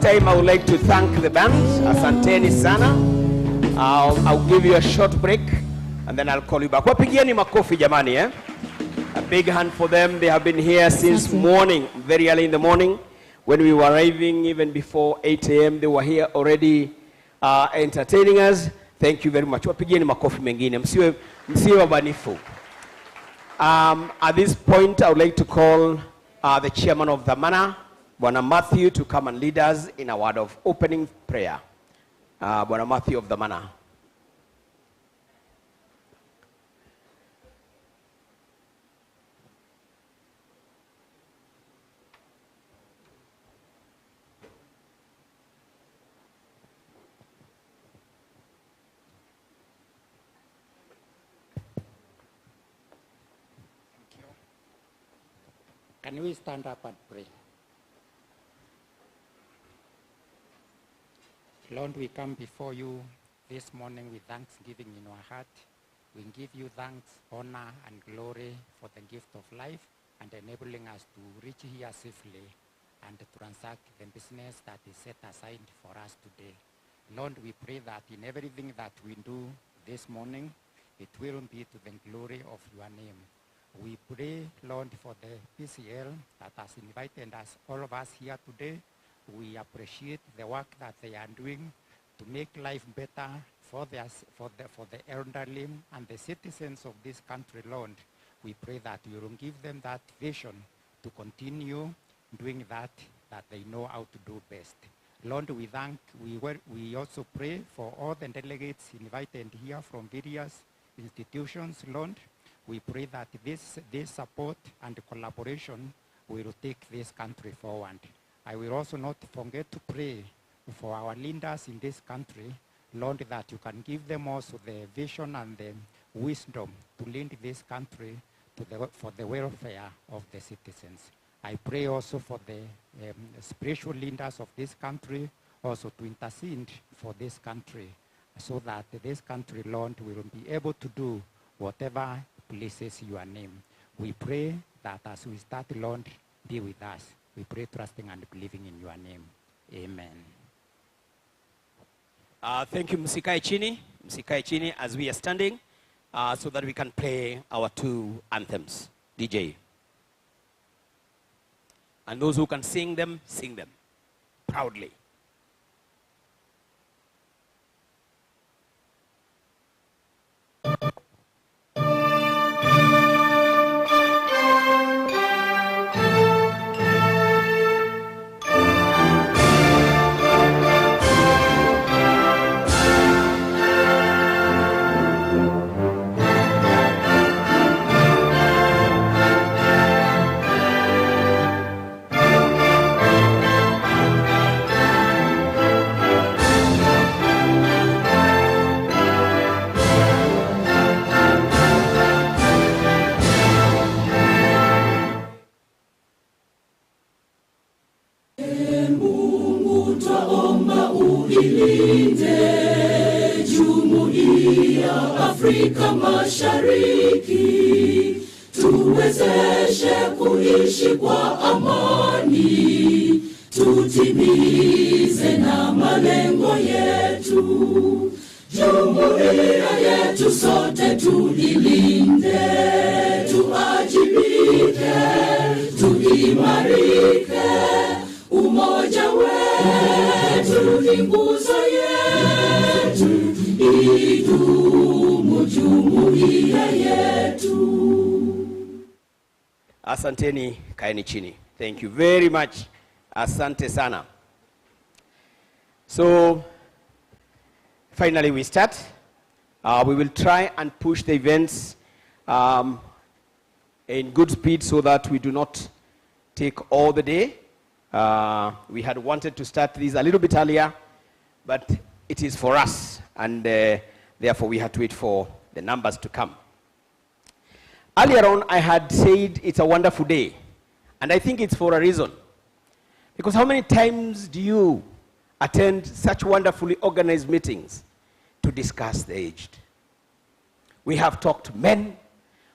time, I would like to thank the band. Asanteni sana. I'll give you a short break and then I'll call you back. Wapigieni makofi jamani, eh? A big hand for them. They have been here since morning, very early in the morning. When we were arriving, even before 8 a.m., they were here already entertaining us. Thank you very much. Wapigieni makofi mengine. Msiwe wabanifu. At this point, I would like to call the chairman of the Mana, Bwana Matthew, to come and lead us in a word of opening prayer. Bwana Matthew of the Mana. Can we stand up and pray? Lord, we come before you this morning with thanksgiving in our heart. We give you thanks, honor, and glory for the gift of life and enabling us to reach here safely and to transact the business that is set aside for us today. Lord, we pray that in everything that we do this morning, it will be to the glory of your name. We pray, Lord, for the PCL that has invited us, all of us here today. We appreciate the work that they are doing to make life better for the elderly and the citizens of this country, Lord. We pray that you will give them that vision to continue doing that they know how to do best. Lord, we also pray for all the delegates invited here from various institutions, Lord. We pray that this support and collaboration will take this country forward. I will also not forget to pray for our leaders in this country, Lord, that you can give them also the vision and the wisdom to lead this country for the welfare of the citizens. I pray also for the spiritual leaders of this country also to intercede for this country so that this country, Lord, will be able to do whatever pleases your name. We pray that as we start, Lord, be with us. We pray trusting and believing in your name. Amen. Thank you, Msikae chini as we are standing so that we can play our two anthems. DJ. And those who can sing them proudly. Afrika Mashariki, tuwezeshe kuishi kwa amani, tutimize na malengo yetu. Jumuiya yetu sote tulilinde, tuajibike, tuimarike, umoja wetu ni nguzo yetu, idumu jumuiya yetu. Asanteni, kaeni chini. Thank you very much. Asante sana. So, finally we start. We will try and push the events in good speed so that we do not take all the day. We had wanted to start this a little bit earlier, but it is for us, and therefore we had to wait for the numbers to come. Earlier on, I had said it's a wonderful day, and I think it's for a reason. Because how many times do you attend such wonderfully organized meetings to discuss the aged? We have talked to men,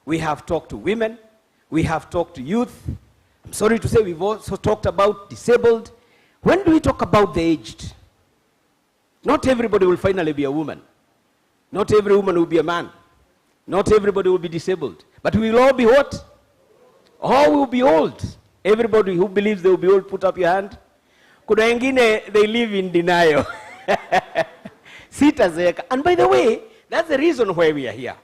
we have talked to women, we have talked to youth. I'm sorry to say we've also talked about disabled. When do we talk about the aged? Not everybody will finally be a woman. Not every woman will be a man. Not everybody will be disabled. But we will all be what? All will be old. Everybody who believes they will be old, put up your hand. Kuna wengine, they live in denial. Sitazeka. And by the way, that's the reason why we are here.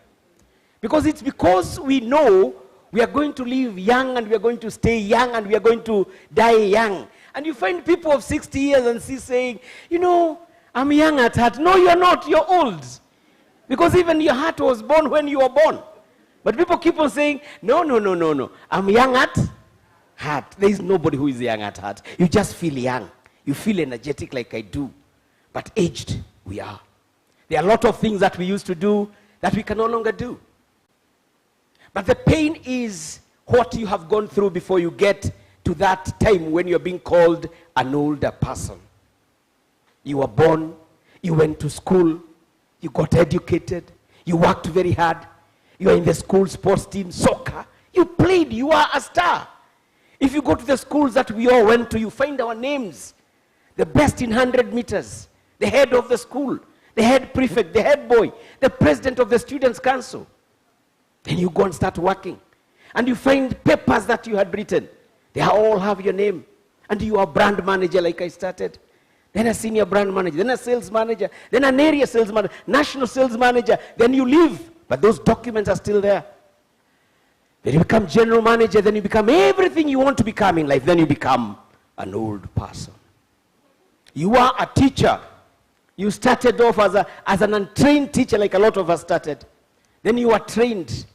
Because it's because we know we are going to live young and we are going to stay young and we are going to die young. And you find people of 60 years and see saying, you know, I'm young at heart. No, you're not. You're old. Because even your heart was born when you were born. But people keep on saying, no. I'm young at heart. There is nobody who is young at heart. You just feel young. You feel energetic like I do. But aged, we are. There are a lot of things that we used to do that we can no longer do. But the pain is what you have gone through before you get to that time when you're being called an older person. You were born, you went to school, you got educated, you worked very hard, you are in the school sports team, soccer, you played, you are a star. If you go to the schools that we all went to, you find our names. The best in 100 meters, the head of the school, the head prefect, the head boy, the president of the students' council. Then you go and start working. And you find papers that you had written. They all have your name. And you are brand manager like I started. Then a senior brand manager, then a sales manager, then an area sales manager, national sales manager. Then you leave. But those documents are still there. Then you become general manager, then you become everything you want to become in life. Then you become an old person. You are a teacher. You started off as an untrained teacher like a lot of us started. Then you were trained.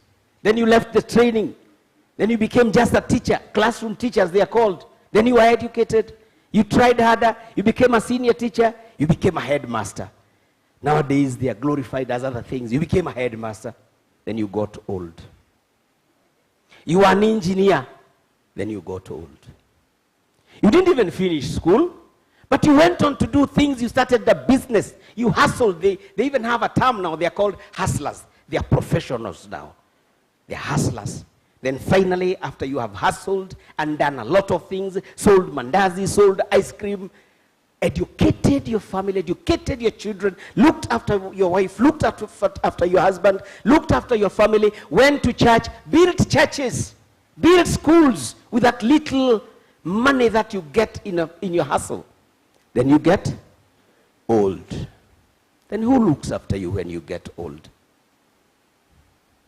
Then you left the training. Then you became just a teacher, classroom teachers they are called. Then you were educated. You tried harder. You became a senior teacher. You became a headmaster. Nowadays they are glorified as other things. You became a headmaster. Then you got old. You were an engineer. Then you got old. You didn't even finish school. But you went on to do things. You started the business. You hustled. They even have a term now. They are called hustlers. They are professionals now. They are hustlers. Then finally, after you have hustled and done a lot of things, sold mandazi, sold ice cream, educated your family, educated your children, looked after your wife, looked after your husband, looked after your family, went to church, built churches, built schools with that little money that you get in your hustle. Then you get old. Then who looks after you when you get old?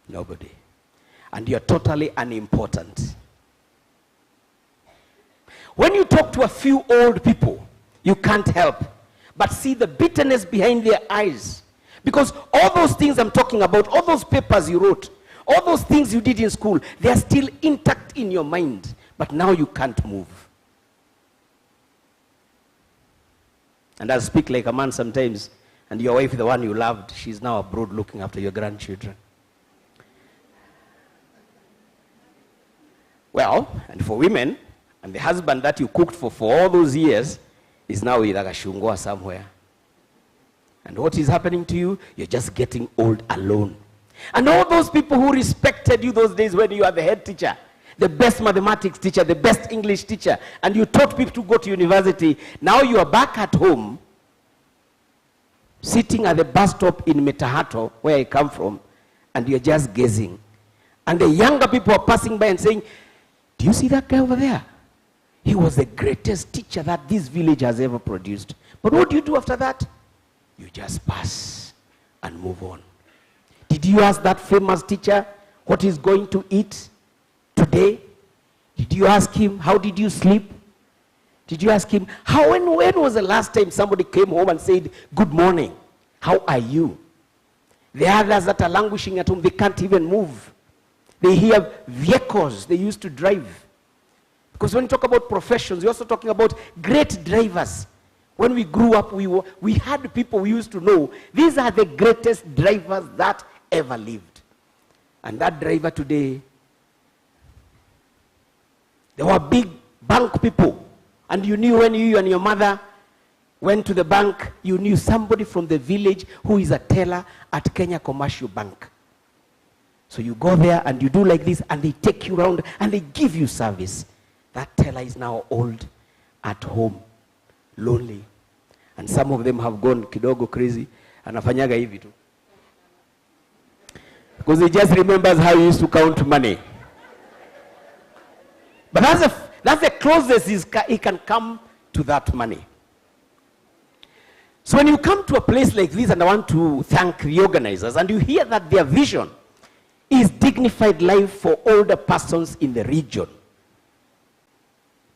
Nobody. And you're totally unimportant. When you talk to a few old people, you can't help but see the bitterness behind their eyes. Because all those things I'm talking about, all those papers you wrote, all those things you did in school, they are still intact in your mind. But now you can't move. And I speak like a man sometimes, and your wife, the one you loved, she's now abroad looking after your grandchildren. Well, and for women, and the husband that you cooked for all those years is now in Agashungwa somewhere. And what is happening to you? You're just getting old alone. And all those people who respected you those days when you were the head teacher, the best mathematics teacher, the best English teacher, and you taught people to go to university, now you are back at home, sitting at the bus stop in Metahato, where I come from, and you're just gazing. And the younger people are passing by and saying, do you see that guy over there? He was the greatest teacher that this village has ever produced. But what do you do after that? You just pass and move on. Did you ask that famous teacher what he's going to eat today? Did you ask him, how did you sleep? Did you ask him, when was the last time somebody came home and said, good morning, how are you? The others that are languishing at home, they can't even move. They hear vehicles they used to drive. Because when you talk about professions, you're also talking about great drivers. When we grew up, we had people we used to know. These are the greatest drivers that ever lived. And that driver today, there were big bank people. And you knew when you and your mother went to the bank, you knew somebody from the village who is a teller at Kenya Commercial Bank. So you go there and you do like this and they take you around and they give you service. That teller is now old at home. lonely. And some of them have gone kidogo crazy. Anafanyaga hivi tu. Because he just remembers how he used to count money. But that's the closest he can come to that money. So when you come to a place like this, and I want to thank the organizers, and you hear that their vision is dignified life for older persons in the region.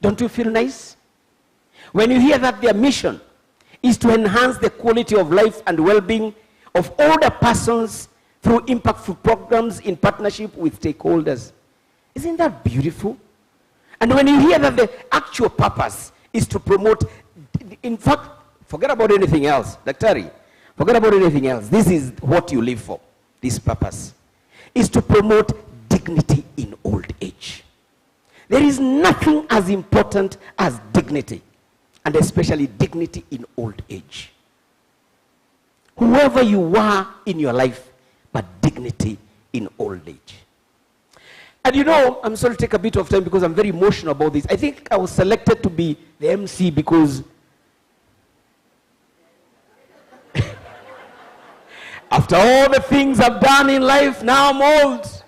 Don't you feel nice? When you hear that their mission is to enhance the quality of life and well-being of older persons through impactful programs in partnership with stakeholders. Isn't that beautiful? And when you hear that the actual purpose is to promote, in fact, forget about anything else, Daktari, forget about anything else. This is what you live for, this purpose, is to promote dignity in old age. There is nothing as important as dignity, and especially dignity in old age. Whoever you are in your life, but dignity in old age. And you know, I'm sorry to take a bit of time because I'm very emotional about this. I think I was selected to be the MC because after all the things I've done in life, now I'm old.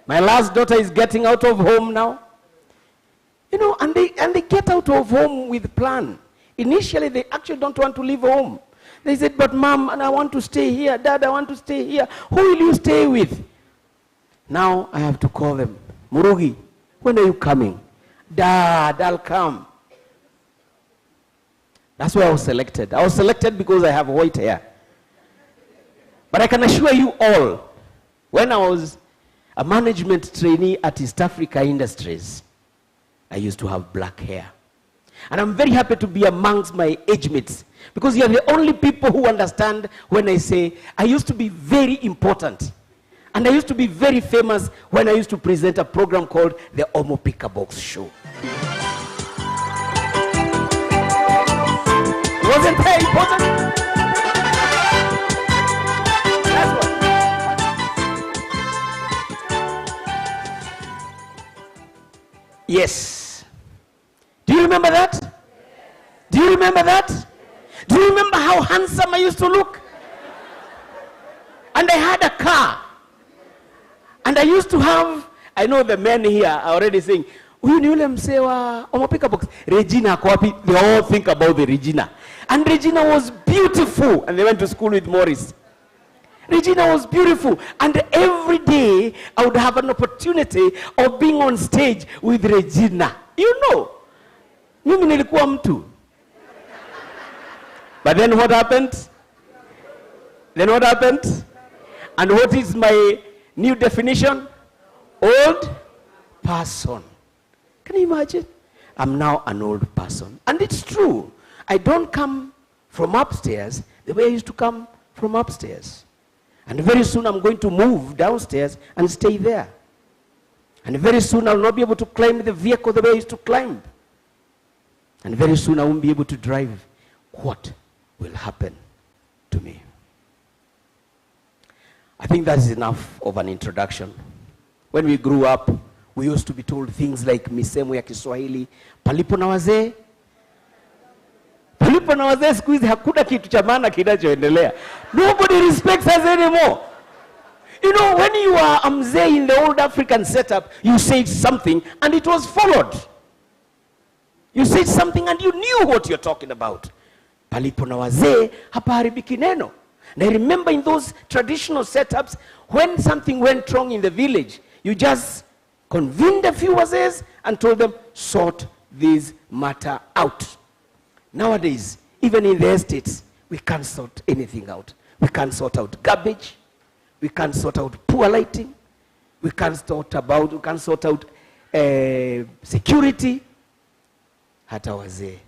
My last daughter is getting out of home now. You know, and they get out of home with a plan. Initially, they actually don't want to leave home. They said, but Mom, and I want to stay here. Dad, I want to stay here. Who will you stay with? Now I have to call them. Murugi, when are you coming? Dad, I'll come. That's why I was selected. I was selected because I have white hair. But I can assure you all, when I was a management trainee at East Africa Industries, I used to have black hair. And I'm very happy to be amongst my age mates because you're the only people who understand when I say I used to be very important. And I used to be very famous when I used to present a program called the Omo Picker Box Show. Wasn't that important? Yes. Do you remember that? Do you remember that? Do you remember how handsome I used to look? And I had a car. And I used to have, I know the men here are already saying, huyu ni yule msee wa Omo Picker Box. Regina ako wapi? They all think about the Regina. And Regina was beautiful. And they went to school with Morris. Regina was beautiful. And every day, I would have an opportunity of being on stage with Regina. You know, mimi nilikuwa mtu. But then what happened? Then what happened? And what is my new definition? Old person. Can you imagine? I'm now an old person. And it's true. I don't come from upstairs the way I used to come from upstairs. And very soon I'm going to move downstairs and stay there. And very soon I'll not be able to climb the vehicle the way I used to climb. And very soon I won't be able to drive. What will happen to me? I think that is enough of an introduction. When we grew up, we used to be told things like misemo ya Kiswahili, palipo na wazee. Palipo na wazee siku hizi hakuna kitu cha maana kinachoendelea. Nobody respects us anymore. You know, when you are mzee in the old African setup, you said something and it was followed. You said something and you knew what you're talking about. Palipo na wazee, hapaharibiki neno. And I remember in those traditional setups, when something went wrong in the village, you just convened a few wazees and told them, sort this matter out. Nowadays, even in the estates, we can't sort anything out. We can't sort out garbage. We can't sort out poor lighting. We can't sort out security. Hata wazee.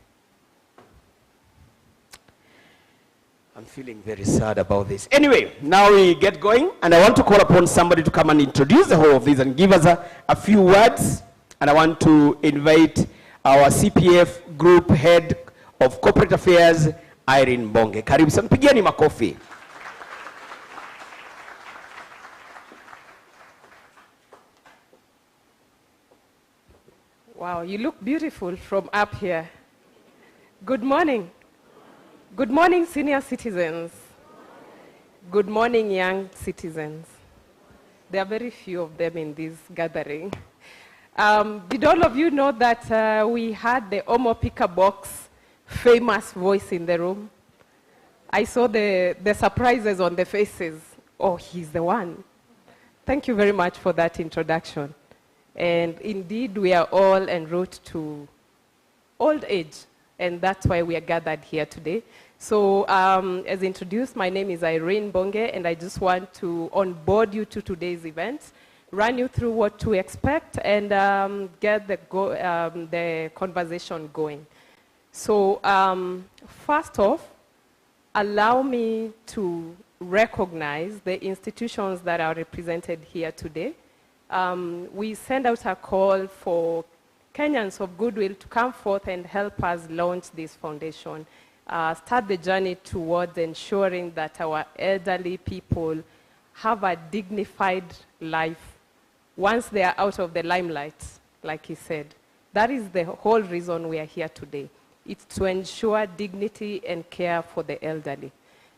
I'm feeling very sad about this. Anyway, now we get going, and I want to call upon somebody to come and introduce the whole of this and give us a few words. And I want to invite our CPF group head of corporate affairs, Irene Bonge. Karibu sana, pigieni makofi. Wow, you look beautiful from up here. Good morning. Good morning, senior citizens. Good morning, young citizens. There are very few of them in this gathering. Did all of you know that we had the Omo Picker Box famous voice in the room? I saw the surprises on the faces. Oh, he's the one. Thank you very much for that introduction. And indeed, we are all en route to old age, and that's why we are gathered here today. So, as introduced, my name is Irene Bonge, and I just want to onboard you to today's event, run you through what to expect, and get the conversation going. So, first off, allow me to recognize the institutions that are represented here today. We send out a call for Kenyans of goodwill to come forth and help us launch this foundation, start the journey towards ensuring that our elderly people have a dignified life once they are out of the limelight, like he said. That is the whole reason we are here today. It's to ensure dignity and care for the elderly.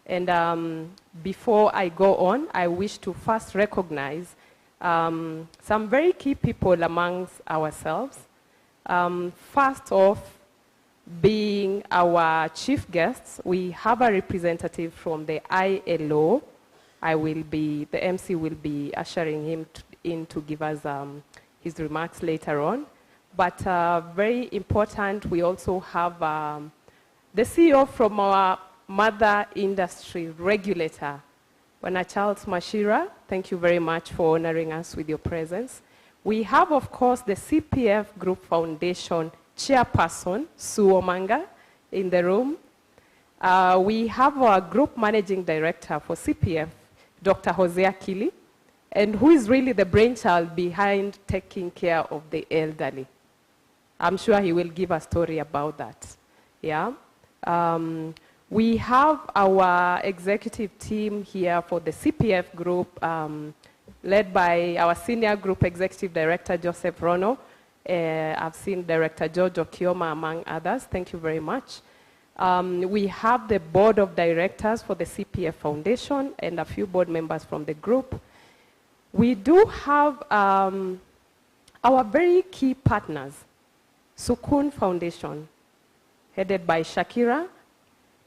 And before I go on, I wish to first recognize some very key people amongst ourselves. First off, being our chief guests, we have a representative from the ILO. The MC will be ushering him in to give us his remarks later on. But very important, we also have the CEO from our mother industry regulator, Bwana Charles Mashira. Thank you very much for honoring us with your presence. We have, of course, the CPF Group Foundation chairperson, Sue Omanga, in the room. We have our group managing director for CPF, Dr. Jose Akili, and who is really the brainchild behind taking care of the elderly. I'm sure he will give a story about that. Yeah. We have our executive team here for the CPF group, led by our senior group executive director, Joseph Rono. I've seen Director George Okioma, among others. Thank you very much. We have the board of directors for the CPF Foundation and a few board members from the group. We do have our very key partners, Sukun Foundation, headed by Shakira.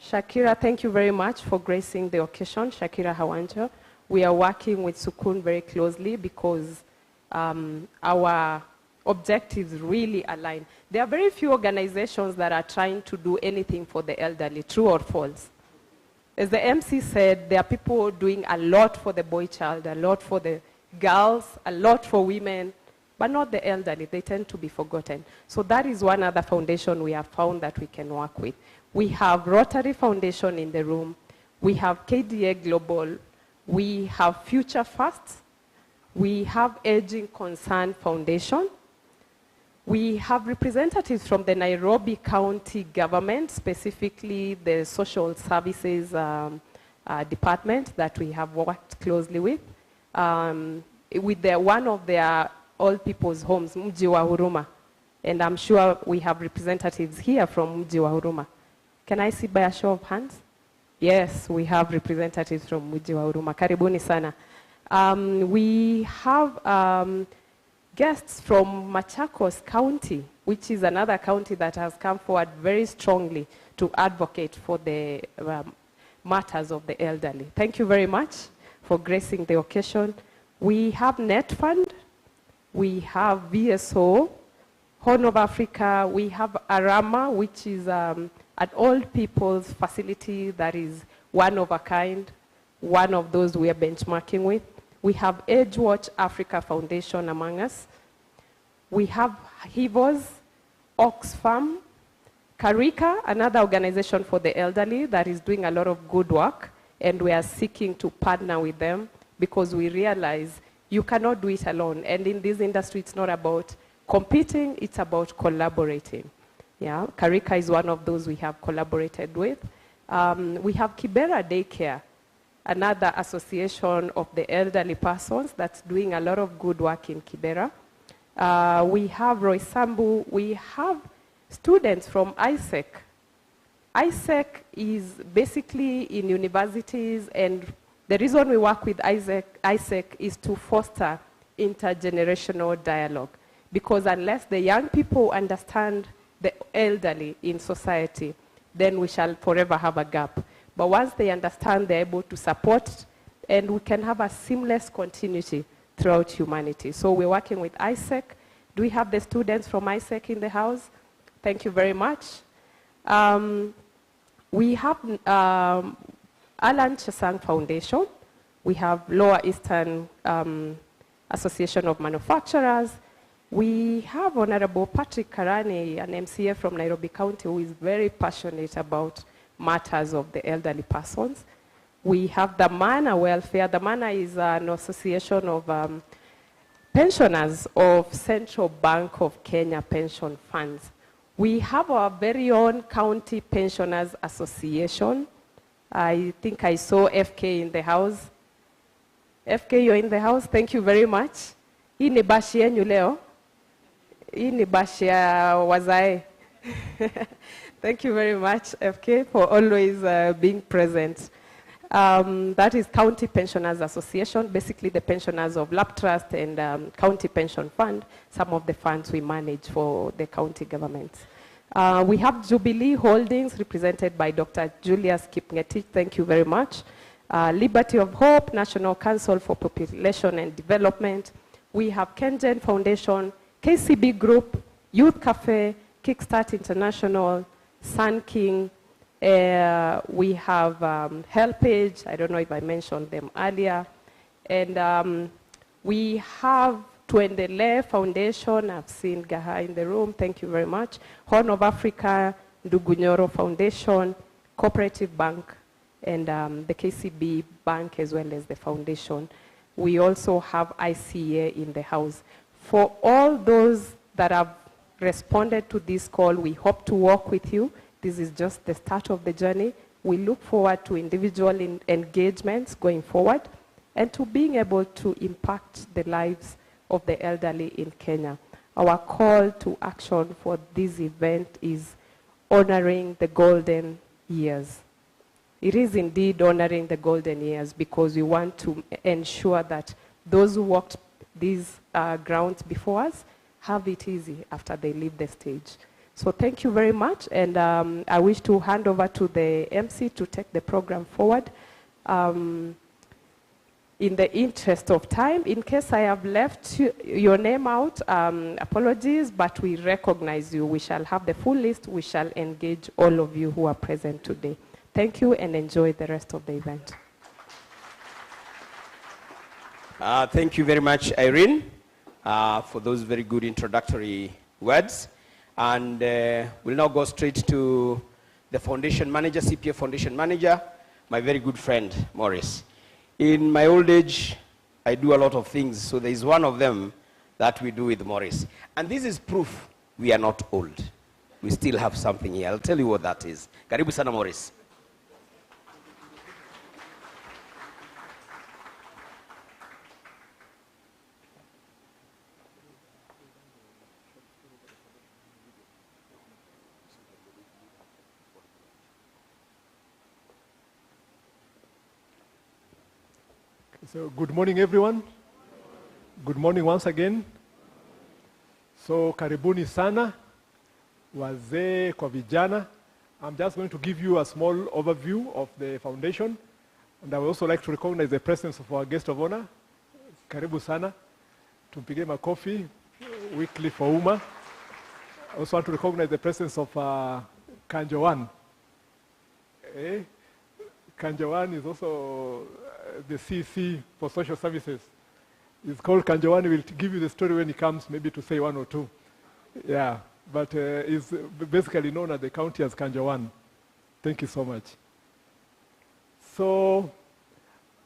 Shakira, thank you very much for gracing the occasion. Shakira Hawanja. We are working with Sukun very closely because our objectives really align. There are very few organizations that are trying to do anything for the elderly, true or false. As the MC said, there are people doing a lot for the boy child, a lot for the girls, a lot for women, but not the elderly. They tend to be forgotten. So that is one other foundation we have found that we can work with. We have Rotary Foundation in the room. We have KDA Global. We have Future First. We have Aging Concern Foundation. We have representatives from the Nairobi County government, specifically the social services department that we have worked closely with one of their old people's homes, Mji wa Huruma. And I'm sure we have representatives here from Mji wa Huruma. Can I see by a show of hands? Yes, we have representatives from Mji wa Huruma. Karibuni sana. We have guests from Machakos County, which is another county that has come forward very strongly to advocate for the matters of the elderly. Thank you very much for gracing the occasion. We have NetFund, we have VSO, Horn of Africa, we have Arama, which is an old people's facility that is one of a kind, one of those we are benchmarking with. We have AgeWatch Africa Foundation among us. We have HIVOS, Oxfam, Karika, another organization for the elderly that is doing a lot of good work, and we are seeking to partner with them because we realize you cannot do it alone. And in this industry, it's not about competing, it's about collaborating. Yeah, Karika is one of those we have collaborated with. We have Kibera Daycare, another association of the elderly persons that's doing a lot of good work in Kibera. We have Roy Sambu. We have students from ISEC ISEC is basically in universities, and the reason we work with ISEC is to foster intergenerational dialogue. Because unless the young people understand the elderly in society, then we shall forever have a gap. But once they understand, they're able to support, and we can have a seamless continuity throughout humanity. So we're working with ISEC. Do we have the students from ISEC in the house? Thank you very much. We have Alan Chesang Foundation. We have Lower Eastern Association of Manufacturers. We have Honorable Patrick Karani, an MCA from Nairobi County, who is very passionate about matters of the elderly persons. We have the Mana Welfare. The Mana is an association of pensioners of Central Bank of Kenya pension funds. We have our very own County Pensioners Association. I think I saw FK in the house. FK, you're in the house. Thank you very much. Hii ni bashi yenu leo. Hii ni bashi ya wazae. Thank you very much, FK, for always being present. That is County Pensioners Association, basically the pensioners of Lap Trust and County Pension Fund, some of the funds we manage for the county governments. We have Jubilee Holdings, represented by Dr. Julius Kipngetich. Thank you very much. Liberty of Hope, National Council for Population and Development. We have Kengen Foundation, KCB Group, Youth Cafe, Kickstart International, Sun King. We have HelpAge. I don't know if I mentioned them earlier. And we have Tuendele Foundation. I've seen Gaha in the room. Thank you very much. Horn of Africa, Ndugunyoro Foundation, Cooperative Bank, and the KCB Bank, as well as the foundation. We also have ICA in the house. For all those that have responded to this call, we hope to work with you. This is just the start of the journey. We look forward to individual engagements going forward and to being able to impact the lives of the elderly in Kenya. Our call to action for this event is honoring the golden years. It is indeed honoring the golden years because we want to ensure that those who walked these grounds before us have it easy after they leave the stage. So thank you very much, and I wish to hand over to the MC to take the program forward. In the interest of time, in case I have left your name out, apologies, but we recognize you. We shall have the full list. We shall engage all of you who are present today. Thank you, and enjoy the rest of the event. Thank you very much, Irene, for those very good introductory words. And we'll now go straight to the foundation manager, CPF foundation manager, my very good friend, Morris. In my old age, I do a lot of things, so there is one of them that we do with Morris. And this is proof we are not old. We still have something here. I'll tell you what that is. Karibu sana, Morris. So good morning, everyone. Good morning once again. So karibuni sana, wazee kwa vijana. I'm just going to give you a small overview of the foundation. And I would also like to recognize the presence of our guest of honor. Karibu sana. Tumpige makofi, weekly for Uma. I also want to recognize the presence of Kanjowan. Kanjowan is also the CC for social services. It's called Kanjawani. We'll give you the story when he comes, maybe to say one or two. Yeah, but is basically known at the county as Kanjawan. Thank you so much. So,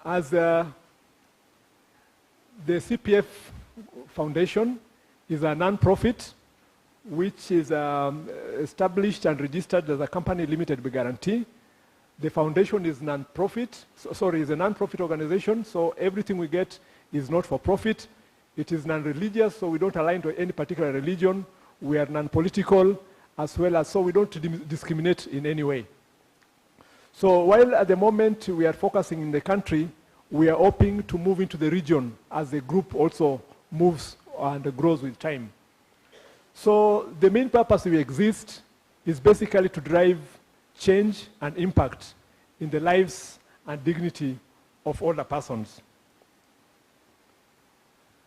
as the CPF Foundation is a non-profit which is established and registered as a company limited by guarantee. The foundation is non-profit, is a non-profit organization, so everything we get is not for profit. It is non-religious, so we don't align to any particular religion. We are non-political, as well as so we don't discriminate in any way. So while at the moment we are focusing in the country, we are hoping to move into the region as the group also moves and grows with time. So the main purpose we exist is basically to drive change and impact in the lives and dignity of older persons.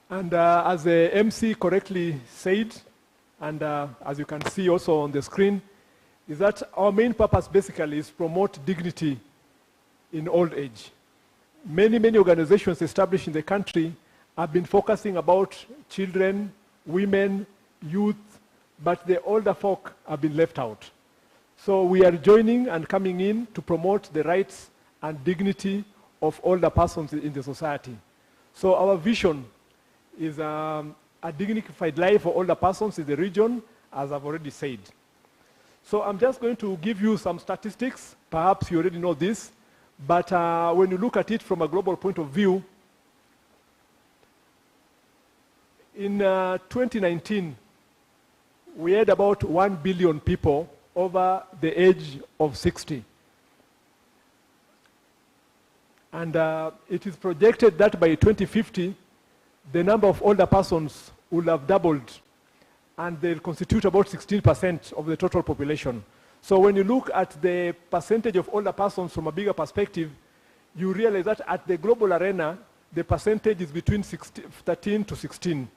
And as the MC correctly said, and as you can see also on the screen, is that our main purpose basically is promote dignity in old age. Many organizations established in the country have been focusing about children, women, youth, but the older folk have been left out. So we are joining and coming in to promote the rights and dignity of older persons in the society. So our vision is a dignified life for older persons in the region, as I've already said. So I'm just going to give you some statistics. Perhaps you already know this, but when you look at it from a global point of view, in 2019, we had about 1 billion people over the age of 60. And it is projected that by 2050, the number of older persons will have doubled, and they'll constitute about 16% of the total population. So when you look at the percentage of older persons from a bigger perspective, you realize that at the global arena, the percentage is between 13 to 16.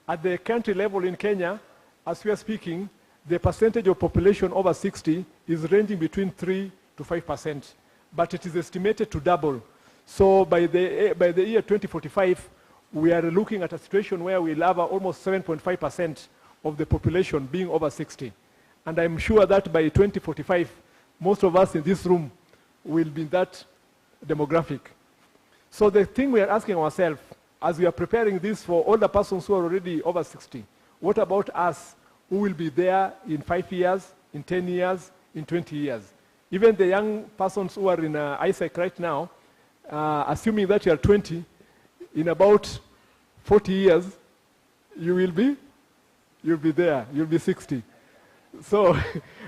At the country level in Kenya, as we are speaking, the percentage of population over 60 is ranging between 3 to 5%, but it is estimated to double. So by the year 2045, we are looking at a situation where we'll have almost 7.5% of the population being over 60. And I'm sure that by 2045, most of us in this room will be in that demographic. So the thing we are asking ourselves, as we are preparing this for older persons who are already over 60, what about us who will be there in 5 years, in 10 years, in 20 years? Even the young persons who are in ISEC right now, assuming that you are 20, in about 40 years, you'll be there, you'll be 60. So,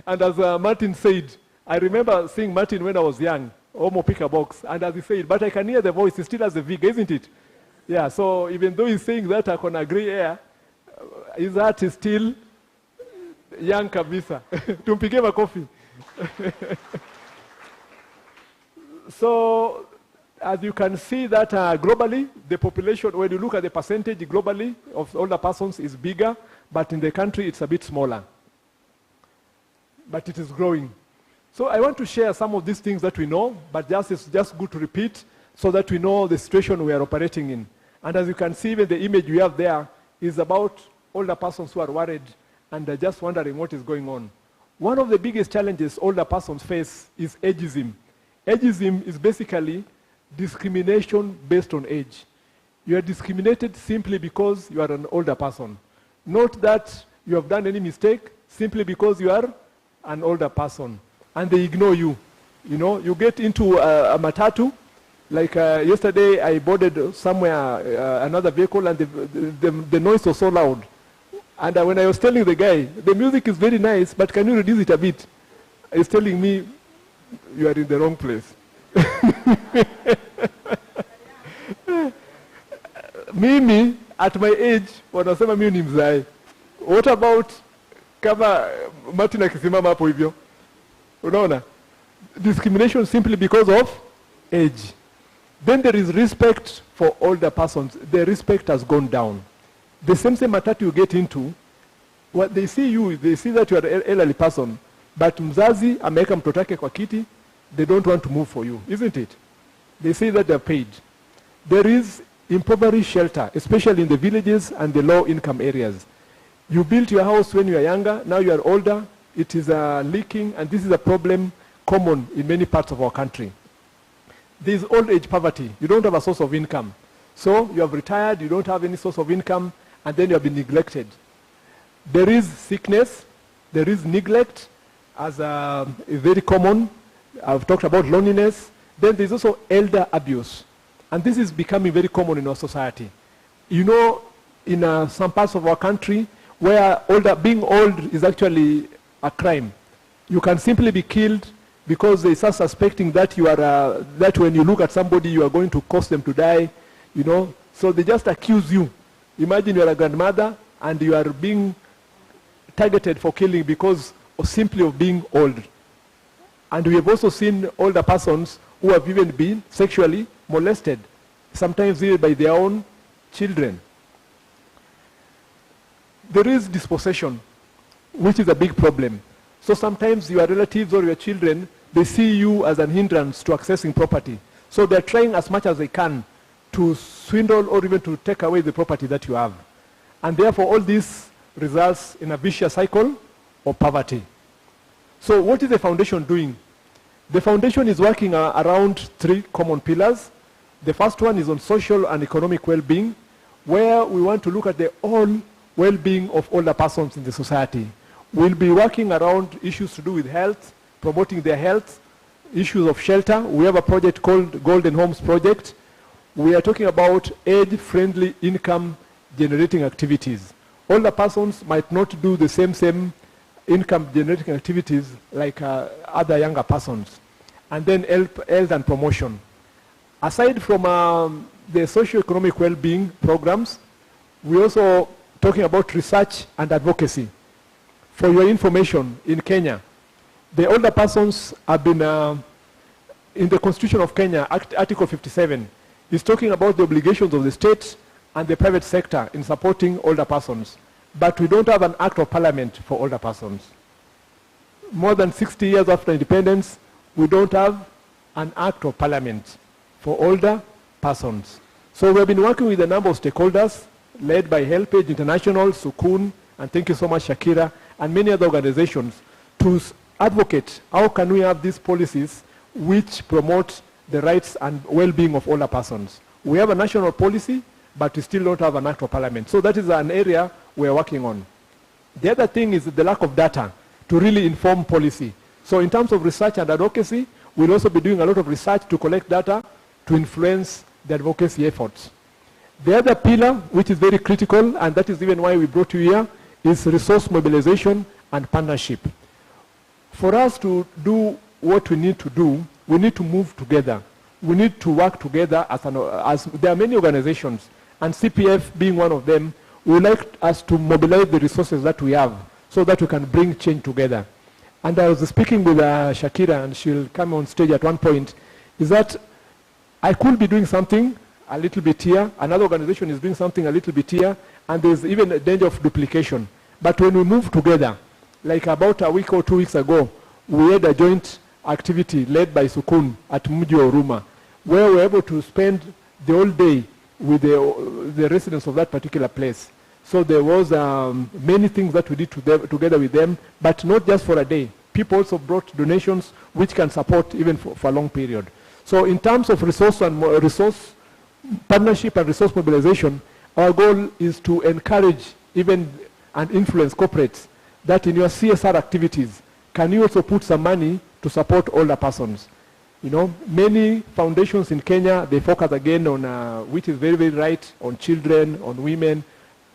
and as Martin said, I remember seeing Martin when I was young, Omo pick a box, and as he said, but I can hear the voice, he still has the vig, isn't it? Yeah, so even though he's saying that I can agree here, his heart is still young kabisa. Tumpige makofi. So, as you can see that globally, the population, when you look at the percentage globally of older persons is bigger, but in the country it's a bit smaller. But it is growing. So I want to share some of these things that we know, but it's just good to repeat so that we know the situation we are operating in. And as you can see, even the image we have there is about older persons who are worried and are just wondering what is going on. One of the biggest challenges older persons face is ageism. Ageism is basically discrimination based on age. You are discriminated simply because you are an older person. Not that you have done any mistake, simply because you are an older person. And they ignore you. You know, you get into a matatu. Like yesterday, I boarded somewhere another vehicle, and the noise was so loud. And when I was telling the guy, the music is very nice, but can you reduce it a bit? He's telling me, you are in the wrong place. Mimi, at my age, wanasema mimi ni mzai. What about kama Martin akisimama hapo hivyo? Unaona? Discrimination simply because of age. Then there is respect for older persons. The respect has gone down. The same matatu you get into, what they see you, they see that you are an elderly person, but mzazi ameweka mtoto wake kwa kiti, they don't want to move for you, isn't it? They say that they're paid. There is impoverished shelter, especially in the villages and the low-income areas. You built your house when you are younger, now you are older, it is leaking, and this is a problem common in many parts of our country. There is old age poverty. You don't have a source of income. So you have retired, you don't have any source of income, and then you have been neglected. There is sickness, there is neglect, as is very common. I've talked about loneliness. Then there's also elder abuse. And this is becoming very common in our society. You know, in some parts of our country, where being old is actually a crime. You can simply be killed because they start suspecting that you are, that when you look at somebody, you are going to cause them to die, you know. So they just accuse you. Imagine you are a grandmother and you are being targeted for killing because of simply of being old. And we have also seen older persons who have even been sexually molested, sometimes even by their own children. There is dispossession, which is a big problem. So sometimes your relatives or your children, they see you as an hindrance to accessing property. So they're trying as much as they can to swindle or even to take away the property that you have. And therefore all this results in a vicious cycle of poverty. So what is the foundation doing? The foundation is working around three common pillars. The first one is on social and economic well-being, where we want to look at the whole well-being of older persons in the society. We'll be working around issues to do with health, promoting their health, issues of shelter. We have a project called Golden Homes Project. We are talking about age-friendly income generating activities. Older persons might not do the same income generating activities like other younger persons. And then health and promotion. Aside from the socio-economic well-being programs, we're also talking about research and advocacy. For your information, in Kenya, the older persons have been, in the Constitution of Kenya, Article 57, is talking about the obligations of the state and the private sector in supporting older persons. But we don't have an act of parliament for older persons. More than 60 years after independence, we don't have an act of parliament for older persons. So we've been working with a number of stakeholders, led by HelpAge International, Sukun, and thank you so much, Shakira, and many other organizations, to advocate how can we have these policies which promote the rights and well-being of older persons. We have a national policy, but we still don't have an act of parliament. So that is an area we're working on. The other thing is the lack of data to really inform policy. So in terms of research and advocacy, we'll also be doing a lot of research to collect data to influence the advocacy efforts. The other pillar, which is very critical, and that is even why we brought you here, is resource mobilization and partnership. For us to do what we need to do, we need to move together. We need to work together as there are many organizations, and CPF being one of them. We would like us to mobilize the resources that we have so that we can bring change together. And I was speaking with Shakira, and she'll come on stage at one point, is that I could be doing something a little bit here, another organization is doing something a little bit here, and there's even a danger of duplication. But when we move together, like about a week or 2 weeks ago, we had a joint activity led by Sukun at Mji wa Huruma, where we were able to spend the whole day with the residents of that particular place. So there was many things that we did together with them, but not just for a day. People also brought donations which can support even for a long period. So in terms of resource partnership and resource mobilization, our goal is to encourage even and influence corporates that in your CSR activities, can you also put some money to support older persons? You know, many foundations in Kenya, they focus again on, which is very, very right, on children, on women,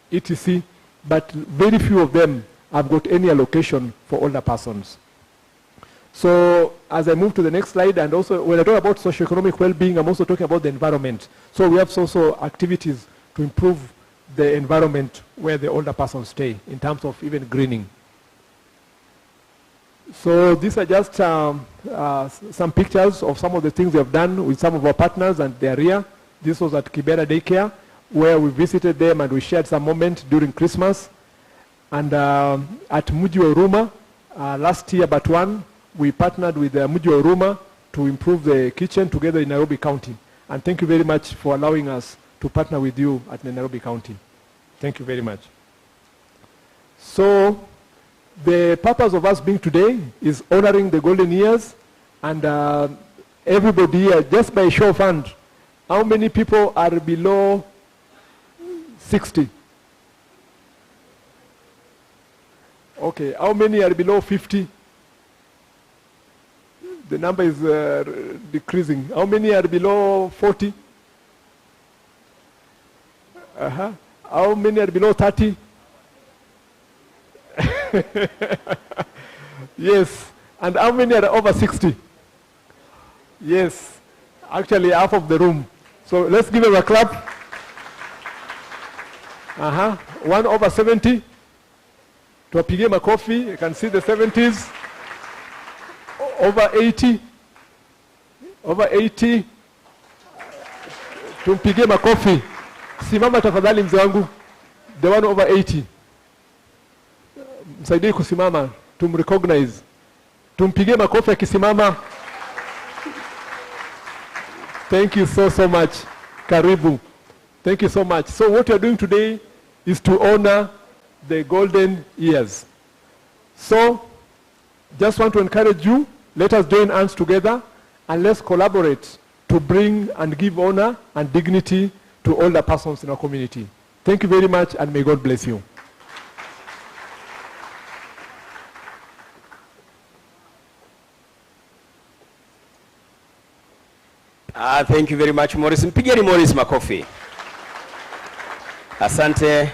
etc. But very few of them have got any allocation for older persons. So as I move to the next slide, and also when I talk about socioeconomic well-being, I'm also talking about the environment. So we have also activities to improve the environment where the older persons stay in terms of even greening. So these are just some pictures of some of the things we have done with some of our partners and their area. This was at Kibera Daycare, where we visited them and we shared some moments during Christmas. And at Mji wa Huruma, last year but one, we partnered with Mji wa Huruma to improve the kitchen together in Nairobi County. And thank you very much for allowing us to partner with you at Nairobi County. Thank you very much. So the purpose of us being today is honoring the golden years, and everybody here, just by show of hand, how many people are below 60? Okay, how many are below 50? The number is decreasing. How many are below 40? How many are below 30? Yes. And how many are over 60? Yes. Actually, half of the room. So let's give them a clap. One over 70. Tuwapigie makofi. You can see the 70s. Over 80. Over 80. Tumpigie makofi. Simama tafadhali mzee wangu. The one over 80. Msaidie kusimama. Tumrecognize. Tumpigie makofi akisimama. Thank you so much. Karibu. Thank you so much. So what you're doing today is to honor the golden years. So just want to encourage you, let us join hands together and let's collaborate to bring and give honor and dignity to all the persons in our community. Thank you very much and may God bless you. Thank you very much, Morris. Mpigeni Morris makofi. Asante.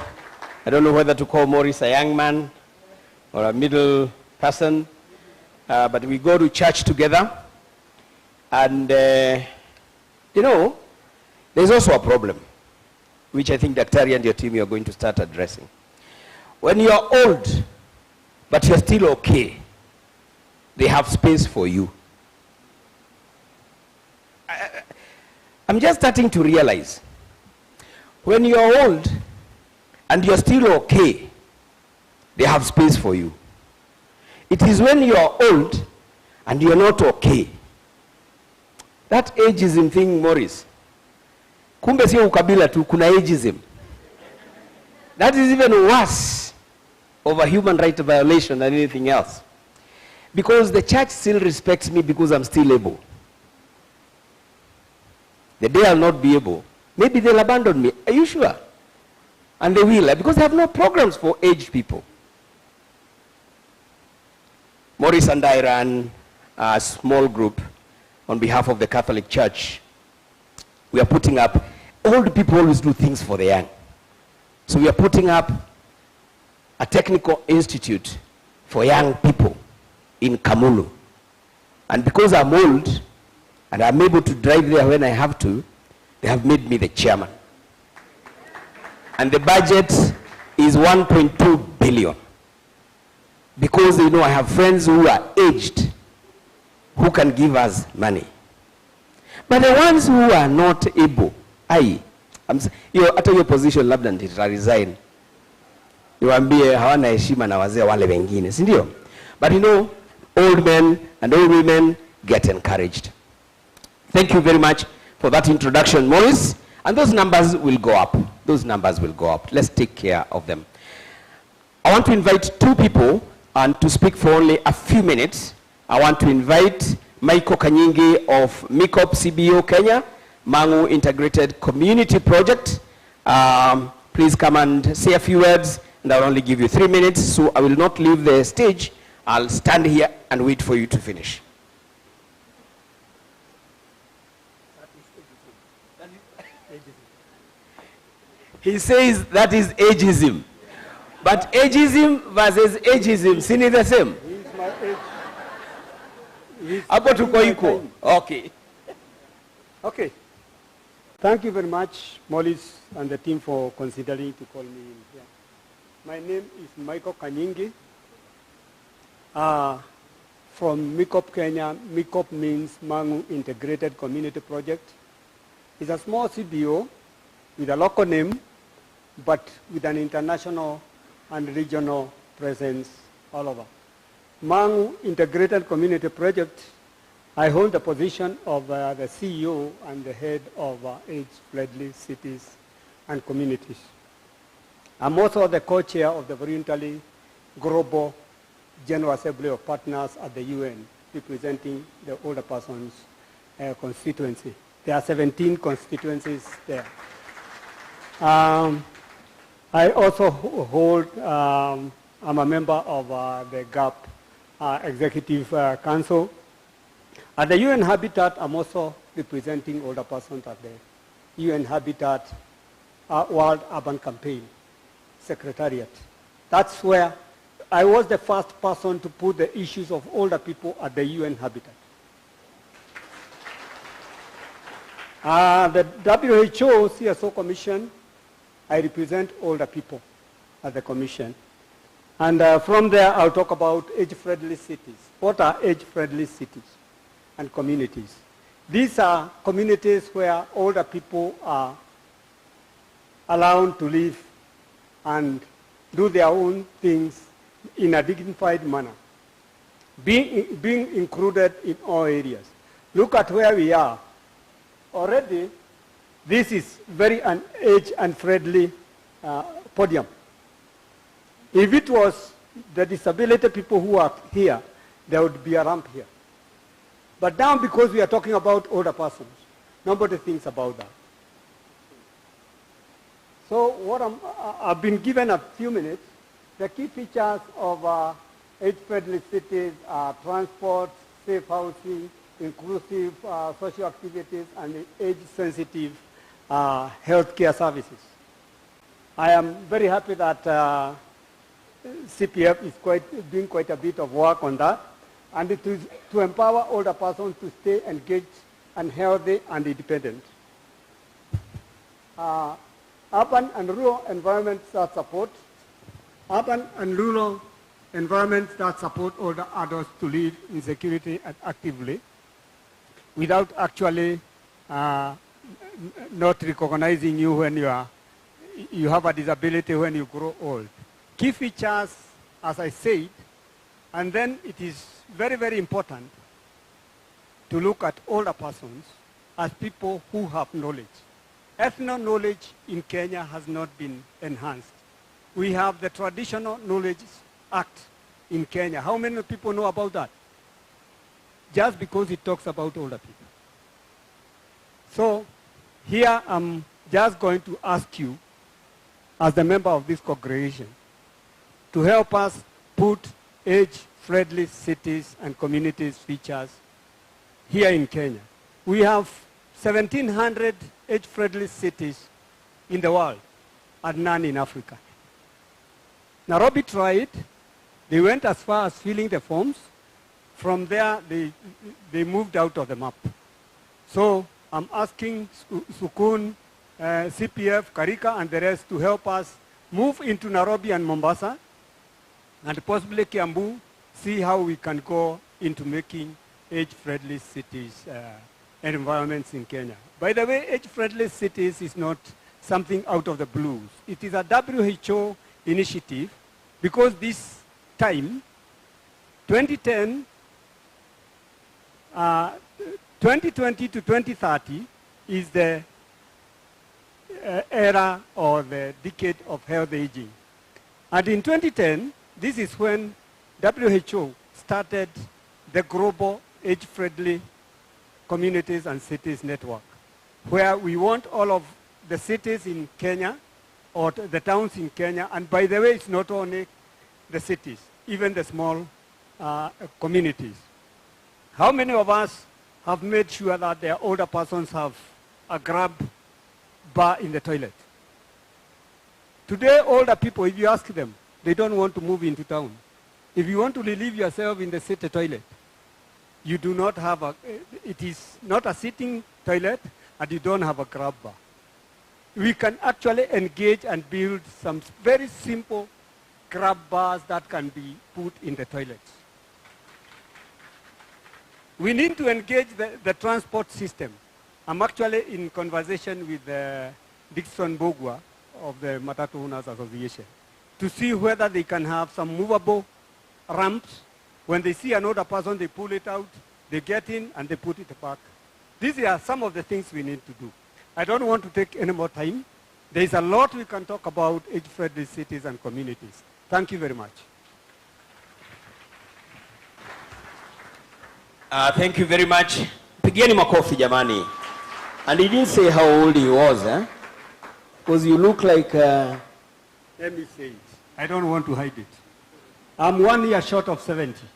I don't know whether to call Morris a young man or a middle person, but we go to church together. And, you know, there's also a problem, which I think Daktari and your team are going to start addressing. When you're old, but you're still okay, they have space for you. I'm just starting to realize, when you're old and you're still okay, they have space for you. It is when you're old and you're not okay. That ageism thing, Morris. Kumbe sio ukabila tu, kuna ageism. That is even worse of a human right violation than anything else. Because the church still respects me because I'm still able. The day I'll not be able, maybe they'll abandon me. Are you sure? And they will, because they have no programs for aged people. Morris and I ran a small group on behalf of the Catholic Church. We are putting up, old people always do things for the young. So we are putting up a technical institute for young people in Kamulu. And because I'm old, and I'm able to drive there when I have to, they have made me the chairman. And the budget is 1.2 billion. Because, you know, I have friends who are aged, who can give us money. But the ones who are not able, hata hiyo position labda nita resign. Niwaambie hawana heshima na wazee wale wengine, si ndio? But you know, old men and old women get encouraged. Thank you very much for that introduction, Morris. And those numbers will go up. Those numbers will go up. Let's take care of them. I want to invite two people and to speak for only a few minutes. I want to invite Michael Kanyingi of MICOP CBO Kenya, Mangu Integrated Community Project. Please come and say a few words, and I'll only give you 3 minutes, so I will not leave the stage. I'll stand here and wait for you to finish. He says that is ageism. But ageism versus ageism, isn't it the same? He is my age. Hapo tuko equal. Okay. Okay. Thank you very much, Morris and the team, for considering to call me in here. My name is Michael Kanyingi. From MICOP Kenya. MICOP means Mangu Integrated Community Project. It's a small CBO with a local name, but with an international and regional presence all over. Mangu Integrated Community Project, I hold the position of the CEO and the head of age-friendly cities and communities. I'm also the co-chair of the voluntary Global General Assembly of Partners at the UN, representing the older persons constituency. There are 17 constituencies there. I also hold, I'm a member of the GAP Executive Council. At the UN Habitat, I'm also representing older persons at the UN Habitat World Urban Campaign Secretariat. That's where I was the first person to put the issues of older people at the UN Habitat. The WHO CSO Commission, I represent older people at the commission. And from there, I'll talk about age-friendly cities. What are age-friendly cities and communities? These are communities where older people are allowed to live and do their own things in a dignified manner, being included in all areas. Look at where we are. Already, this is very an age-unfriendly podium. If it was the disability people who are here, there would be a ramp here. But now, because we are talking about older persons, nobody thinks about that. So what I've been given a few minutes. The key features of age-friendly cities are transport, safe housing, inclusive social activities, and age-sensitive healthcare services. I am very happy that CPF is doing quite a bit of work on that, and it is to empower older persons to stay engaged and healthy and independent. Urban and rural environments that support older adults to live in security and actively without actually not recognizing you when you have a disability when you grow old. Key features, as I said, and then it is very, very important to look at older persons as people who have knowledge. Ethno knowledge in Kenya has not been enhanced. We have the Traditional Knowledge Act in Kenya. How many people know about that? Just because it talks about older people. So here I'm just going to ask you, as the member of this congregation, to help us put age-friendly cities and communities features here in Kenya. We have 1,700 age-friendly cities in the world and none in Africa. Nairobi tried. They went as far as filling the forms. From there, they moved out of the map. So I'm asking Sukun, CPF, Karika, and the rest to help us move into Nairobi and Mombasa, and possibly Kiambu, see how we can go into making age-friendly cities and environments in Kenya. By the way, age-friendly cities is not something out of the blues. It is a WHO initiative, because this time, 2020 to 2030 is the era or the decade of health aging. And in 2010, this is when WHO started the global age-friendly communities and cities network, where we want all of the cities in Kenya or the towns in Kenya, and by the way, it's not only the cities, even the small communities. How many of us have made sure that their older persons have a grab bar in the toilet? Today, older people, if you ask them, they don't want to move into town. If you want to relieve yourself in the city toilet, you do not have it is not a sitting toilet, and you don't have a grab bar. We can actually engage and build some very simple grab bars that can be put in the toilets. We need to engage the transport system. I'm actually in conversation with Dixon Bogwa of the Matatu Owners Association to see whether they can have some movable ramps. When they see an older person, they pull it out, they get in, and they put it back. These are some of the things we need to do. I don't want to take any more time. There is a lot we can talk about age-friendly cities and communities. Thank you very much. Thank you very much. Pigieni makofi jamani. And he didn't say how old he was, eh? Because you look like... Let me say it. I don't want to hide it. I'm 1 year short of 70.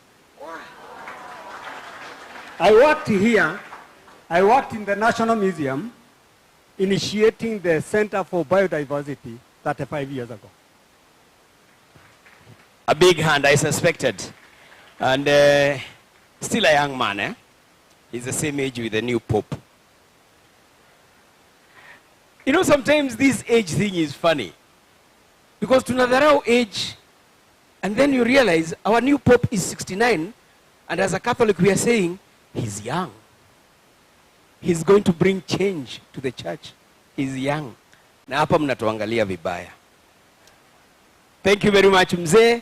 I worked here. I worked in the National Museum initiating the Center for Biodiversity 35 years ago. A big hand, I suspected. And still a young man, eh? He's the same age with the new Pope. You know, sometimes this age thing is funny. Because tunadharau age, and then you realize our new Pope is 69, and as a Catholic we are saying, he's young. He's going to bring change to the church. He's young. Na hapa mnatuangalia vibaya. Thank you very much, Mzee.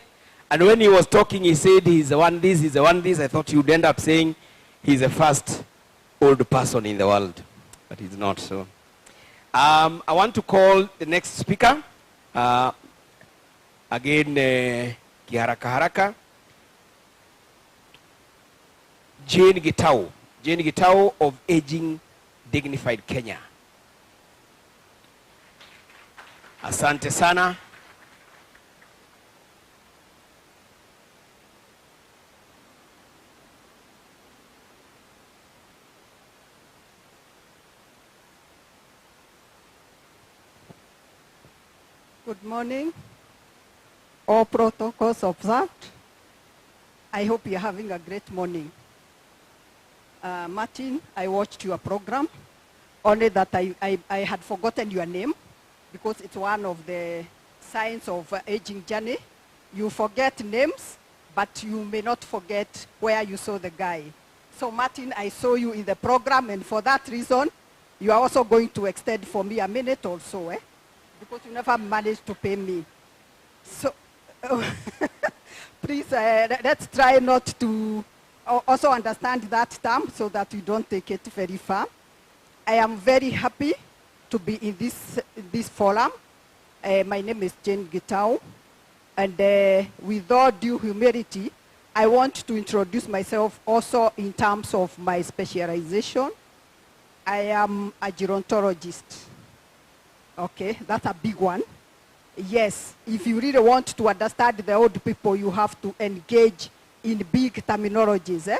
And when he was talking, he said he's the one this, he's the one this. I thought you'd end up saying he's the first old person in the world. But he's not, so. I want to call the next speaker. Again, kiharaka haraka. Jane Gitau. Jane Gitau of Aging Dignified Kenya. Asante sana. Good morning. All protocols observed. I hope you're having a great morning. Martin, I watched your program, only that I had forgotten your name because it's one of the signs of aging journey. You forget names, but you may not forget where you saw the guy. So Martin, I saw you in the program, and for that reason, you are also going to extend for me a minute or so, eh? Because you never managed to pay me. So, please, let's try not to also understand that term so that we don't take it very far. I am very happy to be in this forum. My name is Jane Gitau, and with all due humility, I want to introduce myself also in terms of my specialization. I am a gerontologist. Okay, that's a big one. Yes, if you really want to understand the old people, you have to engage in big terminologies. Eh?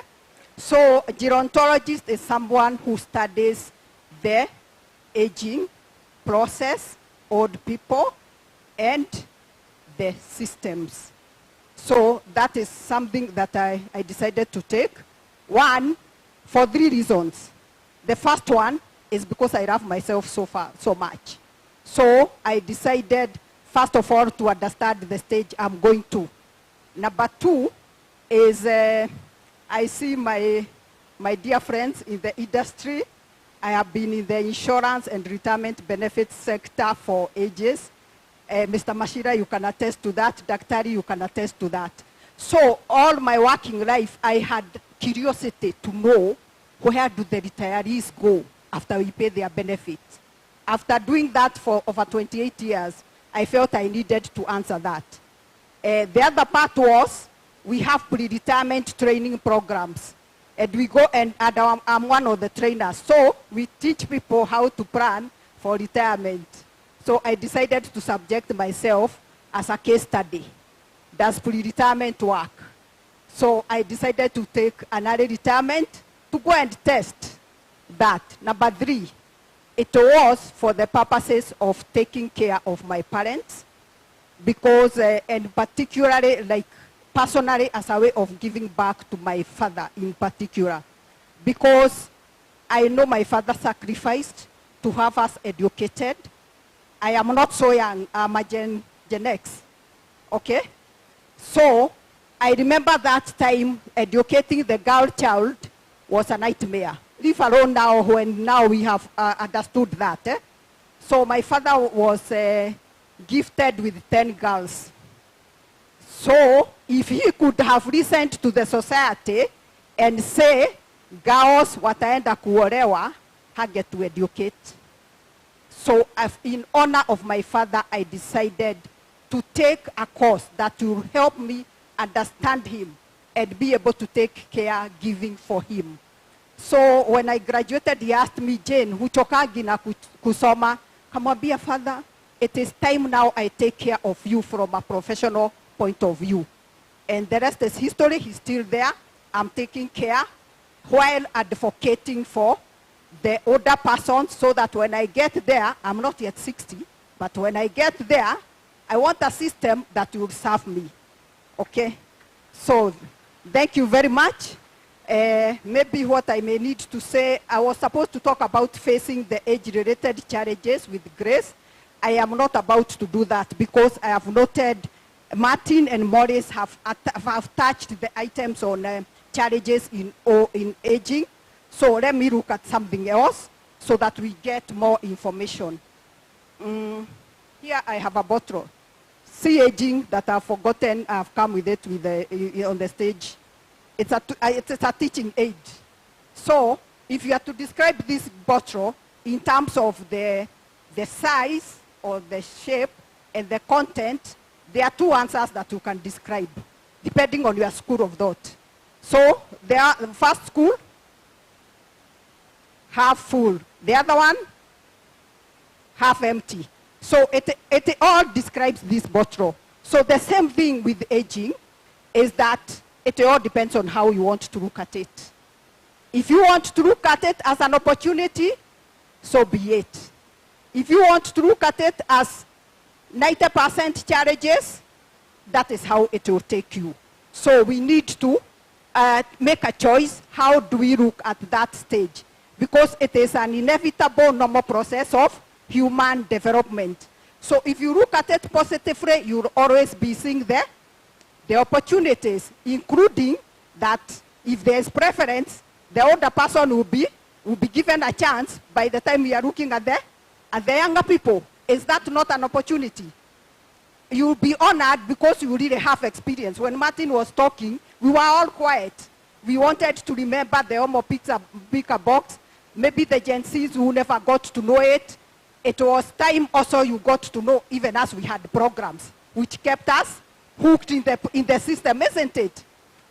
So a gerontologist is someone who studies the aging process, old people, and the systems. So that is something that I decided to take. One, for 3 reasons. The first one is because I love myself so much. So I decided, first of all, to understand the stage I'm going to. Number 2 is I see my dear friends in the industry. I have been in the insurance and retirement benefits sector for ages. Mr. Mashira, you can attest to that. Daktari, you can attest to that. So all my working life, I had curiosity to know where do the retirees go after we pay their benefits. After doing that for over 28 years, I felt I needed to answer that. The other part was we have pre-retirement training programs. And we go, and I'm one of the trainers. So we teach people how to plan for retirement. So I decided to subject myself as a case study. Does pre-retirement work? So I decided to take an early retirement to go and test that. Number 3. It was for the purposes of taking care of my parents, because, and particularly, like, personally, as a way of giving back to my father in particular, because I know my father sacrificed to have us educated. I am not so young, I'm a Gen X, okay? So, I remember that time educating the girl child was a nightmare. Leave alone now when now we have understood that. Eh? So my father was gifted with 10 girls. So if he could have listened to the society and say, girls wataenda kuolewa, get to educate. So in honor of my father, I decided to take a course that will help me understand him and be able to take care giving for him. So when I graduated, he asked me, Jane, huchokagi na kusoma? Kamwambia, father, it is time now I take care of you from a professional point of view. And the rest is history. He's still there. I'm taking care while advocating for the older person so that when I get there, I'm not yet 60, but when I get there, I want a system that will serve me. Okay, so thank you very much. Maybe what I may need to say, I was supposed to talk about facing the age-related challenges with grace. I am not about to do that because I have noted Martin and Maurice have touched the items on challenges in aging. So let me look at something else so that we get more information. Here I have a bottle. See aging that I've forgotten, I've come with it on the stage. It's a teaching aid. So if you are to describe this bottle in terms of the size or the shape and the content, there are two answers that you can describe, depending on your school of thought. So the first school, half full. The other one, half empty. So it all describes this bottle. So the same thing with aging is that it all depends on how you want to look at it. If you want to look at it as an opportunity, so be it. If you want to look at it as 90% challenges, that is how it will take you. So we need to make a choice. How do we look at that stage? Because it is an inevitable normal process of human development. So if you look at it positively, you'll always be seeing the opportunities, including that if there's preference, the older person will be given a chance by the time we are looking at the younger people. Is that not an opportunity? You'll be honored because you really have experience. When Martin was talking, we were all quiet. We wanted to remember the Homo Pica box. Maybe the Gen Zs who never got to know it. It was time also you got to know, even as we had programs, which kept us hooked in the system, isn't it?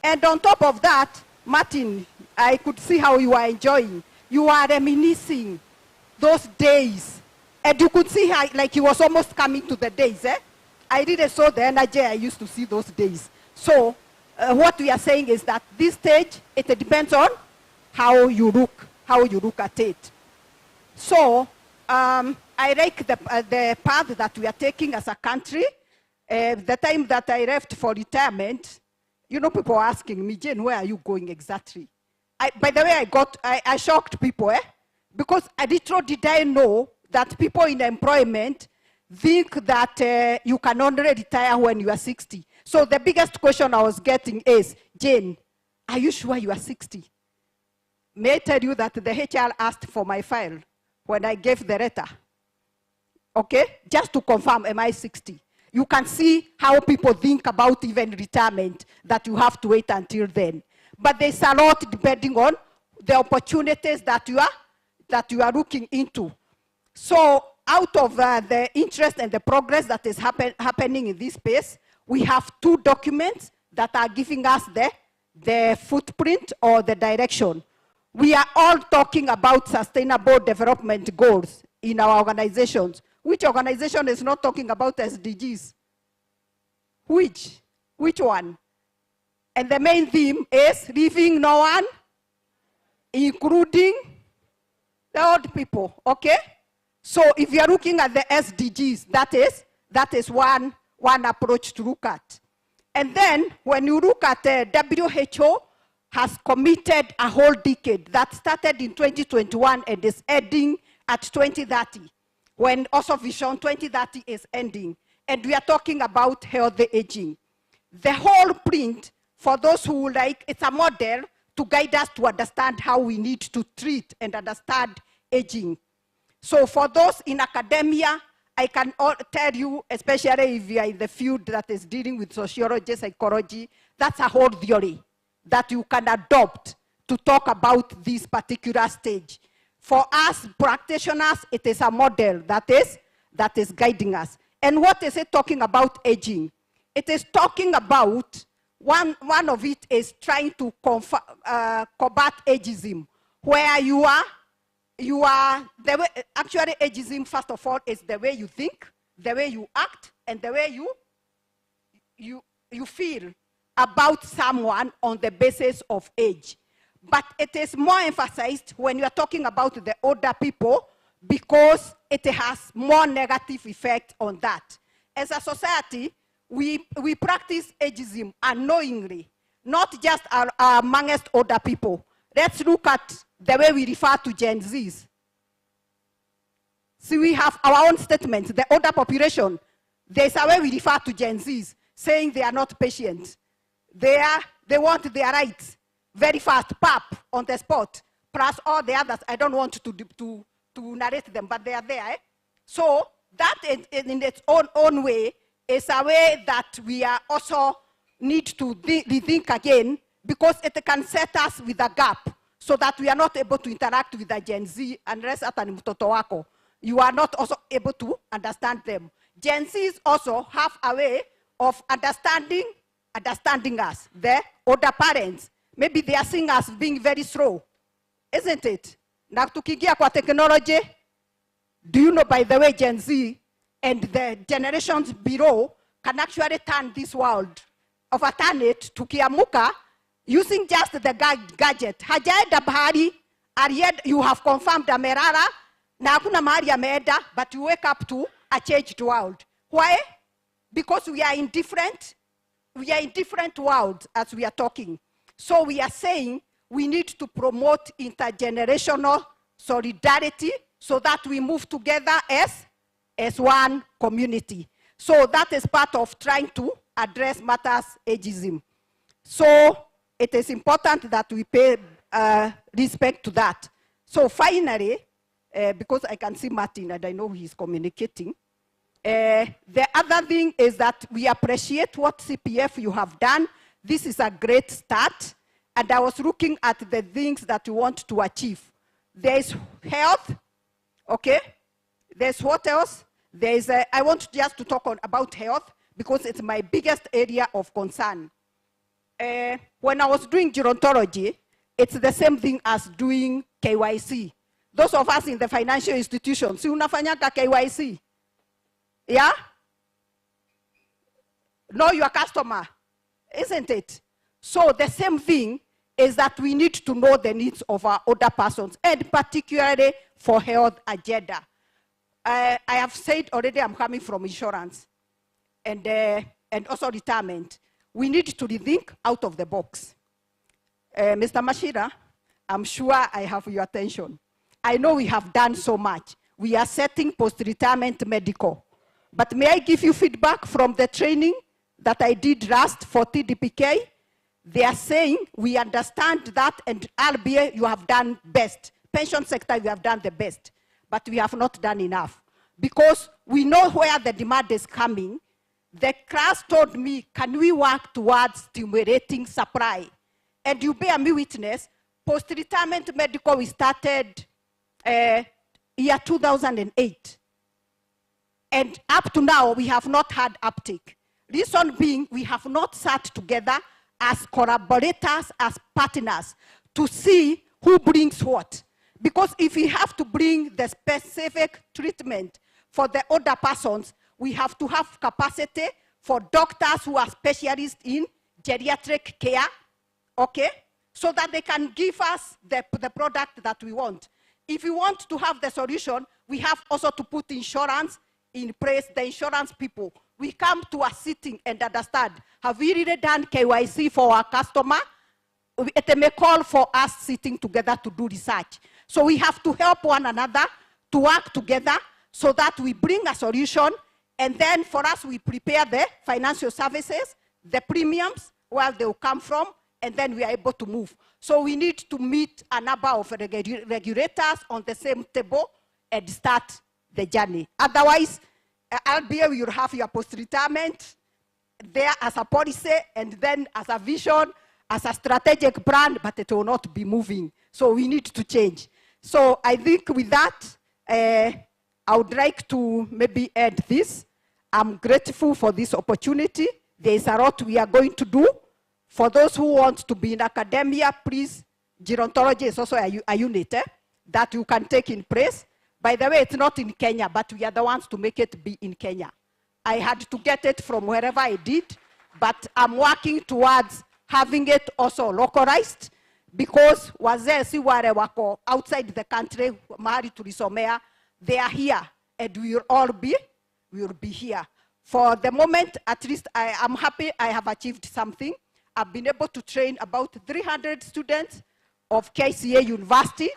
And on top of that, Martin, I could see how you are enjoying. You are reminiscing those days. And you could see how, like he was almost coming to the days. I really saw the energy I used to see those days. So what we are saying is that this stage, it depends on how you look at it. So I like the path that we are taking as a country. The time that I left for retirement, you know, people are asking me, Jane, where are you going exactly? By the way, I shocked people, because I didn't know that people in employment think that you can only retire when you are 60. So the biggest question I was getting is, Jane, are you sure you are 60? May I tell you that the HR asked for my file when I gave the letter? Okay, just to confirm, am I 60? You can see how people think about even retirement, that you have to wait until then. But there's a lot depending on the opportunities that you are looking into. So out of the interest and the progress that is happening in this space, we have two documents that are giving us the footprint or the direction. We are all talking about sustainable development goals in our organizations. Which organization is not talking about SDGs? Which one? And the main theme is leaving no one, including the old people, okay? So if you are looking at the SDGs, that is one approach to look at. And then when you look at WHO has committed a whole decade that started in 2021 and is ending at 2030, when also Vision 2030 is ending. And we are talking about healthy aging. The whole print, for those who like, it's a model to guide us to understand how we need to treat and understand aging. So for those in academia, I can tell you, especially if you are in the field that is dealing with sociology, psychology, that's a whole theory that you can adopt to talk about this particular stage. For us practitioners, it is a model that is guiding us. And what is it talking about aging? It is talking about, one of it is trying to combat ageism, where you are, actually ageism, first of all, is the way you think, the way you act, and the way you feel about someone on the basis of age. But it is more emphasized when you are talking about the older people because it has more negative effect on that. As a society, we practice ageism unknowingly, not just amongst older people. Let's look at the way we refer to Gen Zs. See, we have our own statements. The older population, there's a way we refer to Gen Zs, saying they are not patient. They want their rights very fast, pap, on the spot, plus all the others. I don't want to narrate them, but they are there. Eh? So that in its own way is a way that we are also need to rethink again, because it can set us with a gap so that we are not able to interact with the Gen Z unless hata ni mtoto wako. You are not also able to understand them. Gen Zs also have a way of understanding us. The older parents, maybe they are seeing us being very slow, isn't it? Na tukiingia kwa technology, do you know, by the way, Gen Z and the generations below can actually turn this world, overturn it, tukiamuka, using just the gadget. Hajaenda bahari, you have confirmed amerara, na hakuna mahali ameenda, but you wake up to a changed world. Why? Because we are in different worlds as we are talking. So we are saying we need to promote intergenerational solidarity so that we move together as one community. So that is part of trying to address matters ageism. So it is important that we pay respect to that. So finally, because I can see Martin and I know he's communicating, the other thing is that we appreciate what CPF you have done. This is a great start. And I was looking at the things that you want to achieve. There's health, okay? There's what else? There's I want just to talk about health because it's my biggest area of concern. When I was doing gerontology, it's the same thing as doing KYC. Those of us in the financial institutions, si unafanyanga KYC? Yeah? Know your customer, isn't it? So the same thing is that we need to know the needs of our older persons, and particularly for health agenda. I have said already I'm coming from insurance and also retirement. We need to rethink out of the box. Mr. Mashira, I'm sure I have your attention. I know we have done so much. We are setting post-retirement medical. But may I give you feedback from the training that I did last for TDPK? They are saying we understand that, and RBA, you have done best. Pension sector, you have done the best. But we have not done enough. Because we know where the demand is coming. The class told me, can we work towards stimulating supply? And you bear me witness, post-retirement medical, we started year 2008. And up to now, we have not had uptake. Reason being, we have not sat together as collaborators, as partners, to see who brings what. Because if we have to bring the specific treatment for the older persons, we have to have capacity for doctors who are specialists in geriatric care, okay? So that they can give us the product that we want. If we want to have the solution, we have also to put insurance in place, the insurance people. We come to a sitting and understand, have we really done KYC for our customer? It may call for us sitting together to do research. So we have to help one another to work together so that we bring a solution, and then for us we prepare the financial services, the premiums, where they will come from, and then we are able to move. So we need to meet a number of regulators on the same table and start the journey. Otherwise, RBA, you'll have your post-retirement there as a policy, and then as a vision, as a strategic brand, but it will not be moving. So we need to change. So I think with that, I would like to maybe add this. I'm grateful for this opportunity. There is a lot we are going to do. For those who want to be in academia, please, gerontology is also a unit that you can take in place. By the way, it's not in Kenya, but we are the ones to make it be in Kenya. I had to get it from wherever I did, but I'm working towards having it also localized, because wazee si wale wako outside the country, mahali tulisomea, they are here, and we will be here. For the moment, at least I am happy I have achieved something. I've been able to train about 300 students of KCA University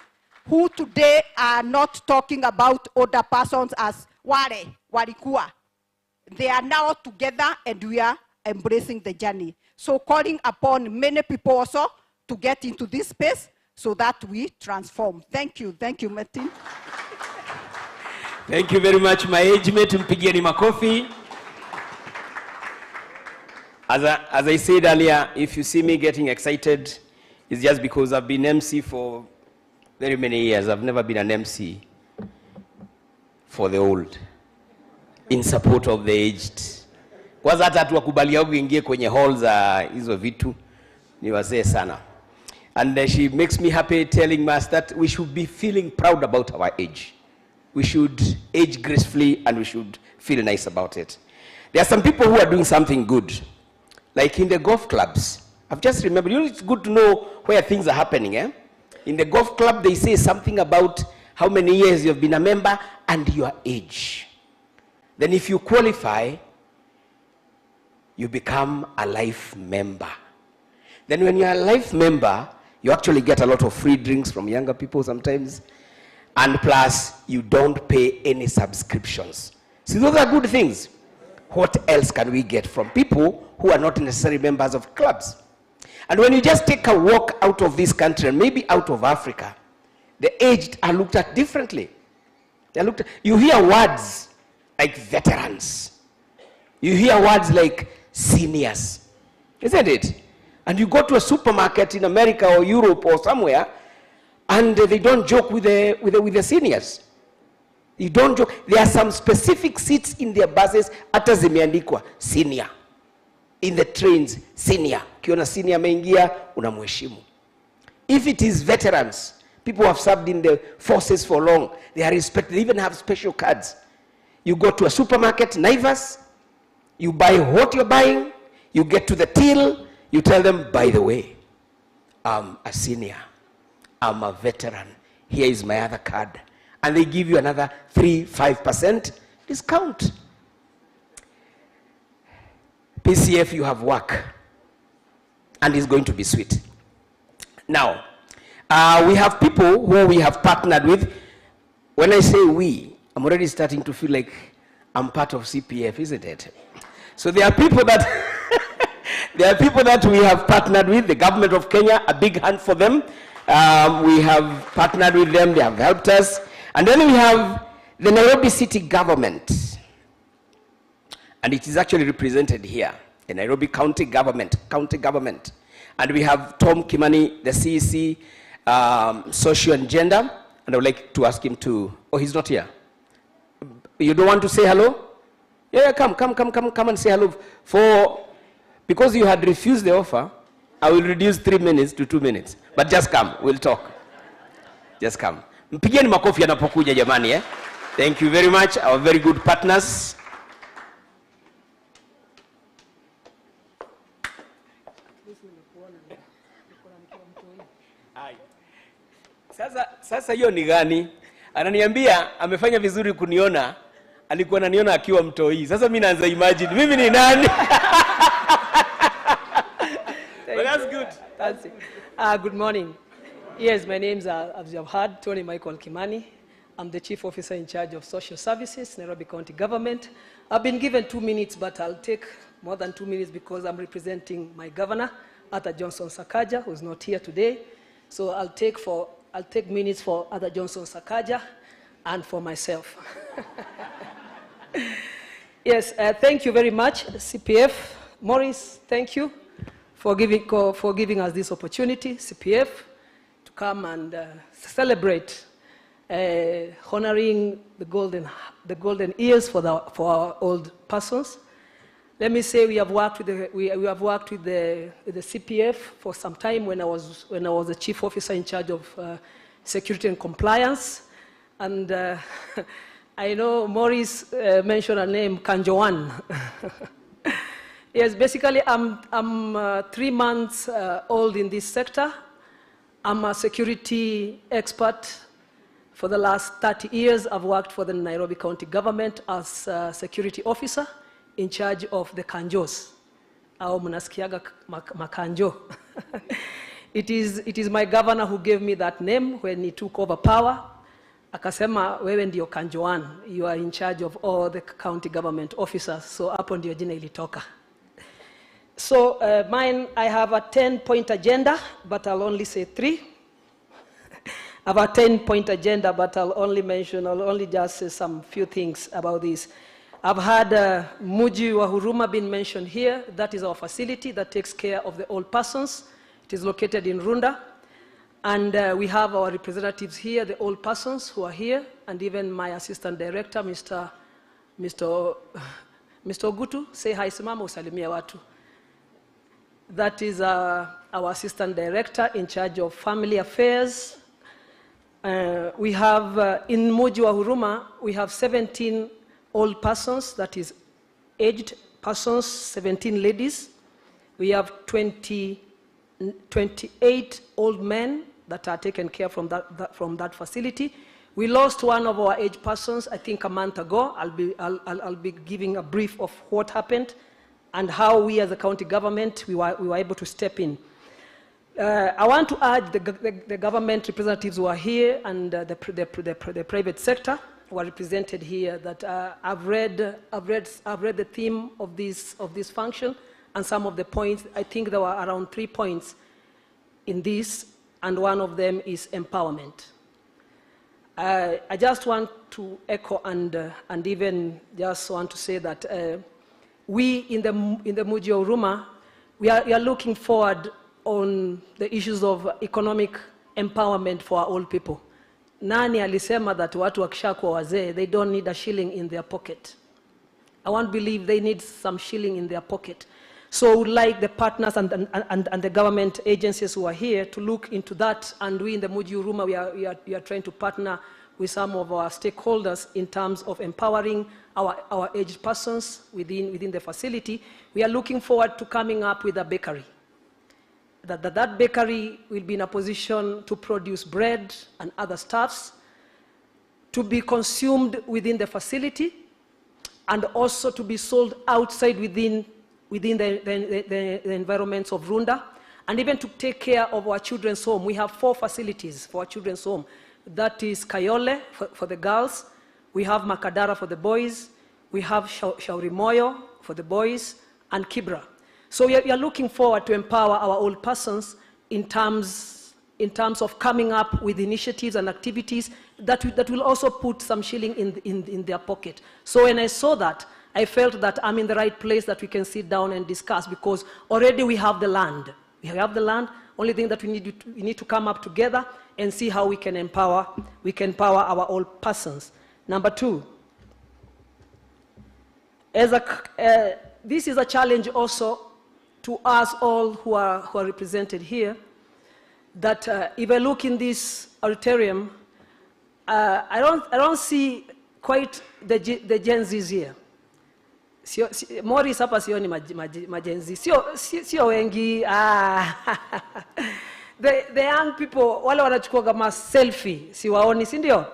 who today are not talking about older persons as wale, walikuwa. They are now together and we are embracing the journey. So calling upon many people also to get into this space so that we transform. Thank you, Martin. Thank you very much, my age mate. Mpigieni makofi. As I said earlier, if you see me getting excited, it's just because I've been MC for very many years. I've never been an MC for the old, in support of the aged. Kwanza hata tuwakubalia kuingia kwenye hall za hizo vitu ni wazee sana. And she makes me happy telling us that we should be feeling proud about our age. We should age gracefully and we should feel nice about it. There are some people who are doing something good. Like in the golf clubs. I've just remembered, you know, it's good to know where things are happening. In the golf club, they say something about how many years you've been a member and your age. Then if you qualify, you become a life member. Then when you're a life member, you actually get a lot of free drinks from younger people sometimes. And plus, you don't pay any subscriptions. See, those are good things. What else can we get from people who are not necessarily members of clubs? And when you just take a walk out of this country, and maybe out of Africa, the aged are looked at differently. They're looked at, you hear words like veterans. You hear words like seniors. Isn't it? And you go to a supermarket in America or Europe or somewhere, and they don't joke with the seniors. You don't joke. There are some specific seats in their buses, hata zimeandikwa senior. In the trains, senior. Ukiona senior ameingia, unamheshimu. If it is veterans, people who have served in the forces for long, they are respected. They even have special cards. You go to a supermarket, Naivas, you buy what you're buying, you get to the till, you tell them, by the way, I'm a senior, I'm a veteran, here is my other card. And they give you another 5% discount. PCF, you have work, and it's going to be sweet. Now, we have people who we have partnered with. When I say we, I'm already starting to feel like I'm part of CPF, isn't it? So there are people that there are people that we have partnered with. The government of Kenya, a big hand for them. We have partnered with them. They have helped us. And then we have the Nairobi City government. And it is actually represented here, the Nairobi County government. And we have Tom Kimani, the CEC, Social and Gender. And I would like to ask him to, oh, he's not here. You don't want to say hello? Yeah, come and say hello. Because you had refused the offer, I will reduce 3 minutes to 2 minutes. But just come, we'll talk. Just come. Mpigeni makofi anapokuja jamani, eh? Thank you very much, our very good partners. Sasa hiyo ni gani? Ananiambia amefanya vizuri kuniona, alikuwa ananiona akiwa mtoi. Sasa mimi naanza imagine, mimi ni nani? But that's good. That's it. Good morning. Yes, my name is, as you have heard, Tony Michael Kimani. I'm the Chief Officer in charge of Social Services, Nairobi County Government. I've been given 2 minutes, but I'll take more than 2 minutes because I'm representing my governor, Arthur Johnson Sakaja, who's not here today. So I'll take minutes for Arthur Johnson Sakaja and for myself. Yes, thank you very much, CPF. Maurice, thank you for giving us this opportunity, CPF, to come and celebrate honoring the golden years for our old persons. Let me say we have worked with the CPF for some time when I was the chief officer in charge of security and compliance, and I know Maurice mentioned a name, Kanjoan. Yes, basically I'm 3 months old in this sector. I'm a security expert. For the last 30 years, I've worked for the Nairobi County government as a security officer in charge of the kanjos. Au mnasikiaga makanjo. It is my governor who gave me that name when he took over power. Akasema wewe ndio kanjoan. You are in charge of all the county government officers. So hapo ndio jina ilitoka. So mine, I have a 10-point agenda, but I'll only say 3. I have a 10-point agenda, but I'll only just say some few things about this. I've had Muji wa Huruma been mentioned here. That is our facility that takes care of the old persons. It is located in Runda. And we have our representatives here, the old persons who are here, and even my assistant director, Mr. Ogutu. Say hi, simama usalimia watu. That is our assistant director in charge of family affairs. We have, in Muji wa Huruma, we have 17 old persons, that is aged persons, 17 ladies. We have 28 old men that are taken care from that facility. We lost one of our aged persons, I think a month ago. I'll be giving a brief of what happened and how we as a county government, we were able to step in. I want to urge the government representatives who are here and the private sector who are represented here that I've read the theme of this function and some of the points. I think there were around 3 points in this, and one of them is empowerment. I just want to echo and even just want to say that we in the Muji wa Huruma, we are looking forward on the issues of economic empowerment for our old people. Nani alisema that watu wakishakuwa wazee, they don't need a shilling in their pocket. I won't believe they need some shilling in their pocket. So I would like the partners and the government agencies who are here to look into that. And we in the Muji wa Huruma, we are trying to partner with some of our stakeholders in terms of empowering our aged persons within the facility. We are looking forward to coming up with a bakery. That bakery will be in a position to produce bread and other stuffs to be consumed within the facility and also to be sold outside within the environments of Runda, and even to take care of our children's home. We have 4 facilities for our children's home. That is Kayole for the girls, we have Makadara for the boys, we have Shaurimoyo for the boys, and Kibra. So we are looking forward to empower our old persons in terms of coming up with initiatives and activities that will also put some shilling in their pocket. So when I saw that, I felt that I'm in the right place that we can sit down and discuss, because already we have the land. We have the land. Only thing that we need to come up together and see how we can empower our old persons. Number 2, this is a challenge also to us all who are represented here, that if I look in this auditorium, I don't see quite the Gen Zs here. Morris hapa sioni majenzi. Sio wengi. The young people, wale wanachukua kama selfie, siwaoni, si ndio?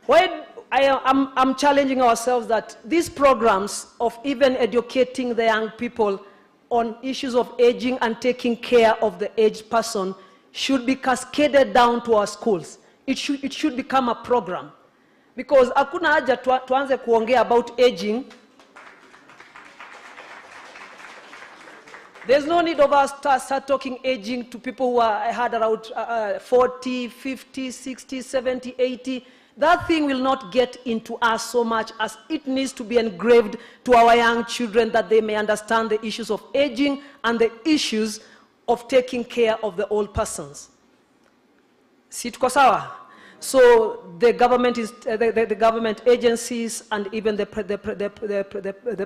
When I'm challenging ourselves that these programs of even educating the young people on issues of aging and taking care of the aged person should be cascaded down to our schools. It should become a program. Because hakuna haja tuanze kuongea about aging. There's no need of us to start talking aging to people who are had around 40, 50, 60, 70, 80. That thing will not get into us so much as it needs to be engraved to our young children, that they may understand the issues of aging and the issues of taking care of the old persons. Si tuko sawa? So the government the government agencies and even the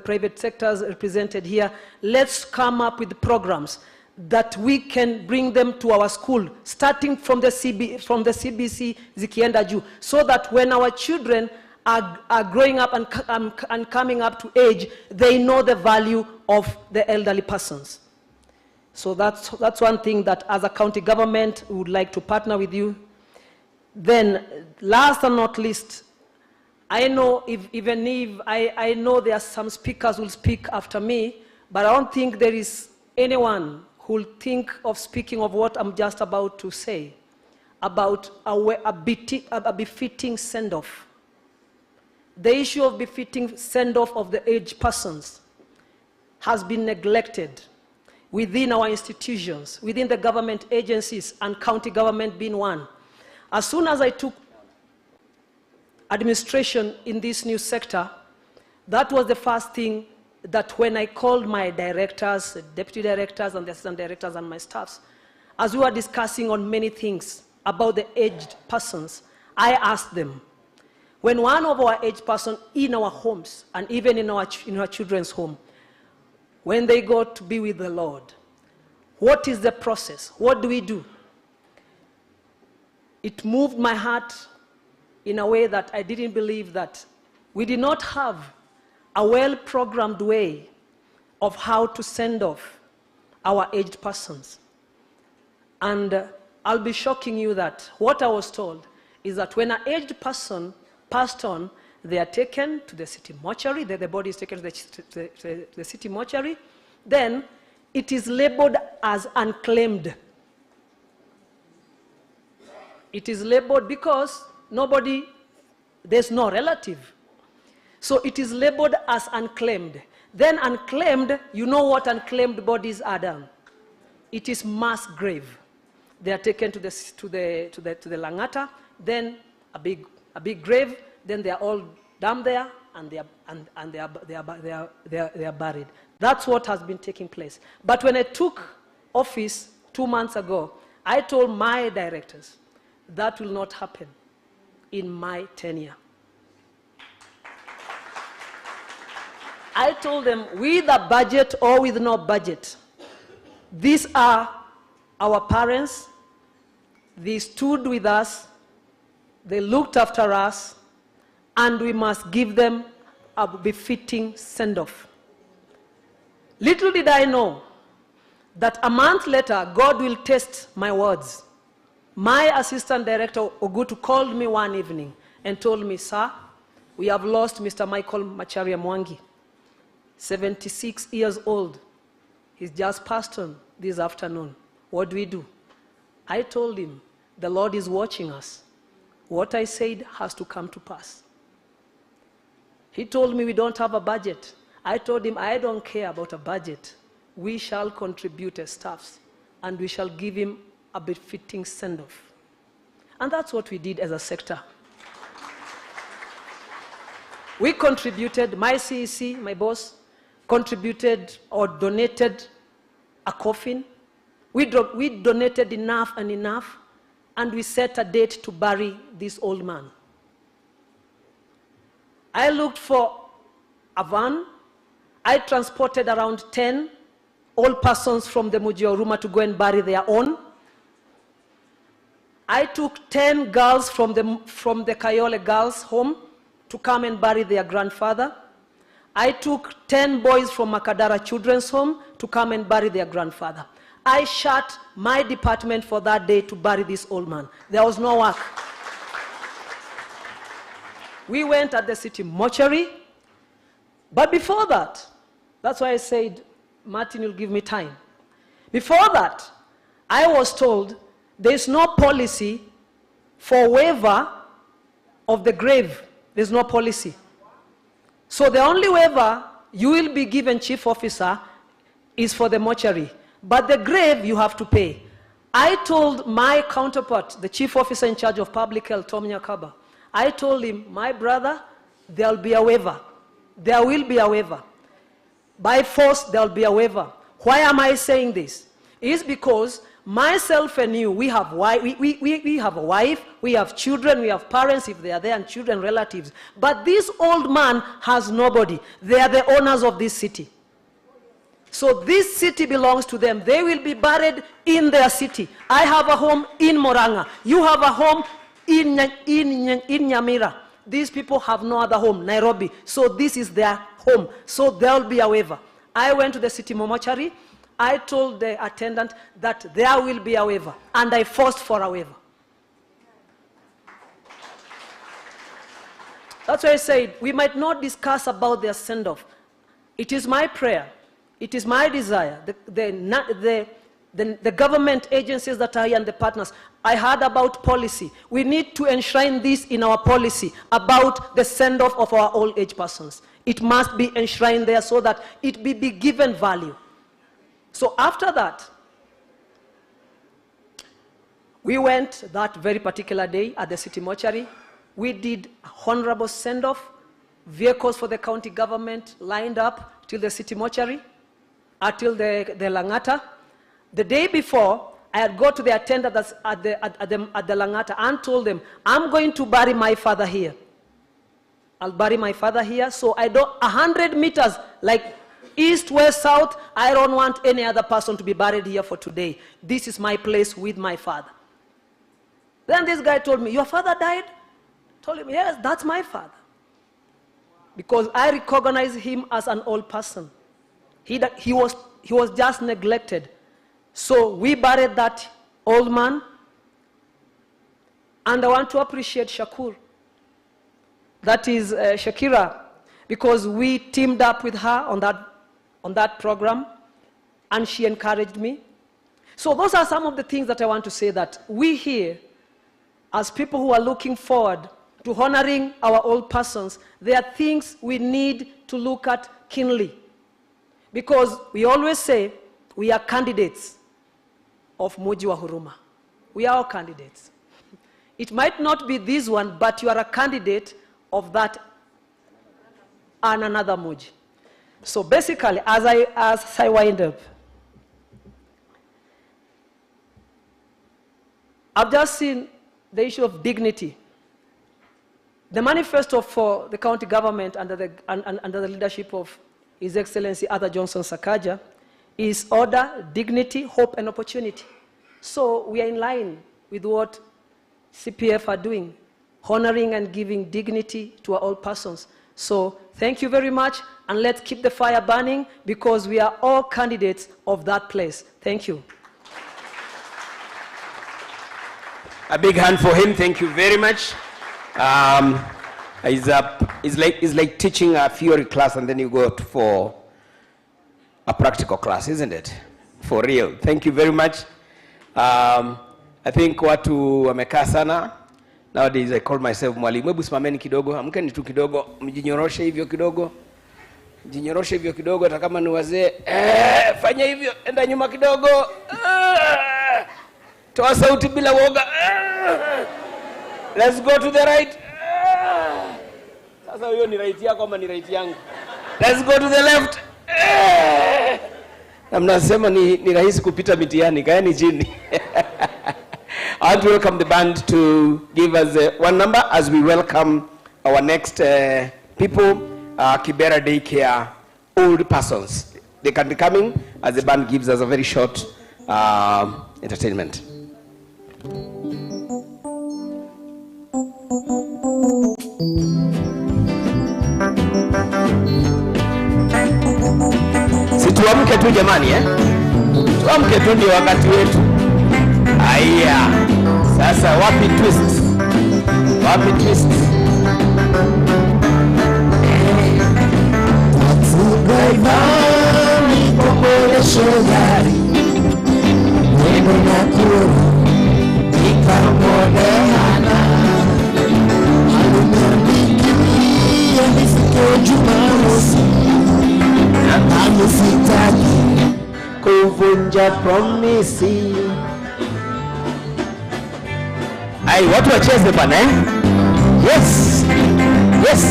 private sectors represented here, let's come up with programs that we can bring them to our school, starting from the CBC zikienda juu, so that when our children are growing up and coming up to age, they know the value of the elderly persons. So that's one thing that as a county government we would like to partner with you. Then last and not least, I know even if I know there are some speakers who will speak after me, but I don't think there is anyone who will think of speaking of what I'm just about to say, about a befitting send-off. The issue of befitting send-off of the aged persons has been neglected within our institutions, within the government agencies, and county government being one. As soon as I took administration in this new sector, that was the first thing that when I called my directors, deputy directors, and the assistant directors and my staffs, as we were discussing on many things about the aged persons, I asked them, when one of our aged persons in our homes, and even in our children's home, when they go to be with the Lord, what is the process? What do we do? It moved my heart in a way that I didn't believe that we did not have a well-programmed way of how to send off our aged persons. And I'll be shocking you that what I was told is that when an aged person passed on, they are taken to the city mortuary, the body is taken to the city mortuary, then it is labeled as unclaimed. It is labeled because there's no relative. So it is labeled as unclaimed. Then unclaimed, you know what unclaimed bodies are done. It is mass grave. They are taken to the Langata, then a big grave, then they are all dumped there, and they are buried. That's what has been taking place. But when I took office 2 months ago, I told my directors, that will not happen in my tenure. I told them, with a budget or with no budget, these are our parents. They stood with us, they looked after us, and we must give them a befitting send-off. Little did I know that a month later, God will test my words. My assistant director, Ogutu, called me one evening and told me, sir, we have lost Mr. Michael Macharia Mwangi, 76 years old. He's just passed on this afternoon. What do we do? I told him, the Lord is watching us. What I said has to come to pass. He told me we don't have a budget. I told him, I don't care about a budget. We shall contribute as staffs, and we shall give him a befitting send-off. And that's what we did as a sector. We contributed, my CEC, my boss, contributed or donated a coffin. We donated enough and enough, and we set a date to bury this old man. I looked for a van. I transported around 10 old persons from the Mujioruma to go and bury their own. I took 10 girls from the Kayole girls' home to come and bury their grandfather. I took 10 boys from Makadara Children's Home to come and bury their grandfather. I shut my department for that day to bury this old man. There was no work. We went at the city mortuary, but before that, that's why I said, Martin will give me time. Before that, I was told there's no policy for waiver of the grave. There's no policy. So the only waiver you will be given, chief officer, is for the mortuary. But the grave, you have to pay. I told my counterpart, the chief officer in charge of public health, Tom Nyakaba, I told him, my brother, there'll be a waiver. There will be a waiver. By force, there'll be a waiver. Why am I saying this? It's because myself and you, we have a wife, we have children, we have parents if they are there, and children, relatives. But this old man has nobody. They are the owners of this city. So this city belongs to them. They will be buried in their city. I have a home in Moranga. You have a home in Nyamira. These people have no other home, Nairobi. So this is their home. So there will be a waiver. I went to the city mortuary. I told the attendant that there will be a waiver. And I forced for a waiver. That's why I said we might not discuss about their send-off. It is my prayer, it is my desire, the government agencies that are here and the partners, I heard about policy. We need to enshrine this in our policy about the send-off of our old age persons. It must be enshrined there so that it be given value. So after that, we went that very particular day at the city mortuary. We did honorable send-off, vehicles for the county government lined up till the city mortuary, till the Langata. The day before, I had gone to the attendant at the Langata and told them, I'm going to bury my father here. I'll bury my father here, so I don't, 100 meters, like east, west, south, I don't want any other person to be buried here for today. This is my place with my father. Then this guy told me, your father died? I told him, yes, that's my father. Because I recognize him as an old person. He was just neglected. So we buried that old man. And I want to appreciate Shakur. That is Shakira, because we teamed up with her on that program, and she encouraged me. So those are some of the things that I want to say, that we here, as people who are looking forward to honoring our old persons, there are things we need to look at keenly. Because we always say we are candidates of Muji wa Huruma. We are all candidates. It might not be this one, but you are a candidate of that and another Muji. So basically, as I wind up, I've just seen the issue of dignity. The manifesto for the county government under the leadership of His Excellency Arthur Johnson Sakaja is order, dignity, hope, and opportunity. So we are in line with what CPF are doing, honoring and giving dignity to our old persons. So thank you very much, and let's keep the fire burning, because we are all candidates of that place. Thank you. A big hand for him. Thank you very much. It's like teaching a theory class and then you go for a practical class, isn't it? For real. Thank you very much. I think watu wamekaa sana. Nowadays I call myself mwalimu. Hebu simameni kidogo, amkeni tu kidogo, mjinyoroshe hivyo kidogo. Jinyoroshe hivyo kidogo, hata kama ni wazee. Fanya hivyo, enda nyuma kidogo. Toa sauti bila woga. Let's go to the right. Sasa hiyo ni right yako ama ni right yangu? Let's go to the left. Na mnasema ni rahisi kupita mitihani, kaeni chini. I want to welcome the band to give us one number as we welcome our next people, Kibera Daycare old persons. They can be coming as the band gives us a very short entertainment. Si tuamke tu jamani, tuamke tu, ndio wakati wetu. Aya, sasa wapi twist? Wapi twist? Driver, komboleshe gari, neno nakuru, nikamoneana, aluniandiki, nifike Jumamosi, nami sitaki kuvunja promisi. Ai, watu wacheze bana, Yes. Yes.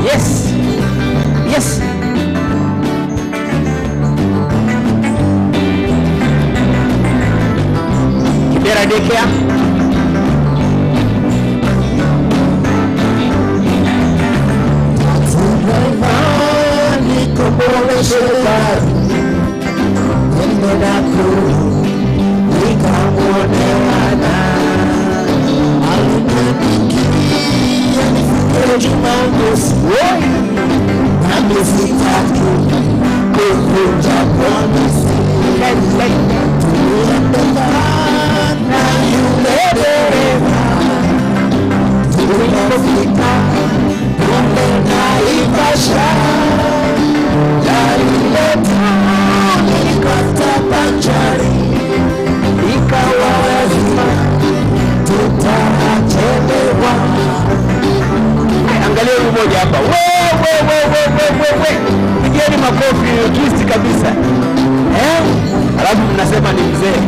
Yes. Yes. Kibera Daycare. komboleshe gari, neno nakuru, nikamoneana, aluniandiki, nifike Jumamosi, nami sitaki kuvunja promisi. Tuliendelea na yule dereva, tulipofika mmoja hapa. We. Pigeni makofi twist kabisa. Alafu mnasema ni mzee.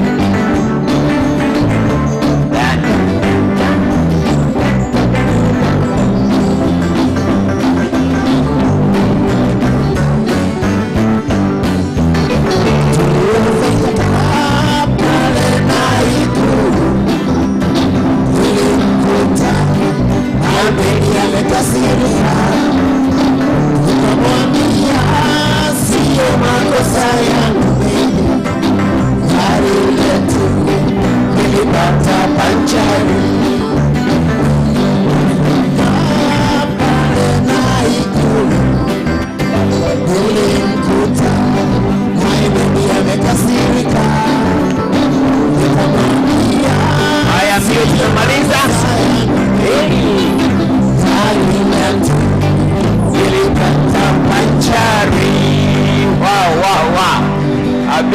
A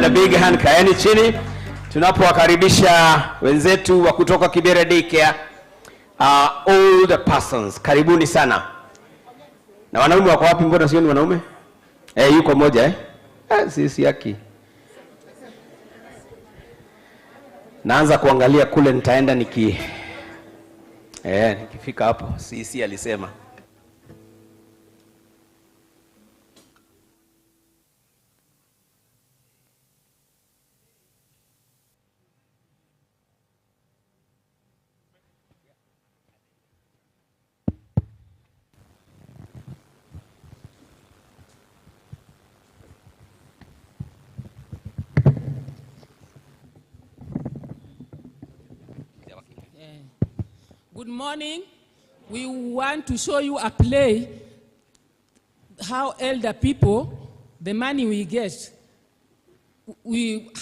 big hand. Kaeni chini tunapowakaribisha wenzetu wa kutoka Kibera Daycare, all persons. Karibuni sana. Na wanaume wako wapi? Mbona sioni wanaume? Yuko mmoja sisi yaki. Naanza kuangalia kule, nitaenda nikifika hapo. Sisi alisema. Good morning. We want to show you a play, how elder people, the money we get,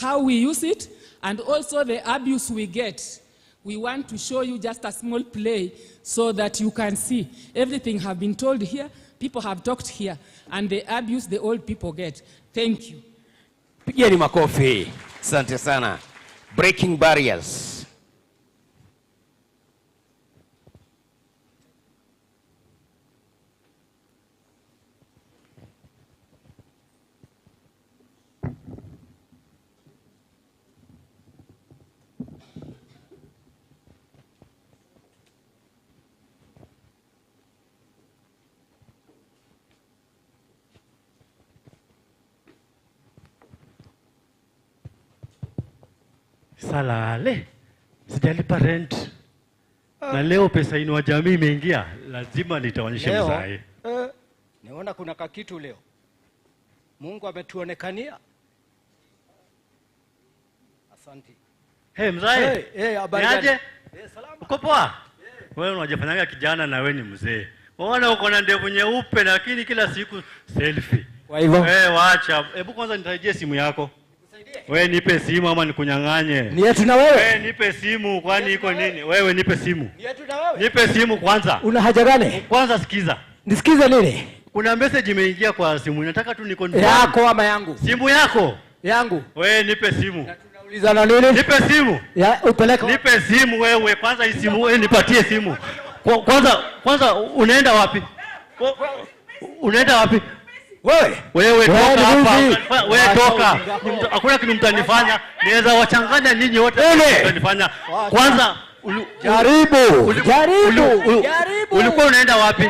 how we use it, and also the abuse we get. We want to show you just a small play so that you can see. Everything have been told here, people have talked here, and the abuse the old people get. Thank you. Pigeni makofi. Asante sana. Breaking barriers. Salale, sijalipa rent. Na leo pesa inu wa jamii imeingia, lazima nitaonyesha mzae. Naona kuna kakitu leo. Mungu ametuonekania. Asante. Mzae. Habari gani? Salama. Uko poa? Wewe unajifanyanga kijana na wewe ni mzee. Unaona uko na ndevu nyeupe lakini kila siku selfie. Kwa hivyo? Waacha. Hebu kwanza nitajie simu yako. Wewe nipe simu ama nikunyang'anye. Ni yetu na wewe? Wewe nipe simu, kwani iko nini? Wewe nipe simu. Ni yetu na wewe? Nipe simu kwanza. Una haja gani? Kwanza sikiza. Nisikize nini? Kuna message imeingia kwa simu. Nataka tu nikonfirm. Yako ama yangu? Simu yako. Yangu. Wewe nipe simu. Na tunaulizana nini? Nipe simu. Upeleke. Nipe simu wewe. Kwanza hii simu wewe nipatie simu. Kwanza unaenda wapi? Unaenda wapi? Wewe toka hapa. Wewe toka. Hakuna kitu mtanifanya. Niweza wachanganya ninyi wote mtanifanya. Kwanza jaribu. Ulikuwa unaenda wapi?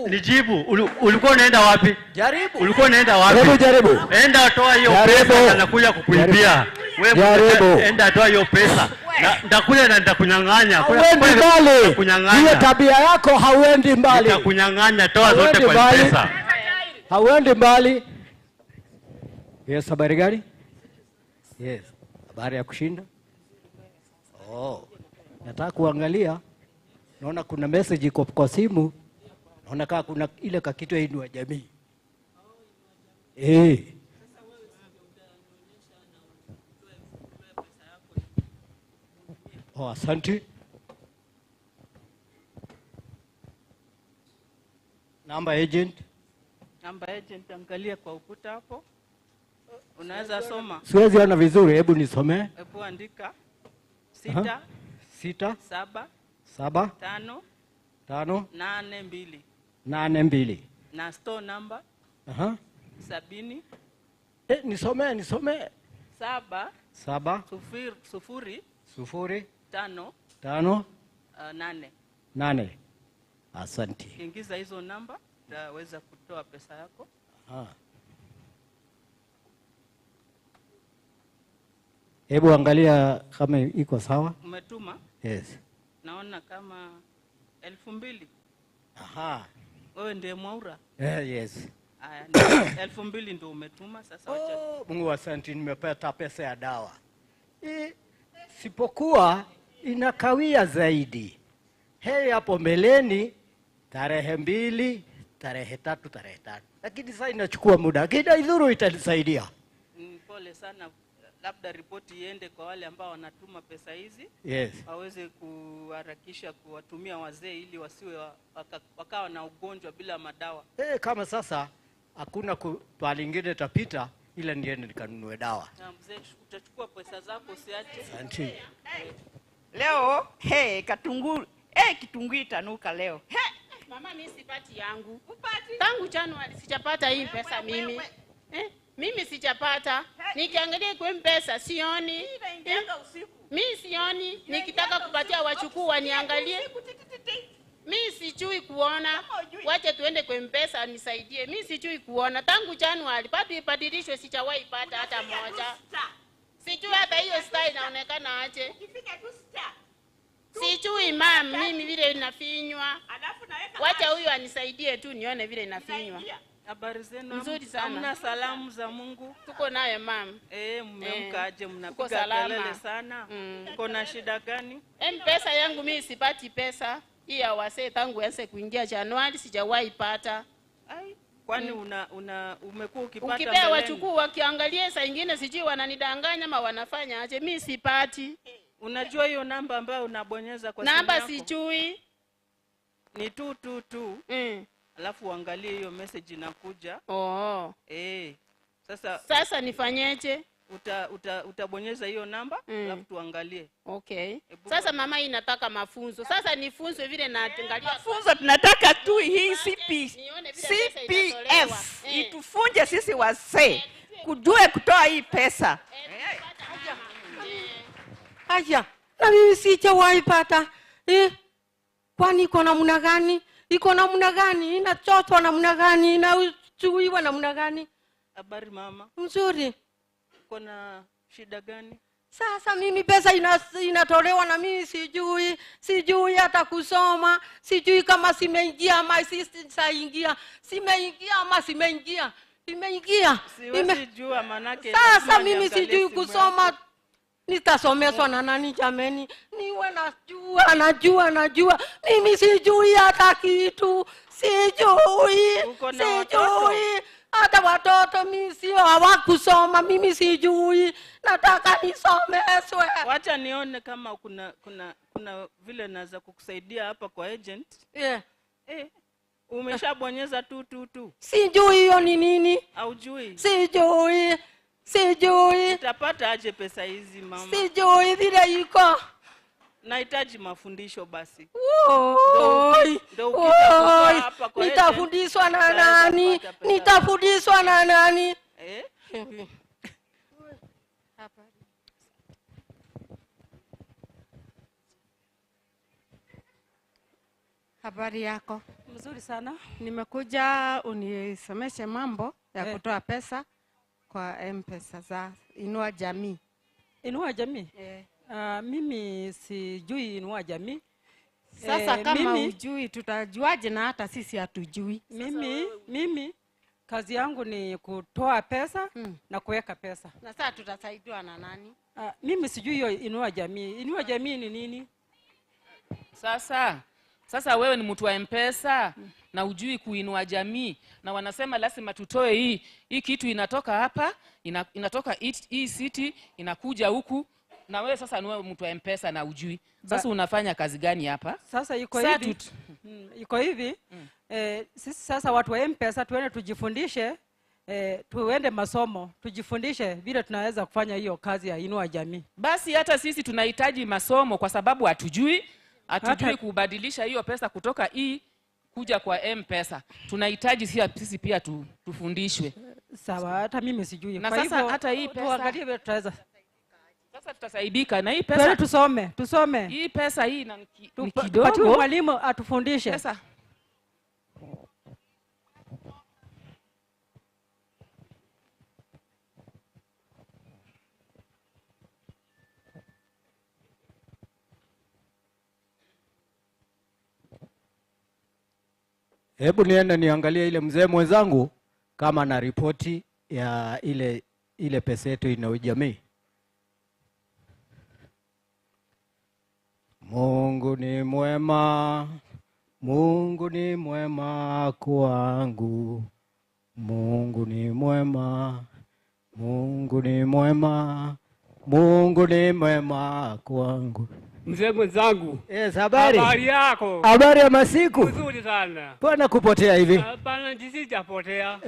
Nijibu. Ulikuwa unaenda wapi? Jaribu. Ulikuwa unaenda wapi? Jaribu. Enda toa hiyo pesa na kuja kukuibia. Wewe enda toa hiyo pesa. Ndakuja na nitakunyang'anya. Hauendi mbali. Hiyo tabia yako hauendi mbali. Nitakunyang'anya, toa zote kwa pesa. Hauendi mbali. Yes, habari gani? Yes. Habari ya kushinda? Nataka kuangalia. Naona kuna message iko kwa simu. Naona kama kuna ile kakitu ya Inua Jamii. Asante. Number agent. Number agent, angalia kwa ukuta hapo. Unaweza soma. Siwezi ona vizuri, hebu nisomee. Hebu andika 6 7 5 5 82 82. na store number Aha. 70 Nisome 7 7 0 0 5 5 8. 8. Asante. Ingiza hizo namba utaweza kutoa pesa yako. Hebu angalia kama iko sawa. Umetuma? Yes. Naona kama 2,000. Aha. Wewe ndiye Mwaura? Yes. Aya, 2,000 ndio umetuma sasa. Wacha. Mungu asante, nimepata pesa ya dawa. Sipokuwa inakawia zaidi. Hei hapo mbeleni tarehe 2, tarehe 3, tarehe 5. Lakini sasa inachukua muda. Kida idhuru itanisaidia. Pole sana. Labda ripoti iende kwa wale ambao wanatuma pesa hizi. Yes. Waweze kuharakisha kuwatumia wazee ili wasiwe wakawa na ugonjwa bila madawa. Kama sasa hakuna pale ingine tapita ila niende nikanunue dawa. Na mzee utachukua pesa zako usiache. Asante. Leo katunguru kitunguu itanuka leo. Mama mimi sipati yangu. Upati? Tangu Januari sijapata hii pesa mimi. Mimi sijapata. Nikiangalia kwa pesa sioni. Mimi sioni. Nikitaka kupatia wachukuu waniangalie. Mimi sijui kuona. Wacha tuende kwa pesa nisaidie. Mimi sijui kuona. Tangu Januari bado ibadilishwe sijawahi pata hata moja. Sijui hata hiyo star inaonekana aje. Ukifika tu star. Sijui mimi vile inafinywa. Wacha huyu anisaidie tu nione vile inafinywa. Habari zenu? Nzuri sana. Hamna salamu za Mungu? Tuko naye mam. Mmeamka aje? Mnapiga kelele sana. Uko na shida gani? Pesa yangu mimi sipati pesa. Hii ya wasee tangu yanze kuingia Januari sijawahi pata. Kwani umekuwa ukipata mbeleni? Ukipea wachukuu wakiangalia saa nyingine sijui wananidanganya ama wanafanya aje. Mimi sipati. Unajua hiyo namba ambayo unabonyeza kwa simu yako? Namba sijui. Ni 222. Alafu uangalie hiyo message inakuja. Sasa nifanyeje? Utabonyeza hiyo namba alafu tuangalie. Okay. Sasa mama hii nataka mafunzo. Sasa nifunzwe vile naangalia. Mafunzo tunataka tu hii CPF itufunje sisi wasee kujue kutoa hii pesa. Aja, na mimi sijawahi pata. Kwani iko namna gani? Iko namna gani? Inachotwa namna gani? Inachuiwa namna gani? Habari mama. Mzuri. Uko na shida gani? Sasa mimi pesa inatolewa na mimi sijui hata kusoma, sijui kama simeingia ama sijaingia, simeingia ama simeingia. Siwezi jua manake. Sasa mimi sijui kusoma. Nitasomeshwa na nani jameni? Niwe najua. Mimi sijui hata kitu. Sijui. Hata watoto mimi sio hawakusoma, mimi sijui. Nataka nisomeshwe. Wacha nione kama kuna vile naweza kukusaidia hapa kwa agent. Umeshabonyeza 222. Sijui hiyo ni nini? Haujui? Sijui. Utapata aje pesa hizi mama? Sijui vile iko. Nahitaji mafundisho basi. Nitafundishwa na nani? Nitafundishwa na nani? Habari yako? Mzuri sana. Nimekuja unisomeshe mambo ya kutoa pesa kwa M-Pesa za Inua Jamii. Inua Jamii? Mimi sijui Inua Jamii. Sasa kama hujui tutajuaje na hata sisi hatujui? Mimi kazi yangu ni kutoa pesa na kuweka pesa. Na sasa tutasaidiwa na nani? Mimi sijui hiyo Inua Jamii. Inua Jamii ni nini? Sasa wewe ni mtu wa M-Pesa na hujui kuinua jamii na wanasema lazima tutoe hii kitu inatoka hapa, inatoka hii city inakuja huku na wewe sasa ni wewe mtu wa M-Pesa na hujui. Sasa unafanya kazi gani hapa? Sasa iko hivi. Sisi sasa watu wa M-Pesa tuende tujifundishe, tuende masomo, tujifundishe vile tunaweza kufanya hiyo kazi ya Inua Jamii. Basi hata sisi tunahitaji masomo kwa sababu hatujui. hatujui kubadilisha hiyo pesa kutoka hii kuja kwa M-Pesa. Tunahitaji sisi pia tufundishwe. Sawa, hata mimi sijui. Na Kwa sasa hivyo, hata hii pesa tuangalie vile tutaweza. Sasa tutasaidika na hii pesa. Tusome. Hii pesa hii ni Tupatie kidogo. mwalimu atufundishe. Pesa. Hebu niende niangalie ile mzee mwenzangu kama na ripoti ya ile pesa yetu Inua Jamii. Mungu ni mwema, Mungu ni mwema kwangu. Mungu ni mwema, Mungu ni mwema, Mungu ni mwema kwangu. Mzee mwenzangu. Yes, habari. Habari yako. Habari ya masiku. Nzuri sana. Mbona kupotea hivi? Hapana, sijapotea.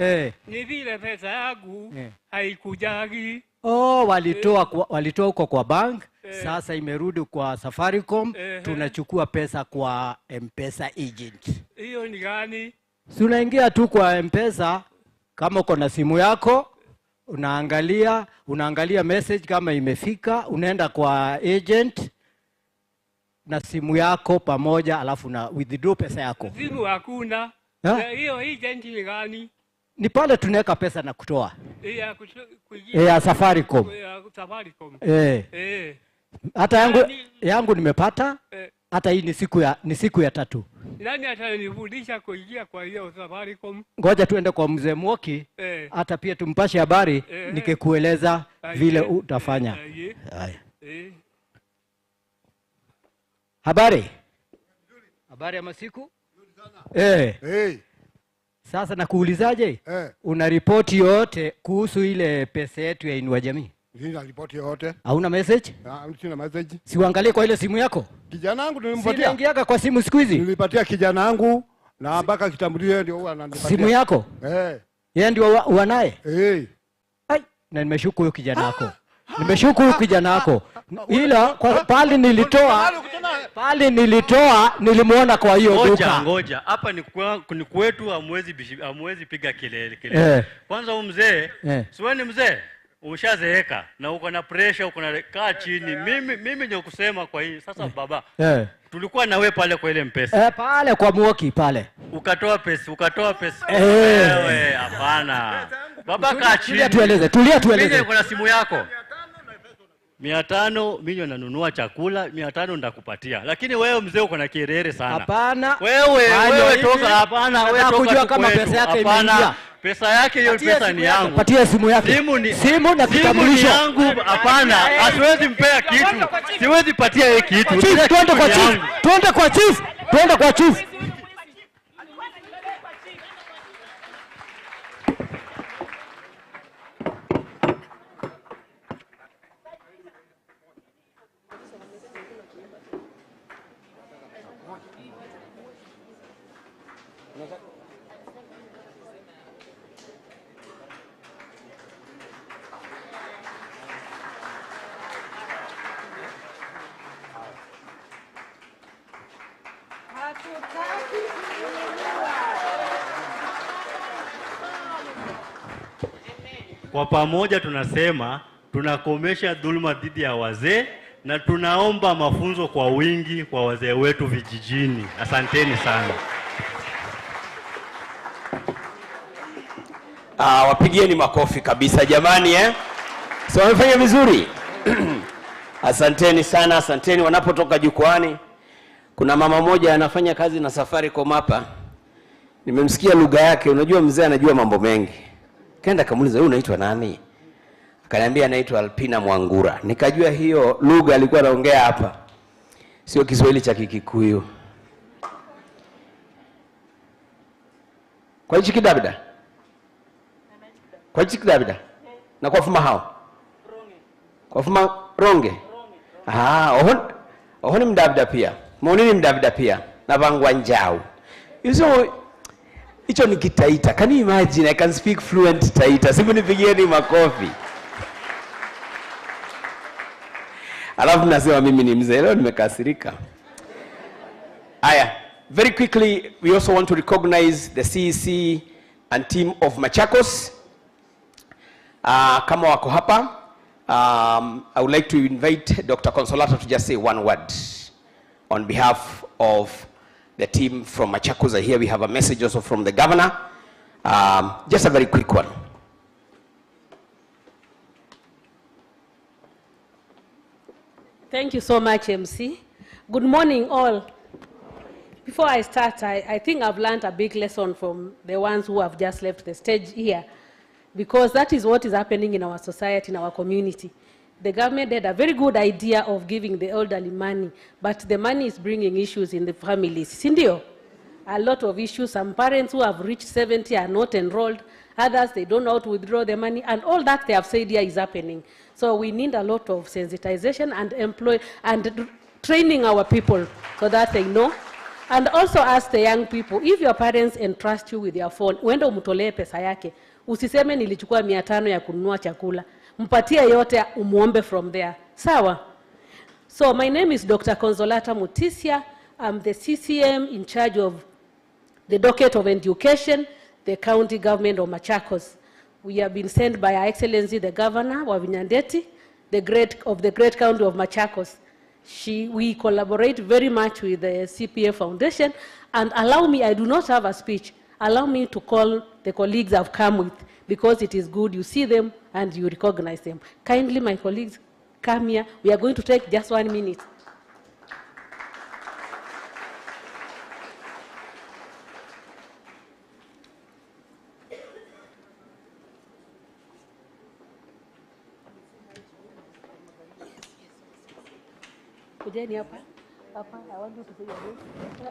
Ni vile pesa yangu haikujagi. Oh, walitoa huko kwa bank. Sasa imerudi kwa Safaricom. Tunachukua pesa kwa M-Pesa agent. Hiyo ni gani? Si unaingia tu kwa M-Pesa kama uko na simu yako, unaangalia message kama imefika, unaenda kwa agent na simu yako pamoja, alafu na withdraw pesa yako. Simu hakuna. Hiyo agent ni gani? Ni pale tunaweka pesa na kutoa. Ya Safaricom. Safaricom. Hata yangu nimepata. Hata hii ni siku ya 3. Nani atanifundisha kuingia kwa hiyo Safaricom? Ngoja tuende kwa mzee Mwoki. Hata pia tumpashe habari nikikueleza vile utafanya. Habari? Habari ya masiku? Sasa nakuulizaje? Una ripoti yote kuhusu ile pesa yetu ya Inua Jamii? Sina ripoti yote. Hauna message? Sina message. Si uangalie kwa ile simu yako? Kijana wangu nilimpatia. Si naingiaga kwa simu siku hizi? Nilipatia kijana wangu na mpaka kitambulisho ndio huwa ananipatia. Simu yako? Yeye ndio wanaye? Na nimeshuku huyo kijana wako. Nimeshuku huyo kijana wako. Ila kwa pale nilitoa nilimuona kwa hiyo duka. Ngoja. Hapa ni kwetu, hamwezi piga kelele. Kwanza huyu mzee, siweni mzee, umeshazeeka na uko na pressure, uko na kaa chini. Mimi ndio kusema kwa hii. Sasa baba, tulikuwa na wewe pale kwa ile M-Pesa. Pale kwa Mwoki pale. Ukatoa pesa. Wewe hapana. Baba kaa chini. Tulia tueleze. Mimi niko na simu yako. 500 mimi nanunua chakula, 500 ndakupatia. Lakini wewe mzee uko na kirere sana. Hapana. Wewe toka hapana, wewe toka. Kujua kama pesa yake imeingia. Pesa yake hiyo pesa ni yangu. Patia simu yake. Simu na kitambulisho. Simu yangu hapana. Asiwezi mpea kitu. Siwezi patia yeye kitu. Twende kwa chief. Twende kwa chief. Kwa pamoja tunasema tunakomesha dhuluma dhidi ya wazee na tunaomba mafunzo kwa wingi kwa wazee wetu vijijini. Asanteni sana. Wapigieni makofi kabisa jamani So wamefanya vizuri. Asanteni sana, asanteni. Wanapotoka jukwani, kuna mama moja anafanya kazi na Safaricom hapa. Nimemsikia lugha yake, unajua mzee anajua mambo mengi. Kaenda kamuuliza, wewe unaitwa nani? Akaniambia anaitwa Alpina Mwangura. Nikajua hiyo lugha alikuwa anaongea hapa sio Kiswahili cha Kikikuyu. Kwa hichi kidabida? Kwa hichi kidabida? Na kwa fuma hao? Kwa fuma ronge? Ohoni mdabida pia. Monini mdabida pia. Na bangwa njau. Hicho ni Kitaita. Can you imagine? I can speak fluent Taita. Simu nipigieni makofi. Alafu nasema mimi ni mzee. Leo nimekasirika. Aya, very quickly, we also want to recognize the CEC and team of Machakos. Kama wako hapa, I would like to invite Dr. Consolata to just say one word on behalf of the team from Machakos. Here we have a message also from the governor. Just a very quick one. Thank you so much, MC. Good morning, all. Before I start, I think I've learned a big lesson from the ones who have just left the stage here, because that is what is happening in our society, in our community. The government had a very good idea of giving the elderly money, but the money is bringing issues in the families. Sindio? A lot of issues. Some parents who have reached 70 are not enrolled. Others, they don't know how to withdraw the money. And all that they have said here is happening. So we need a lot of sensitization and training our people so that they know. And also ask the young people, if your parents entrust you with your phone, uende umtolee pesa yake. Usiseme nilichukua 500 ya kununua chakula. Mpatie yote umuombe from there. Sawa? So my name is Dr. Consolata Mutisia. I'm the CCM in charge of the docket of education, the county government of Machakos. We have been sent by Her Excellency the Governor Wavinyandeti, the great county of Machakos. We collaborate very much with the CPF Foundation, and allow me, I do not have a speech, allow me to call the colleagues I've come with, because it is good you see them and you recognize them. Kindly, my colleagues, come here. We are going to take just 1 minute. Kujeni hapa. Hapa, I want you to say your name.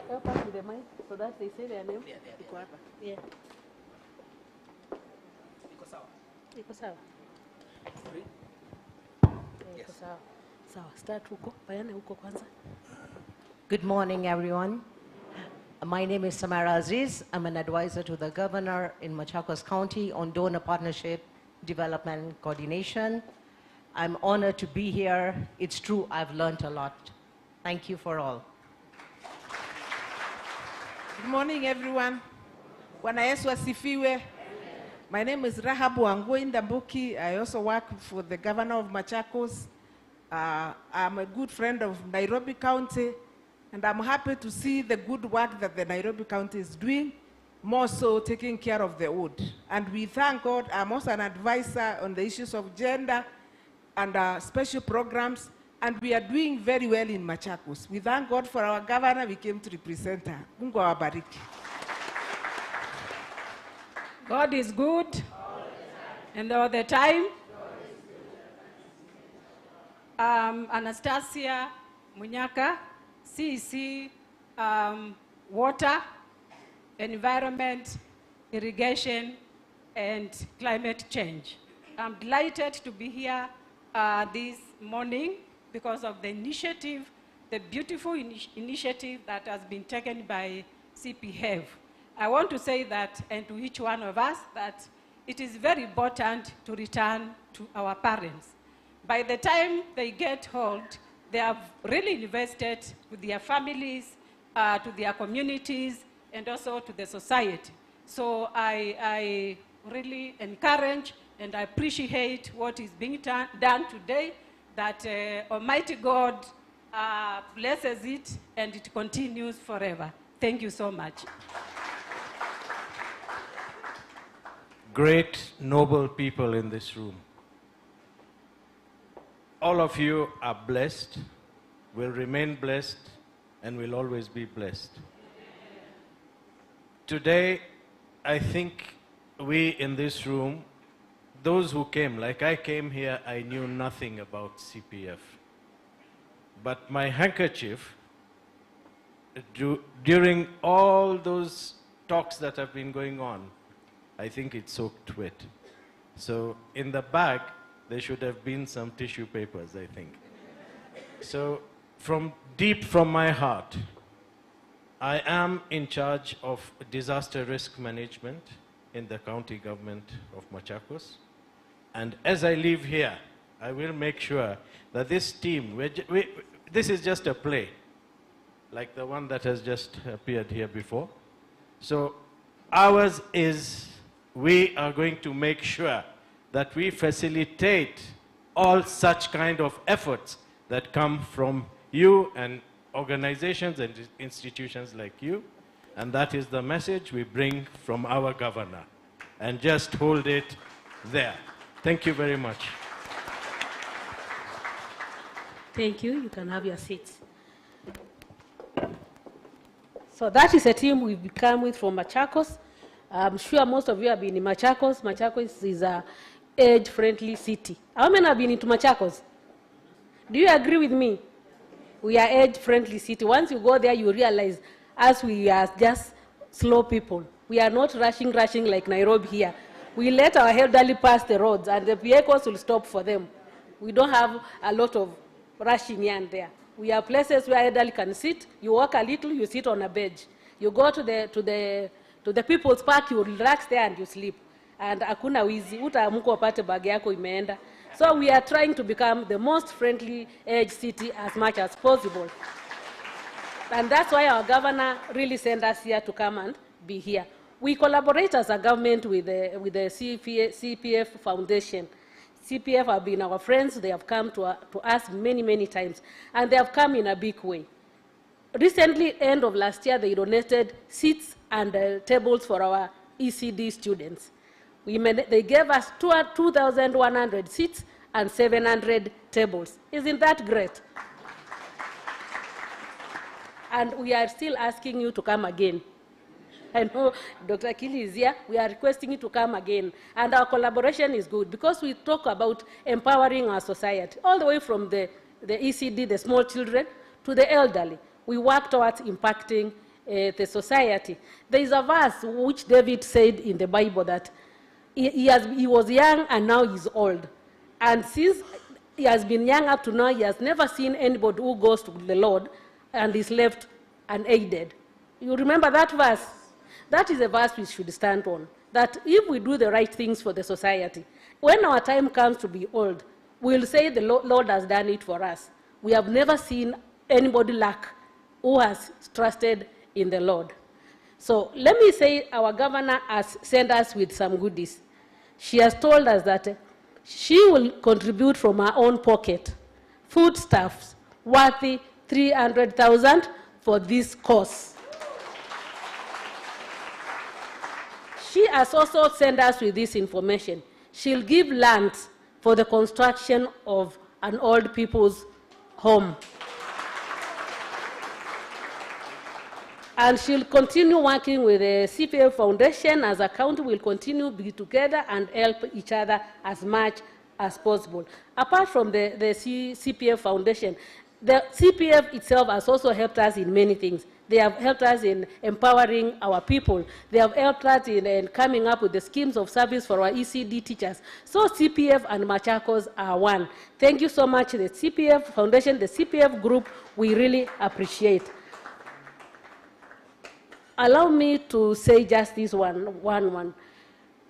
Help us with the mic so that they say their name. Iko hapa. Yeah. Iko sawa. Iko sawa. Iko sawa. Sawa, start huko. Bayana huko kwanza. Good morning, everyone. My name is Samara Aziz. I'm an advisor to the governor in Machakos County on donor partnership, development, and coordination. I'm honored to be here. It's true, I've learned a lot. Thank you for all. Good morning, everyone. Bwana Yesu asifiwe. My name is Rahabu Wangui Ndambuki. I also work for the governor of Machakos. I'm a good friend of Nairobi County, and I'm happy to see the good work that the Nairobi County is doing, more so taking care of the old. And we thank God. I'm also an advisor on the issues of gender and special programs, and we are doing very well in Machakos. We thank God for our governor. We came to represent her. Mungu awabariki. God is good, and all the time. Anastasia Munyaka, CEC, water, environment, irrigation, and climate change. I'm delighted to be here this morning because of the initiative, the beautiful initiative that has been taken by CPF. I want to say that, and to each one of us, that it is very important to return to our parents. By the time they get old, they have really invested with their families, to their communities, and also to the society. So I really encourage and I appreciate what is being done today, that Almighty God blesses it and it continues forever. Thank you so much. Great, noble people in this room. All of you are blessed, will remain blessed, and will always be blessed. Today, I think we in this room, those who came, like I came here, I knew nothing about CPF. But my handkerchief, during all those talks that have been going on, I think it soaked wet. So in the bag, there should have been some tissue papers, I think. So from deep from my heart, I am in charge of disaster risk management in the county government of Machakos. And as I leave here, I will make sure that this team, this is just a play. like the one that has just appeared here before. So ours is, we are going to make sure that we facilitate all such kind of efforts that come from you and organizations and institutions like you. And that is the message we bring from our governor. And just hold it there. Thank you very much. Thank you. You can have your seats. So that is a team we've become with from Machakos. I'm sure most of you have been in Machakos. Machakos is a age-friendly city. How many have been into Machakos? Do you agree with me? We are age-friendly city. Once you go there, you realize as we are just slow people. We are not rushing like Nairobi here. We let our elderly pass the roads and the vehicles will stop for them. We don't have a lot of rushing here and there. We have places where elderly can sit. You walk a little, you sit on a bench. You go to the people's park, you relax there and you sleep. And hakuna wizi, utaamka upate bag yako imeenda. So we are trying to become the most friendly age city as much as possible. And that's why our governor really sent us here to come and be here. We collaborate as a government with the CPF Foundation. CPF have been our friends. They have come to us many times. And they have come in a big way. Recently, end of last year, they donated seats and tables for our ECD students. They gave us 2,100 seats and 700 tables. Isn't that great? And we are still asking you to come again. I know Dr. Kili is here. We are requesting you to come again. And our collaboration is good because we talk about empowering our society, all the way from the ECD, the small children, to the elderly. We work towards impacting the society. There is a verse which David said in the Bible that he was young and now he's old. And since he has been young up to now, he has never seen anybody who goes to the Lord and is left unaided. You remember that verse? That is a verse we should stand on. That if we do the right things for the society, when our time comes to be old, we'll say the Lord has done it for us. We have never seen anybody lack who has trusted in the Lord. So let me say our governor has sent us with some goodies. She has told us that she will contribute from her own pocket foodstuffs worth 300,000 for this cause. She has also sent us with this information. She'll give land for the construction of an old people's home. And she'll continue working with the CPF Foundation as a county. Will continue to be together and help each other as much as possible. Apart from the CPF Foundation, the CPF itself has also helped us in many things. They have helped us in empowering our people. They have helped us in coming up with the schemes of service for our ECD teachers. So CPF and Machakos are one. Thank you so much, the CPF Foundation, the CPF group. We really appreciate. Allow me to say just this one.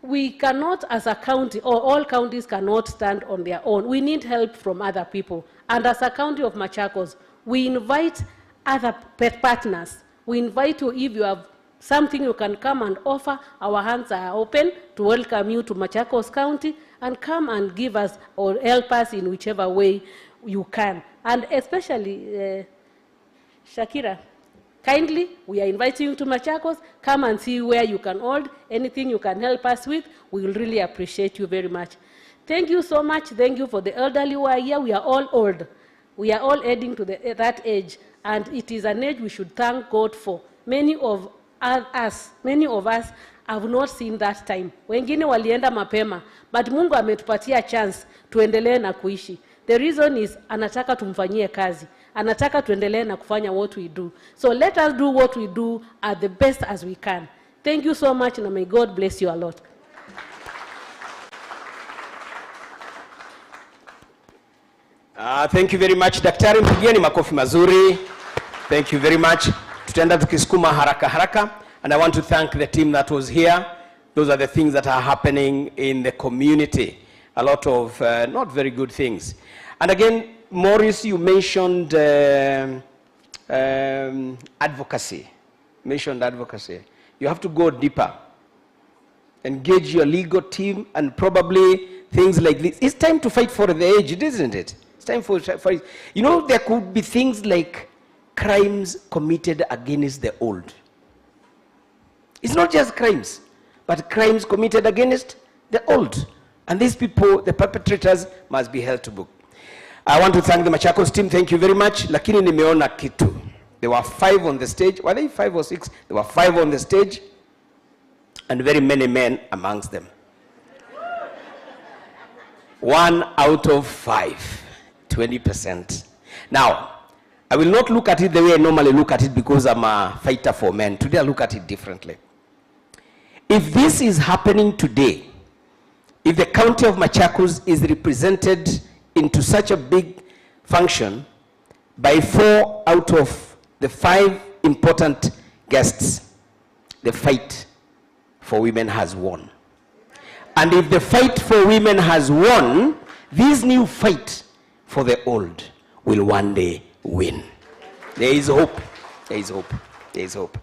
We cannot, as a county, or all counties cannot stand on their own. We need help from other people. And as a county of Machakos, we invite other partners. We invite you, if you have something you can come and offer, our hands are open to welcome you to Machakos County and come and give us or help us in whichever way you can. And especially, Shakira, kindly, we are inviting you to Machakos. Come and see where you can hold. Anything you can help us with, we will really appreciate you very much. Thank you so much. Thank you for the elderly who are here. We are all old. We are all heading to that age. And it is an age we should thank God for. Many of us have not seen that time. Wengine walienda mapema. But Mungu ametupatia chance tuendelee na kuishi. The reason is anataka tumfanyie kazi. Anataka tuendelee na kufanya what we do. So let us do what we do at the best as we can. Thank you so much and may God bless you a lot. Thank you very much. Daktari, mpigieni makofi mazuri. Thank you very much. Tutaenda tukisukuma haraka. And I want to thank the team that was here. Those are the things that are happening in the community. A lot of not very good things. And again, Maurice, you mentioned advocacy, mentioned advocacy. You have to go deeper. Engage your legal team and probably things like this. It's time to fight for the aged, isn't it? It's time for it. You know, there could be things like crimes committed against the old. It's not just crimes, but crimes committed against the old. And these people, the perpetrators, must be held to book. I want to thank the Machakos team. Thank you very much. Lakini nimeona kitu. There were 5 on the stage. Were they 5 or 6? There were 5 on the stage, and very many men amongst them. 1 out of 5, 20%. Now, I will not look at it the way I normally look at it because I'm a fighter for men. Today I look at it differently. If this is happening today, if the county of Machakos is represented into such a big function by 4 out of the 5 important guests, the fight for women has won. And if the fight for women has won, this new fight for the old will one day win. There is hope. There is hope. There is hope.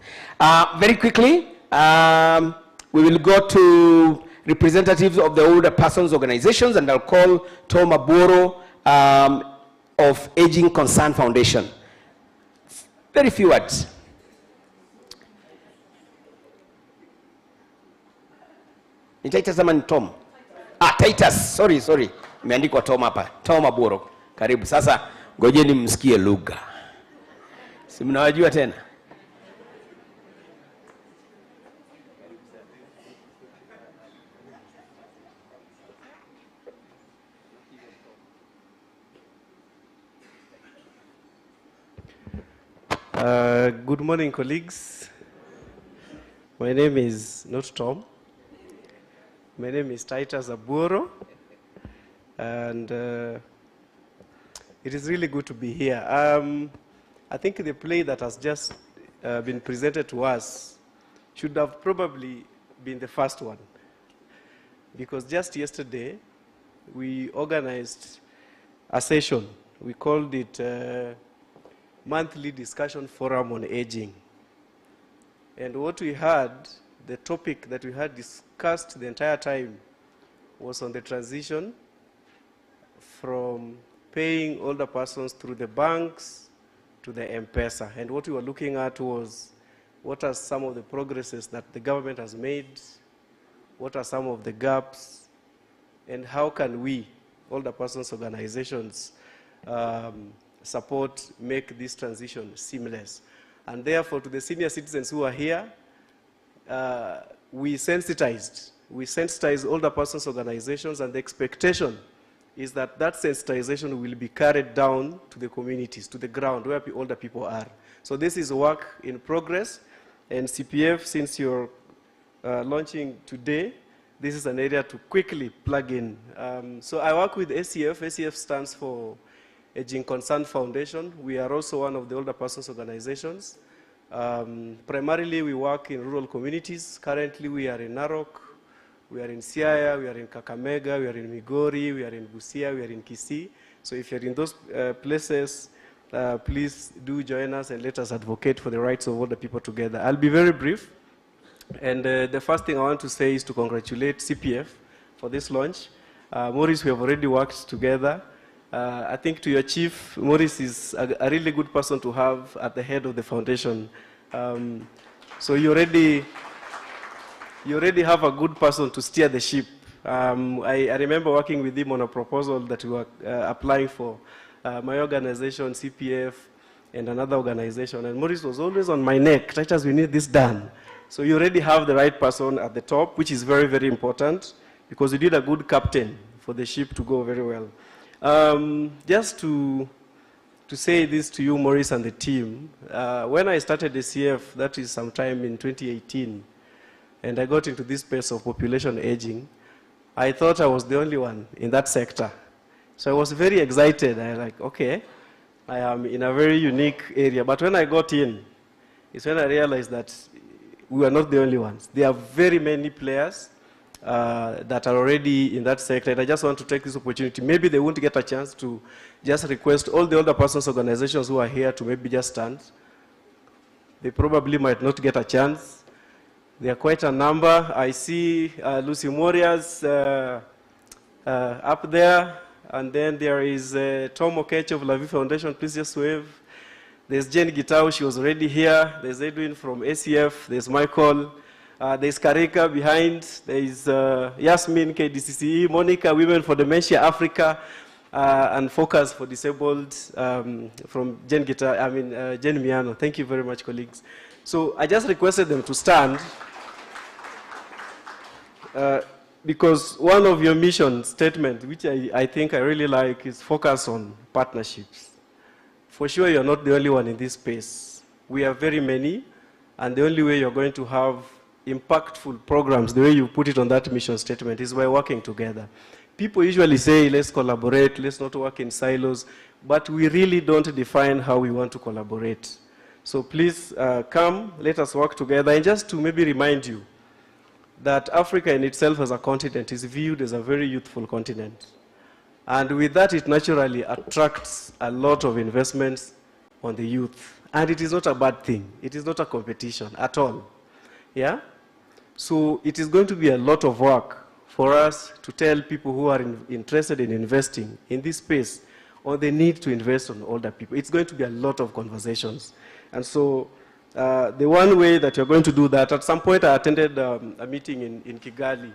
Very quickly, we will go to representatives of the older persons organizations, and I'll call Tom Aburo of Aging Concern Foundation. Very few words. Ni Titus ama ni Tom? Titus. Sorry. Imeandikwa Tom hapa. Tom Aburo. Karibu. Sasa ngojeni msikie lugha. Si mnawajua tena? Good morning, colleagues. My name is not Tom. My name is Titus Aburo, and it is really good to be here. I think the play that has just been presented to us should have probably been the first one, because just yesterday we organized a session. We called it Monthly Discussion Forum on Aging. And what we had, the topic that we had discussed the entire time was on the transition from paying older persons through the banks to the M-Pesa. And what we were looking at was what are some of the progresses that the government has made, what are some of the gaps, and how can we, older persons organizations, support, make this transition seamless. And therefore, to the senior citizens who are here, we sensitized older persons organizations, and the expectation is that that sensitization will be carried down to the communities, to the ground where older people are. So this is work in progress, and CPF, since you're launching today, this is an area to quickly plug in. So I work with ACF. ACF stands for Aging Concern Foundation. We are also one of the older persons organizations. Primarily, we work in rural communities. Currently, we are in Narok, we are in Siaya, we are in Kakamega, we are in Migori, we are in Busia, we are in Kisii. So if you're in those places, please do join us and let us advocate for the rights of older people together. I'll be very brief. And the first thing I want to say is to congratulate CPF for this launch. Maurice, we have already worked together. I think to your chief, Maurice is a really good person to have at the head of the foundation. So you already have a good person to steer the ship. I remember working with him on a proposal that we were applying for my organization, CPF, and another organization. And Maurice was always on my neck. Titus, we need this done. So you already have the right person at the top, which is very, very important, because you did a good captain for the ship to go very well. Just to say this to you, Maurice, and the team, when I started the CF, that is sometime in 2018, and I got into this space of population aging, I thought I was the only one in that sector. So I was very excited. I was like, okay, I am in a very unique area. But when I got in, it's when I realized that we were not the only ones. There are very many players, that are already in that sector. And I just want to take this opportunity. Maybe they won't get a chance to just request all the older persons organizations who are here to maybe just stand. They probably might not get a chance. There are quite a number. I see Lucy Morias up there. And then there is Tom Okech of Lavi Foundation. Please just wave. There's Jen Gitau. She was already here. There's Edwin from ACF. There's Michael. There's Karika behind. There's Yasmin, KDCCE, Monica, Women for Dementia Africa, and Focus for Disabled from Jen Jen Miano. Thank you very much, colleagues. So I just requested them to stand because one of your mission statement, which I think I really like, is focus on partnerships. For sure, you're not the only one in this space. We are very many, and the only way you're going to have impactful programs, the way you put it on that mission statement, is by working together. People usually say, let's collaborate, let's not work in silos, but we really don't define how we want to collaborate. So please come, let us work together. And just to maybe remind you that Africa in itself as a continent is viewed as a very youthful continent. And with that, it naturally attracts a lot of investments on the youth. And it is not a bad thing. It is not a competition at all. Yeah? So it is going to be a lot of work for us to tell people who are interested in investing in this space or the need to invest on older people. It's going to be a lot of conversations. And so the one way that you're going to do that, at some point I attended a meeting in Kigali,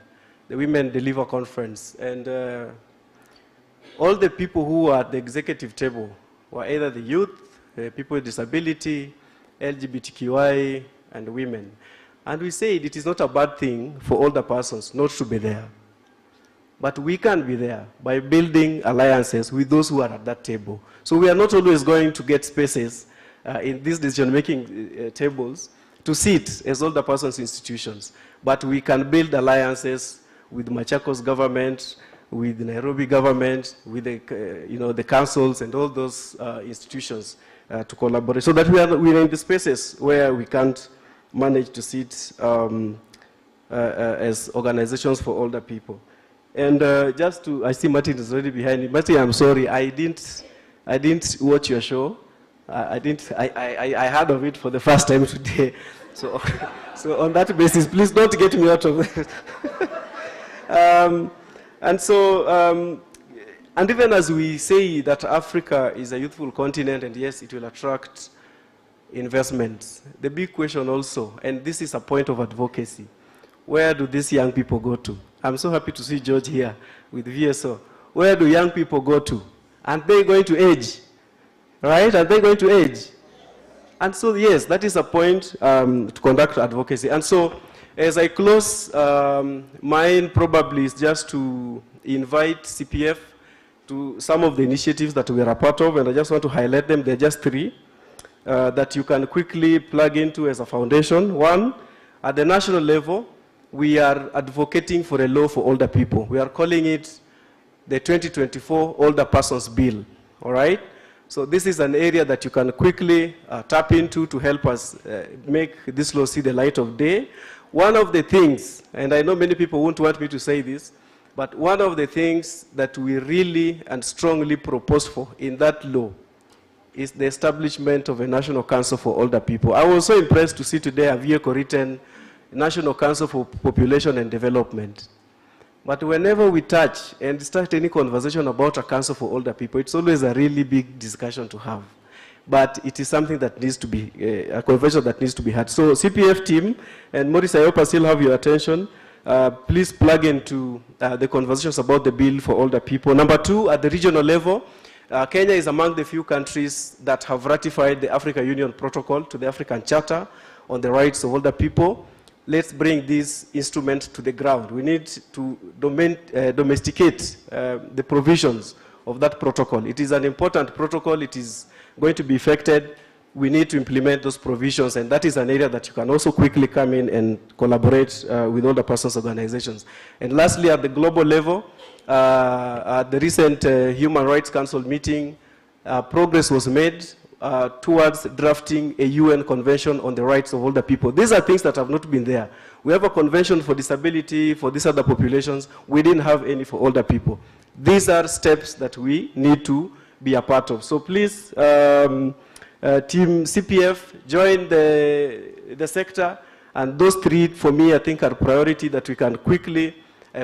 the Women Deliver Conference, and all the people who were at the executive table were either the youth, people with disability, LGBTQI, and women. And we said it is not a bad thing for older persons not to be there. But we can be there by building alliances with those who are at that table. So we are not always going to get spaces in these decision-making tables to sit as older persons institutions. But we can build alliances with Machakos government, with the Nairobi government, with the, the councils and all those institutions to collaborate, so that we are in the spaces where we can't manage to sit as organizations for older people. And I see Martin is already behind me. Martin, I'm sorry, I didn't watch your show. I heard of it for the first time today. So, so on that basis, please don't get me out of it. And even as we say that Africa is a youthful continent, and yes, it will attract investments, the big question also, and this is a point of advocacy, where do these young people go to? I'm so happy to see George here with VSO. Where do young people go to? Aren't they going to age? Right? Are they going to age? And so, yes, that is a point to conduct advocacy. And so, as I close, mine probably is just to invite CPF to some of the initiatives that we are a part of, and I just want to highlight them. There are just 3 that you can quickly plug into as a foundation. One, at the national level, we are advocating for a law for older people. We are calling it the 2024 Older Persons Bill, all right? So this is an area that you can quickly tap into to help us make this law see the light of day. One of the things, and I know many people won't want me to say this, but one of the things that we really and strongly propose for in that law is the establishment of a National Council for Older People. I was so impressed to see today a vehicle written, National Council for Population and Development. But whenever we touch and start any conversation about a council for older people, it's always a really big discussion to have. But it is something that needs to be, a conversation that needs to be had. So CPF team, and Maurice, I hope I still have your attention. Please plug into the conversations about the bill for older people. Number 2, at the regional level, Kenya is among the few countries that have ratified the African Union Protocol to the African Charter on the rights of older people. Let's bring this instrument to the ground. We need to domesticate the provisions of that protocol. It is an important protocol. It is going to be effected. We need to implement those provisions, and that is an area that you can also quickly come in and collaborate with older persons organizations. And lastly, at the global level, at the recent Human Rights Council meeting, progress was made towards drafting a UN Convention on the Rights of Older People. These are things that have not been there. We have a convention for disability, for these other populations. We didn't have any for older people. These are steps that we need to be a part of. So please, Team CPF, join the sector. And those three, for me, I think are priority that we can quickly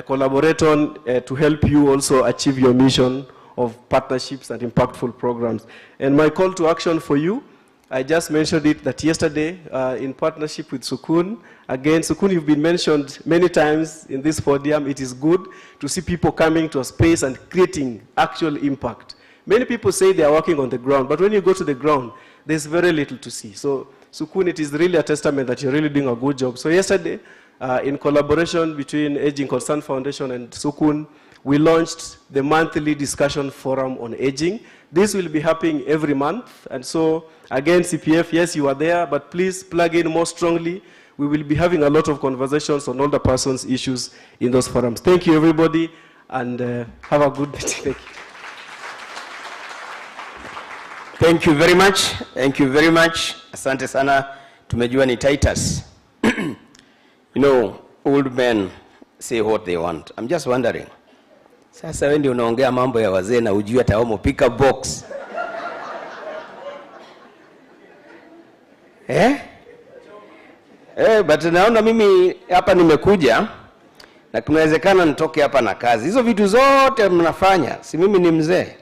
collaborate on to help you also achieve your mission of partnerships and impactful programs. And my call to action for you, I just mentioned it that yesterday in partnership with Sukun. Again, Sukun, you've been mentioned many times in this podium. It is good to see people coming to a space and creating actual impact. Many people say they are working on the ground, but when you go to the ground, there's very little to see. So Sukun, it is really a testament that you're really doing a good job. So yesterday, in collaboration between Aging Concern Foundation and Sukun, we launched the monthly discussion forum on aging. This will be happening every month. And so, again, CPF, yes, you are there, but please plug in more strongly. We will be having a lot of conversations on older persons' issues in those forums. Thank you, everybody, and have a good day. Thank you. Thank you very much. Thank you very much. Asante sana. Tumejua ni Titus. You know, old men say what they want. I'm just wondering. Sasa wewe ndio unaongea mambo ya wazee na ujui hata wao pick up box. But naona mimi hapa nimekuja na kunawezekana nitoke hapa na kazi. Hizo vitu zote mnafanya. Si mimi ni mzee.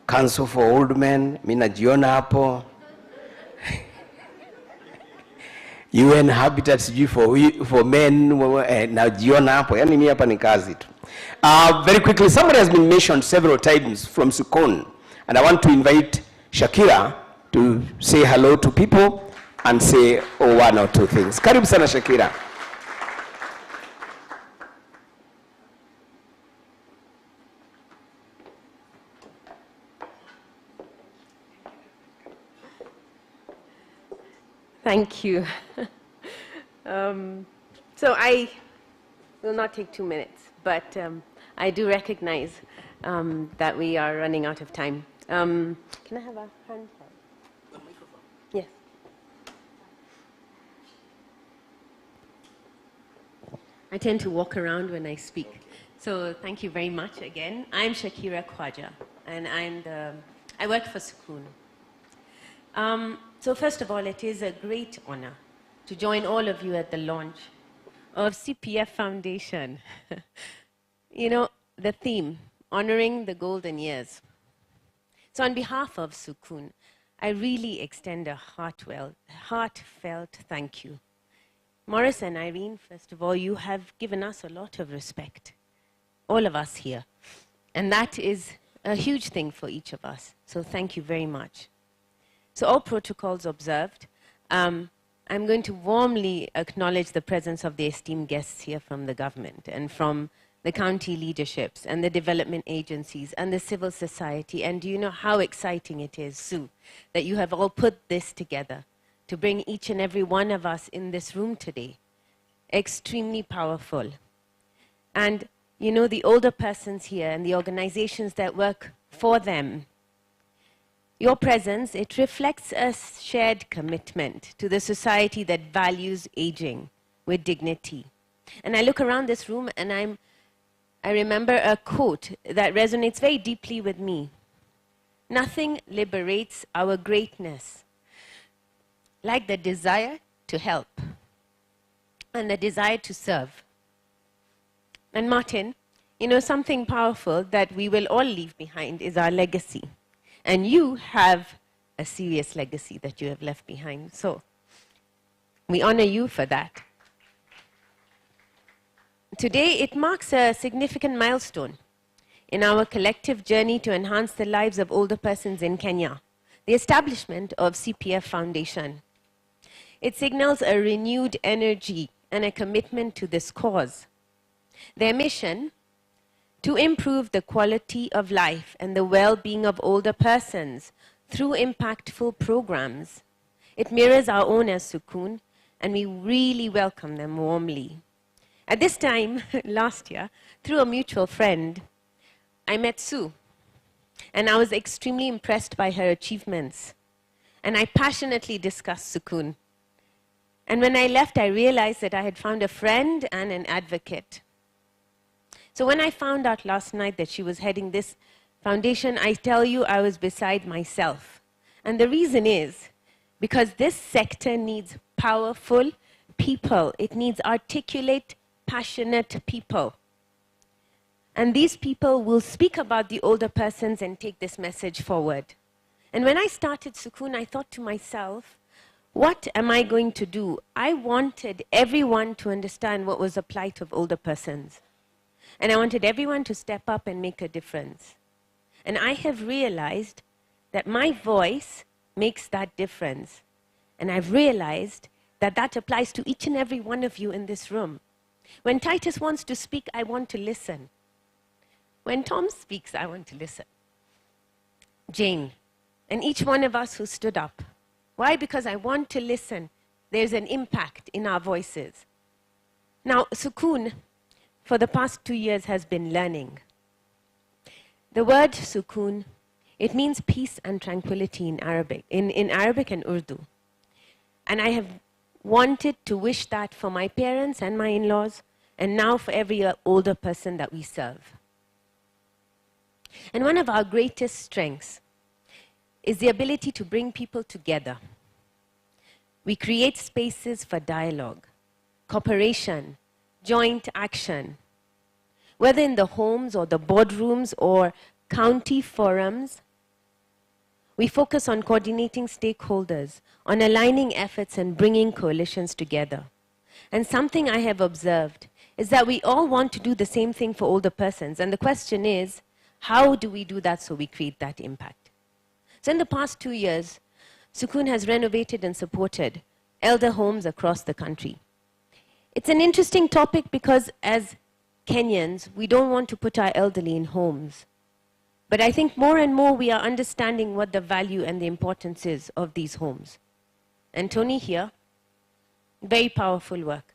Council for Old Men, mimi najiona hapo. UN Habitat for Men, najiona hapo. Yaani mimi hapa ni kazi tu. Very quickly, somebody has been mentioned several times from Sukun, and I want to invite Shakira to say hello to people and say one or two things. Karibu sana Shakira. Thank you. So I will not take 2 minutes, but I do recognize that we are running out of time. Can I have a hand? The microphone. Yes. I tend to walk around when I speak. So thank you very much again. I'm Shakira Khwaja, and I work for Sukun. So first of all, it is a great honor to join all of you at the launch of CPF Foundation. You know, the theme, honoring the golden years. So on behalf of Sukun, I really extend a heartfelt thank you. Morris and Irene, first of all, you have given us a lot of respect, all of us here. And that is a huge thing for each of us. So thank you very much. So all protocols observed. I'm going to warmly acknowledge the presence of the esteemed guests here from the government and from the county leaderships and the development agencies and the civil society. And do you know how exciting it is, Sue, that you have all put this together to bring each and every one of us in this room today? Extremely powerful. And you know, the older persons here and the organizations that work for them, your presence, it reflects a shared commitment to the society that values aging with dignity. And I look around this room and I remember a quote that resonates very deeply with me. Nothing liberates our greatness like the desire to help and the desire to serve. And Martin, you know, something powerful that we will all leave behind is our legacy. And you have a serious legacy that you have left behind. So we honor you for that. Today, it marks a significant milestone in our collective journey to enhance the lives of older persons in Kenya, the establishment of CPF Foundation. It signals a renewed energy and a commitment to this cause. Their mission, to improve the quality of life and the well-being of older persons through impactful programs. It mirrors our own as Sukun, and we really welcome them warmly. At this time, last year, through a mutual friend, I met Sue, and I was extremely impressed by her achievements. and I passionately discussed Sukoon. And when I left, I realized that I had found a friend and an advocate. So when I found out last night that she was heading this foundation, I tell you, I was beside myself. And the reason is because this sector needs powerful people. It needs articulate, passionate people. And these people will speak about the older persons and take this message forward. And when I started Sukoon, I thought to myself, what am I going to do? I wanted everyone to understand what was the plight of older persons. And I wanted everyone to step up and make a difference. And I have realized that my voice makes that difference. And I've realized that that applies to each and every one of you in this room. When Titus wants to speak, I want to listen. When Tom speaks, I want to listen. Jane, and each one of us who stood up. Why? Because I want to listen. There's an impact in our voices. Now, Sukoon, for the past 2 years, has been learning. The word Sukoon, it means peace and tranquility in Arabic, in Arabic and Urdu. And I have wanted to wish that for my parents and my in-laws, and now for every older person that we serve. And one of our greatest strengths is the ability to bring people together. We create spaces for dialogue, cooperation, joint action. Whether in the homes or the boardrooms or county forums, we focus on coordinating stakeholders, on aligning efforts and bringing coalitions together. And something I have observed is that we all want to do the same thing for older persons. And the question is, how do we do that so we create that impact? So in the past 2 years, Sukoon has renovated and supported elder homes across the country. It's an interesting topic because as Kenyans, we don't want to put our elderly in homes. But I think more and more we are understanding what the value and the importance is of these homes. And Tony here, very powerful work.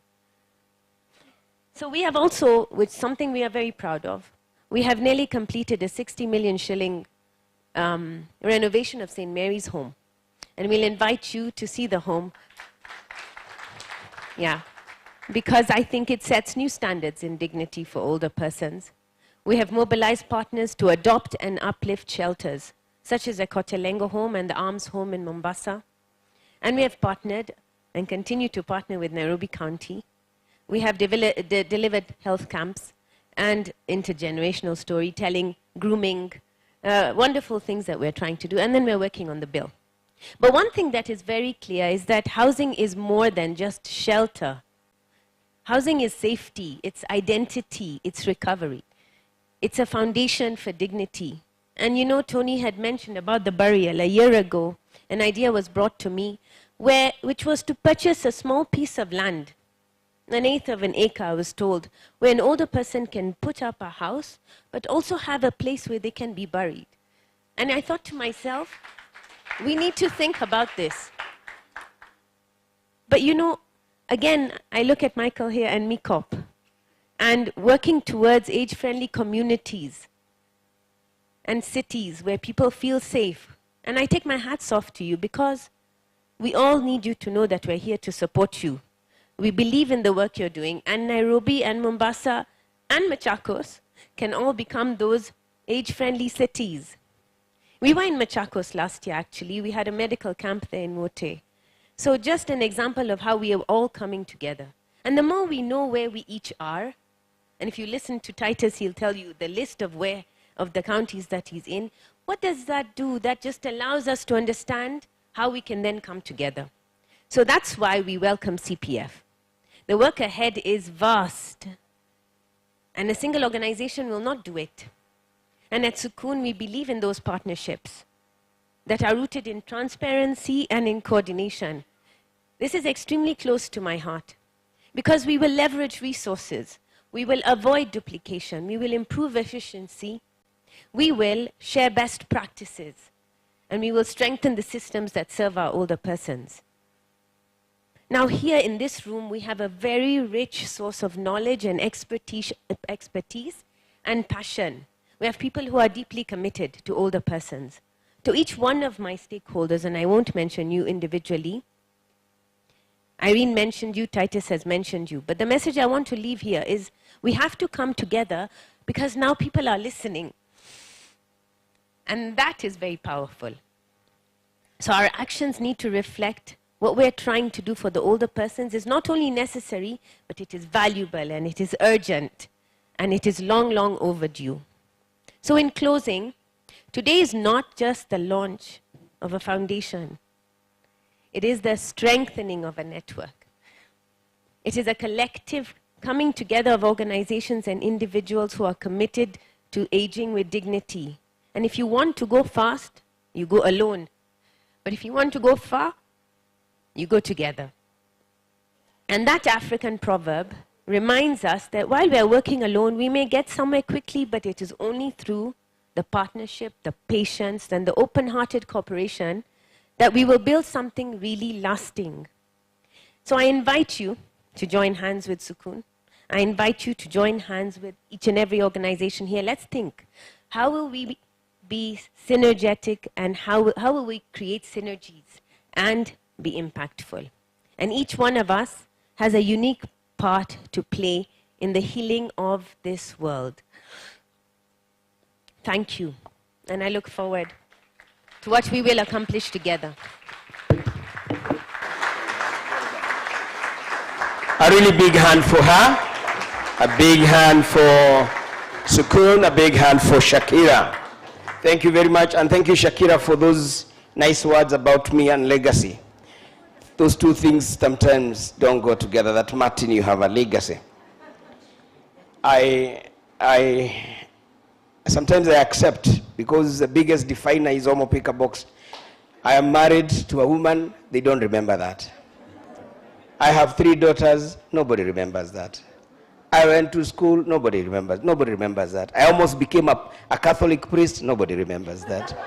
So we have also, which is something we are very proud of, we have nearly completed a 60 million shilling renovation of St. Mary's home. And we'll invite you to see the home. Yeah, because I think it sets new standards in dignity for older persons. We have mobilized partners to adopt and uplift shelters, such as the Kotelengo home and the Arms home in Mombasa. And we have partnered and continue to partner with Nairobi County. We have delivered health camps and intergenerational storytelling, grooming, wonderful things that we're trying to do. And then we're working on the bill. But one thing that is very clear is that housing is more than just shelter. Housing is safety, it's identity, it's recovery. It's a foundation for dignity. And you know, Tony had mentioned about the burial a year ago. An idea was brought to me which was to purchase a small piece of land, 1/8 of an acre, I was told, where an older person can put up a house, but also have a place where they can be buried. And I thought to myself, we need to think about this. But you know, again, I look at Michael here and MICOP, and working towards age-friendly communities and cities where people feel safe. And I take my hats off to you because we all need you to know that we're here to support you. We believe in the work you're doing, and Nairobi and Mombasa and Machakos can all become those age-friendly cities. We were in Machakos last year, actually. We had a medical camp there in Wote. So just an example of how we are all coming together. And the more we know where we each are, and if you listen to Titus, he'll tell you the list of the counties that he's in. What does that do? That just allows us to understand how we can then come together. So that's why we welcome CPF. The work ahead is vast, and a single organization will not do it. And at Sukoon, we believe in those partnerships that are rooted in transparency and in coordination. This is extremely close to my heart because we will leverage resources, we will avoid duplication, we will improve efficiency, we will share best practices, and we will strengthen the systems that serve our older persons. Now here in this room, we have a very rich source of knowledge and expertise and passion. We have people who are deeply committed to older persons, To each one of my stakeholders, and I won't mention you individually, Irene mentioned you, Titus has mentioned you, but the message I want to leave here is we have to come together because now people are listening. And that is very powerful. So our actions need to reflect what we're trying to do for the older persons is not only necessary, but it is valuable and it is urgent and it is long, long overdue. So in closing, today is not just the launch of a foundation. It is the strengthening of a network. It is a collective coming together of organizations and individuals who are committed to aging with dignity. And if you want to go fast, you go alone. But if you want to go far, you go together. And that African proverb reminds us that while we are working alone, we may get somewhere quickly, but it is only through the partnership, the patience, and the open-hearted cooperation that we will build something really lasting. So I invite you to join hands with Sukun. I invite you to join hands with each and every organization here. Let's think, how will we be synergetic and how will we create synergies and be impactful? And each one of us has a unique part to play in the healing of this world. Thank you, and I look forward to what we will accomplish together. A really big hand for her, a big hand for Sukun, a big hand for Shakira. Thank you very much, and thank you, Shakira, for those nice words about me and legacy. Those two things sometimes don't go together. That Martin, you have a legacy. Sometimes I accept, because the biggest definer is Omo Pick a Box. I am married to a woman, they don't remember that. I have 3 daughters, nobody remembers that. I went to school, nobody remembers that. I almost became a Catholic priest, nobody remembers that.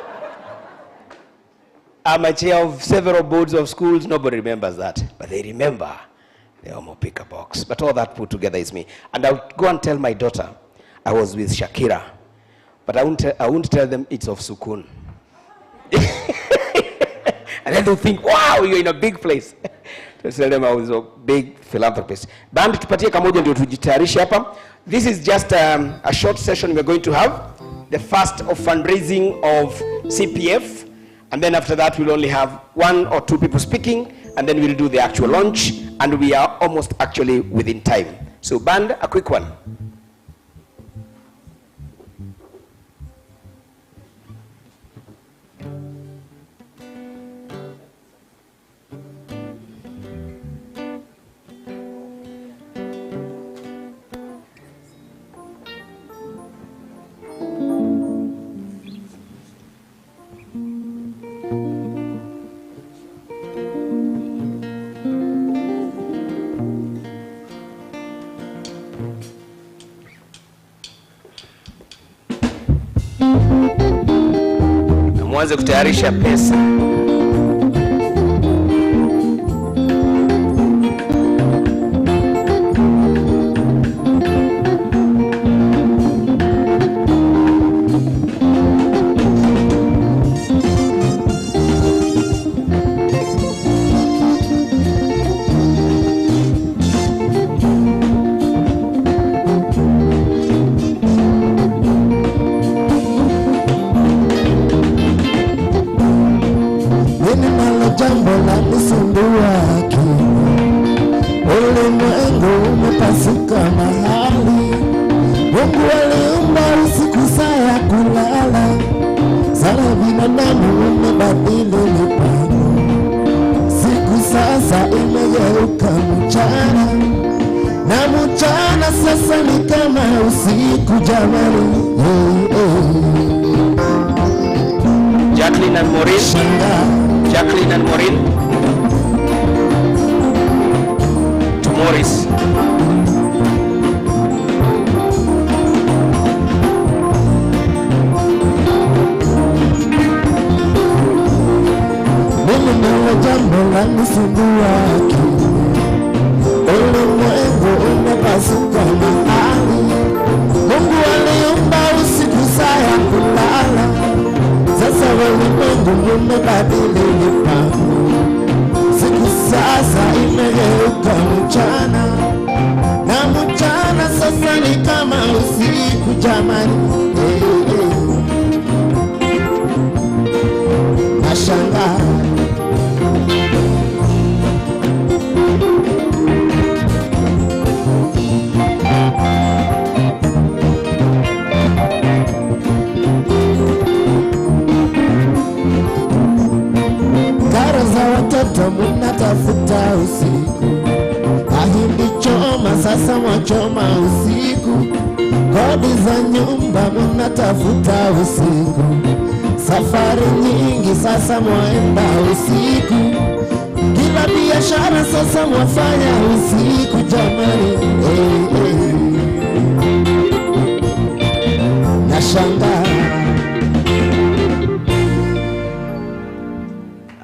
I'm a chair of several boards of schools, nobody remembers that. But they remember the Omo Pick a Box. But all that put together is me. And I'll go and tell my daughter, I was with Shakira. But I won't tell them it's of Sukun. And then they'll think, wow, you're in a big place. To tell them I was a big philanthropist. Band, tupatie kamoja ndio tujitayarishe hapa. This is just a short session we're going to have. The first of fundraising of CPF. And then after that, we'll only have 1 or 2 people speaking. And then we'll do the actual launch. And we are almost actually within time. So band, a quick one. Mwanze kutayarisha pesa. Jambo la kusumbua akili, ulimwengu umepasuka mahali. Mungu aliumba usiku saa ya kulala, sala binadamu umebadili mipango. Siku sasa imegeuka mchana, na mchana sasa ni kama usiku jamani. Jacqueline and Maurice. Jacqueline and Maureen. To Morris. Mimi nalo jambo la kusumbua akili, ulimwengu umepasuka mahali. Mungu aliumba usiku saa ya kulala, sasa ulimwengu umebadilika, siku sasa imegeuka mchana, na mchana sasa ni kama usiku jamani. Nashangaa karo za watoto mnatafuta usiku, mahindi choma sasa mwachoma usiku, kodi za nyumba mnatafuta usiku, safari nyingi sasa mwaenda usiku, kila biashara sasa mwafanya usiku jamani. Nashangaa.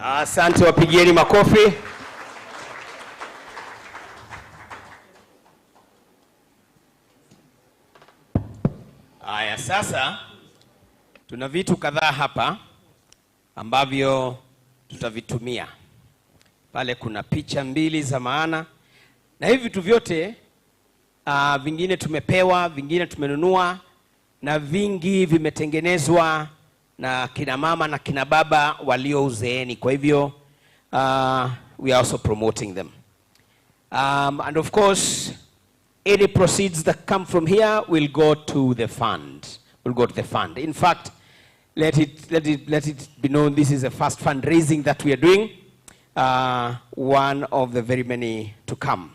Asante, wapigieni makofi. Aya, sasa tuna vitu kadhaa hapa ambavyo tutavitumia. Pale kuna picha mbili za maana, na hivi vitu vyote vingine tumepewa, vingine tumenunua, na vingi vimetengenezwa na kina mama na kina baba walio uzeeni. Kwa hivyo we are also promoting them. And of course, any proceeds that come from here will go to the fund. In fact, let it be known this is the first fundraising that we are doing, one of the very many to come.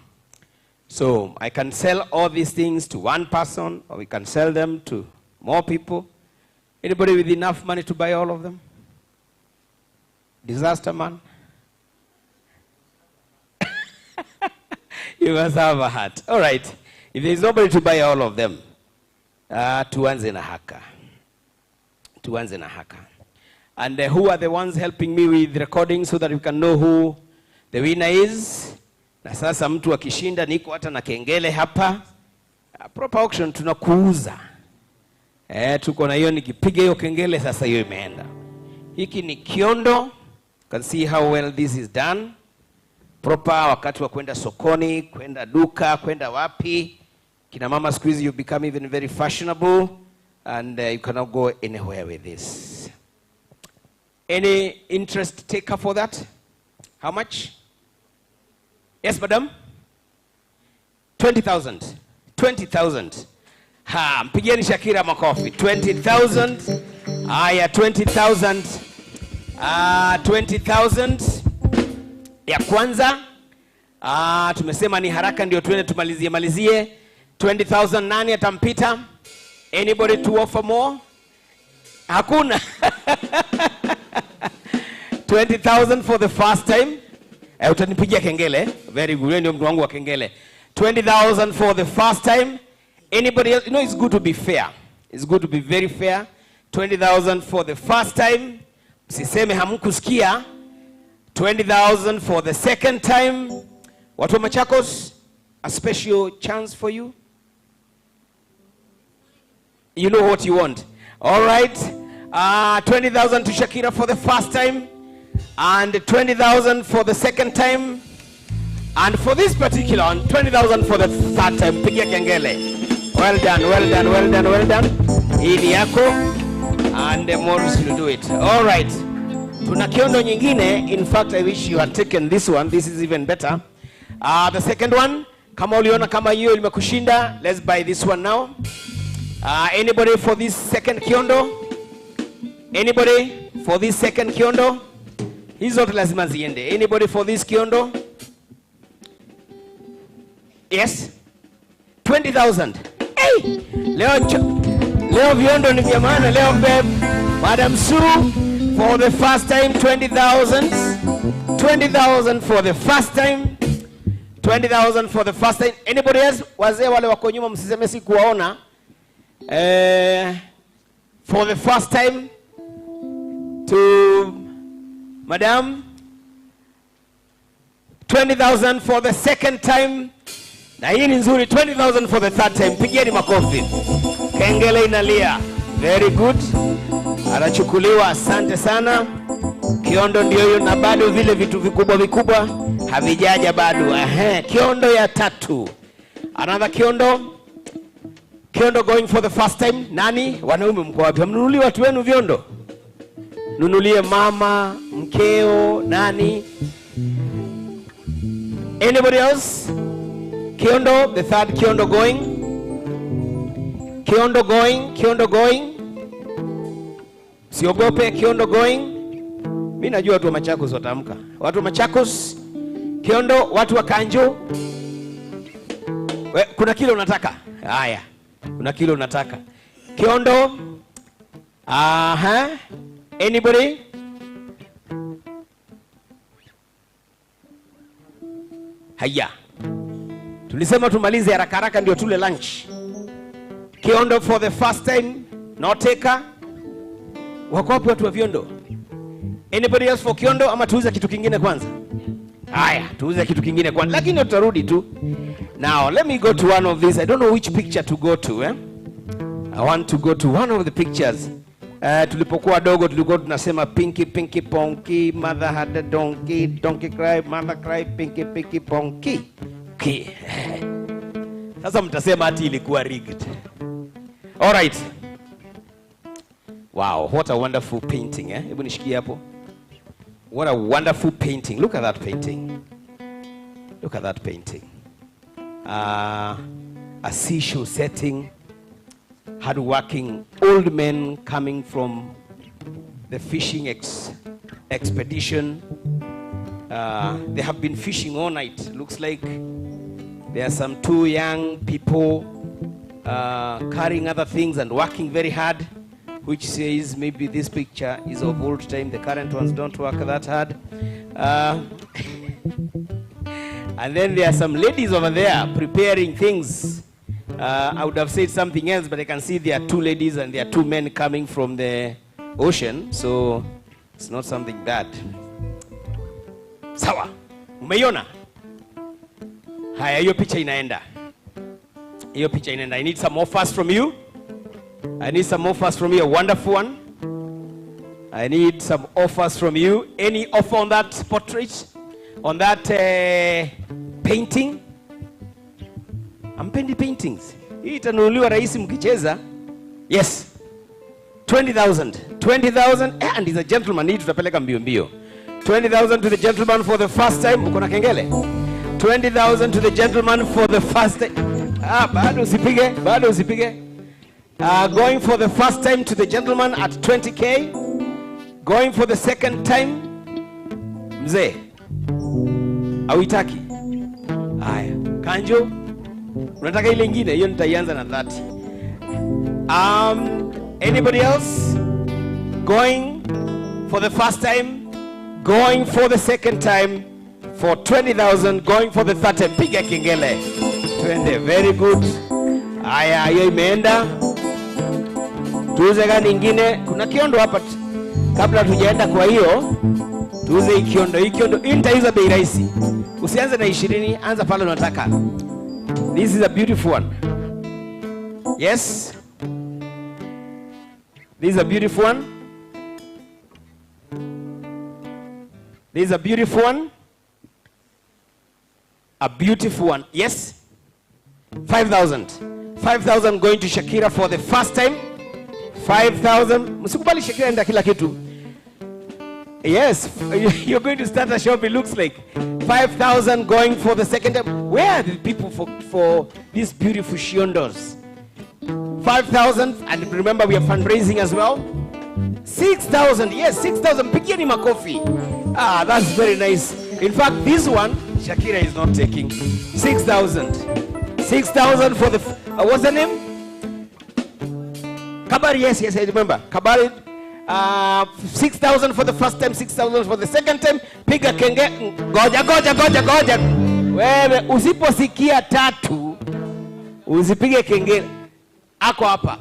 So I can sell all these things to one person, or we can sell them to more people. Anybody with enough money to buy all of them? Disaster man? You must have a heart. All right. If there is nobody to buy all of them, tuanze na haka. And who are the ones helping me with the recording so that we can know who the winner is? Na sasa mtu akishinda, niko hata na kengele hapa. Proper auction tunakuuza. Tuko na hiyo, nikipiga hiyo kengele sasa hiyo imeenda. Hiki ni kiondo. You can see how well this is done. Proper wakati wa kwenda sokoni, kwenda duka, kwenda wapi. Kina mama siku hizi you become even very fashionable, and you cannot go anywhere with this. Any interest taker for that? How much? Yes, madam? 20,000. 20,000. Ha, mpigieni Shakira makofi. 20,000. Aya, 20,000. 20,000. Ya kwanza. Tumesema ni haraka ndio tuende tumalizie. 20,000 nani atampita? Anybody to offer more? Hakuna. 20,000 for the first time. Utanipigia kengele. Very good. Ndio mtu wangu wa kengele. 20,000 for the first time. Anybody else? You know, it's good to be fair. It's good to be very fair. 20,000 for the first time. Msiseme hamkusikia. 20,000 for the second time. Watu wa Machakos, a special chance for you. You know what you want. All right. 20,000 to Shakira for the first time. And 20,000 for the second time. And for this particular one, 20,000 for the third time. Pigia kengele. Well done, well done, well done, well done. Hii ni yako. And Morris will do it. All right. Tuna kiondo nyingine. In fact, I wish you had taken this one. This is even better. The second one. Kama uliona kama hiyo imekushinda, let's buy this one now. Anybody for this second kiondo? Anybody for this second kiondo? Hizo zote lazima ziende. Anybody for this kiondo? Yes? 20,000. Hey! Leo viondo ni vya maana. Leo Madam Sue for the first time 20,000. 20,000 for the first time. 20,000 for the first time. Anybody else? Wazee wale wako nyuma msiseme si kuwaona. For the first time to Madam. 20,000 for the second time. Na hii ni nzuri. 20,000 for the third time. Pigieni makofi. Kengele inalia. Very good. anachukuliwa. Asante sana. Kiondo ndio hiyo, na bado vile vitu vikubwa vikubwa havijaja bado. Kiondo ya 3. Another kiondo. Kiondo going for the first time. Nani? Wanaume mko wapi? Hamnunulie watu wenu viondo? Nunulie mama, mkeo, nani? Anybody else? Kiondo, the 3rd kiondo going. Kiondo going, kiondo going. Siogope, kiondo going. Mimi najua watu wa Machakos watamka. Watu wa Machakos, kiondo, watu wa Kanjo. Kuna kile unataka? Haya. Kuna kile unataka. Kiondo. Anybody? Haya. Tulisema tumalize haraka haraka ndio tule lunch. Kiondo for the first time. No taker. Wako wapi watu wa viondo? Anybody else for kiondo ama tuuze kitu kingine kwanza? Haya, tuuze kitu kingine kwanza. Lakini tutarudi tu. Now, let me go to one of these. I don't know which picture to go to, I want to go to one of the pictures. Tulipokuwa dogo tulikuwa tunasema pinky pinky ponky, mother had a donkey, donkey cry, mother cry, pinky pinky ponky. Okay. Sasa mtasema ati ilikuwa rigged. All right. Wow, what a wonderful painting, Hebu nishikie hapo. What a wonderful painting. Look at that painting. Look at that painting. A seashore setting. Hard-working old men coming from the fishing expedition. They have been fishing all night. Looks like there are some 2 young people carrying other things and working very hard, which says maybe this picture is of old time. The current ones don't work that hard. And then there are some ladies over there preparing things. I would have said something else, but I can see there are 2 ladies and there are 2 men coming from the ocean, so it's not something bad. Sawa, umeiona? Haya, hiyo picha inaenda. Hiyo picha inaenda. I need some offers from you. I need some offers from you. A wonderful one. I need some offers from you. Any offer on that portrait? On that painting? Ampendi paintings. Hii itanunuliwa rahisi mkicheza. Yes. 20,000. 20,000 and he's a gentleman. Hii tutapeleka mbio mbio. 20,000 to the gentleman for the first time. Uko na kengele? 20,000 to the gentleman for the first time. Bado usipige, bado usipige. Going for the first time to the gentleman at 20K. Going for the second time. Mzee. Hauitaki? Haya. Kanjo. Unataka ile nyingine? Hiyo nitaianza na 30. Anybody else? Going for the first time? Going for the second time? For 20,000, going for the third time. Piga kengele. Twende, very good. Haya, hiyo imeenda. Tuuze gani nyingine? Kuna kiondo hapa. Kabla tujaenda kwa hiyo, tuuze hii kiondo. Hii kiondo nitaiuza bei rahisi. Usianze na 20, anza pale unataka. This is a beautiful one. Yes? This is a beautiful one. This is a beautiful one. A beautiful one. Yes? 5,000. 5,000 going to Shakira for the first time. 5,000. Msikubali Shakira enda kila kitu. Yes, you're going to start a shop, it looks like. 5,000 going for the second time. Where are the people for these beautiful shiondos? 5,000, and remember we are fundraising as well. 6,000, yes, 6,000. Pigieni makofi. That's very nice. In fact, this one, Shakira is not taking. 6,000. 6,000 for the, what's the name? Kabari, yes, I remember. Kabari. 6,000 for the first time, 6,000 for the second time. Piga kenge. Goja. Wewe usiposikia 3 usipige kengele. Ako hapa.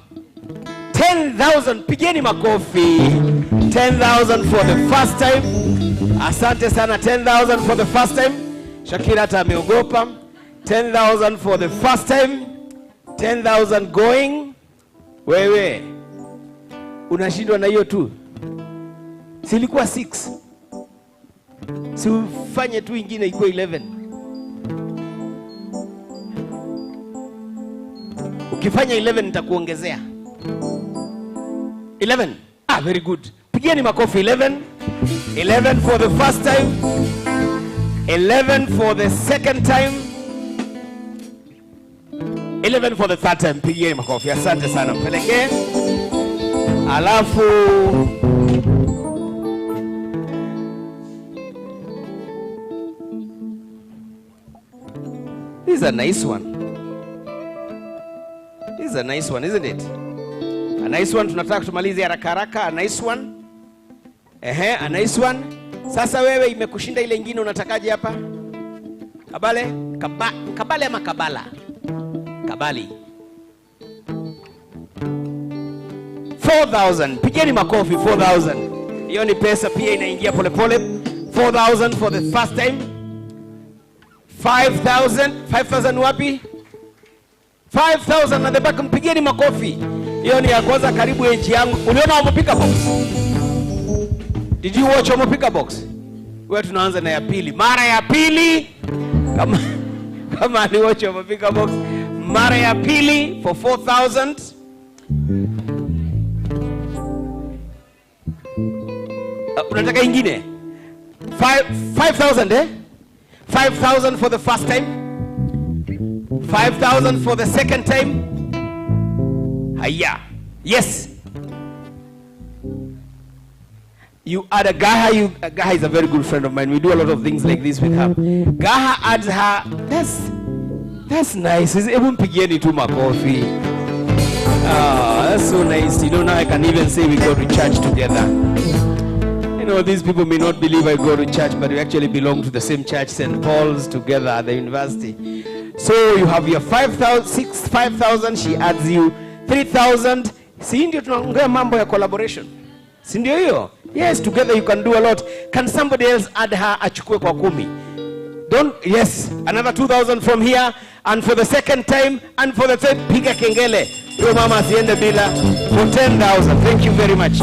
10,000, pigeni makofi. 10,000 for the first time. Asante sana. 10,000 for the first time. Shakira hata ameogopa. 10,000 for the first time. 10,000 going. Wewe. Unashindwa na hiyo tu. Silikuwa 6. Si ufanye tu ingine ikuwe 11. Ukifanya 11 nitakuongezea. 11. Ah, very good. Pigieni makofi. 11. 11 for the first time. 11 for the second time. 11 for the third time. Pigieni makofi. Asante sana. Mpelekee. Alafu this is a nice one. This is a nice one, isn't it? A nice one. Tunataka tumalize haraka haraka. A nice one. A nice one. Sasa wewe imekushinda ile nyingine, unatakaje hapa? Kabale? Kabale ama kabala? Kabali. 4,000. Pigeni makofi. 4,000. Hiyo ni pesa pia inaingia pole pole. 4,000 for the first time. 5,000. 5,000 wapi? 5,000 na the back. Mpigeni makofi. Hiyo ni ya kwanza karibu age yangu. Uliona wamepika box? Did you watch wamepika box? Wewe tunaanza na ya pili. Mara ya pili kama aliwatch wamepika box. Mara ya pili for 4,000. Unataka ingine? 5,000 eh? 5,000 for the first time. 5,000 for the second time. Haya. Yes. You add a Gaha. Gaha is a very good friend of mine. We do a lot of things like this with her. Gaha adds her. That's nice. Even pigeni tu makofi. Ah, that's so nice. You know, now I can even say we go to church together. You know, these people may not believe I go to church, but we actually belong to the same church, St. Paul's, together at the university. So you have your 5,000. She adds you 3,000. Si ndio tunaongea mambo ya collaboration? Si ndio hiyo? Yes, together you can do a lot. Can somebody else add her achukue kwa 10? Yes, another 2,000 from here, and for the second time, and for the third, piga kengele. Yo mama asiende bila for 10,000. Thank you very much.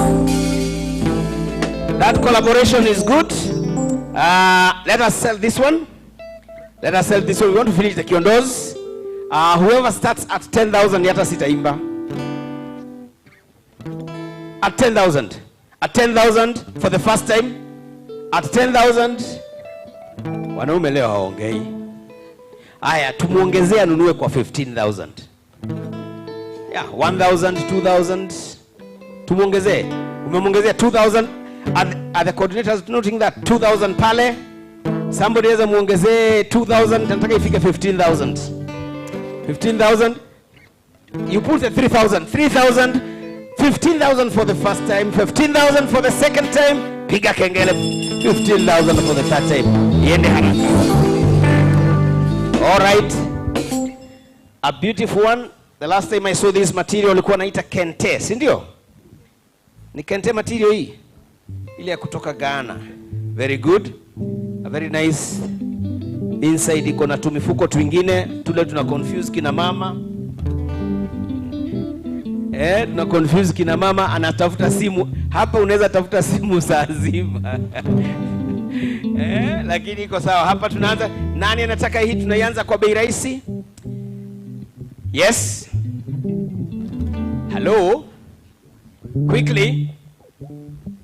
That collaboration is good. Let us sell this one. Let us sell this one. We want to finish the kiondos. Whoever starts at 10,000 yata sitaimba. At 10,000. At 10,000 for the first time. At 10,000. Wanaume leo haongei. Aya, tumuongezea anunue kwa 15,000. Yeah, 1,000, 2,000. Tumuongezee. Umemongezea 2,000. Are the coordinators noting that 2,000 pale? Somebody else muongezee 2,000. Nataka ifike 15,000. 15,000. You put the 3,000. 3,000. 15,000 for the first time. 15,000 for the second time. Piga kengele. 15,000 for the third time. Yende haraka. All right. A beautiful one. The last time I saw this material ilikuwa naita kente, si ndio? Ni kente material hii. Ile ya kutoka Ghana. Very good. A very nice. Inside iko na tumifuko twingine. Tule tuna confuse kina mama. Tuna confuse kina mama, anatafuta simu. Hapa unaweza tafuta simu saa nzima. Lakini iko sawa. Hapa tunaanza. Nani anataka hii? Tunaianza kwa bei rahisi. Yes. Hello. Quickly.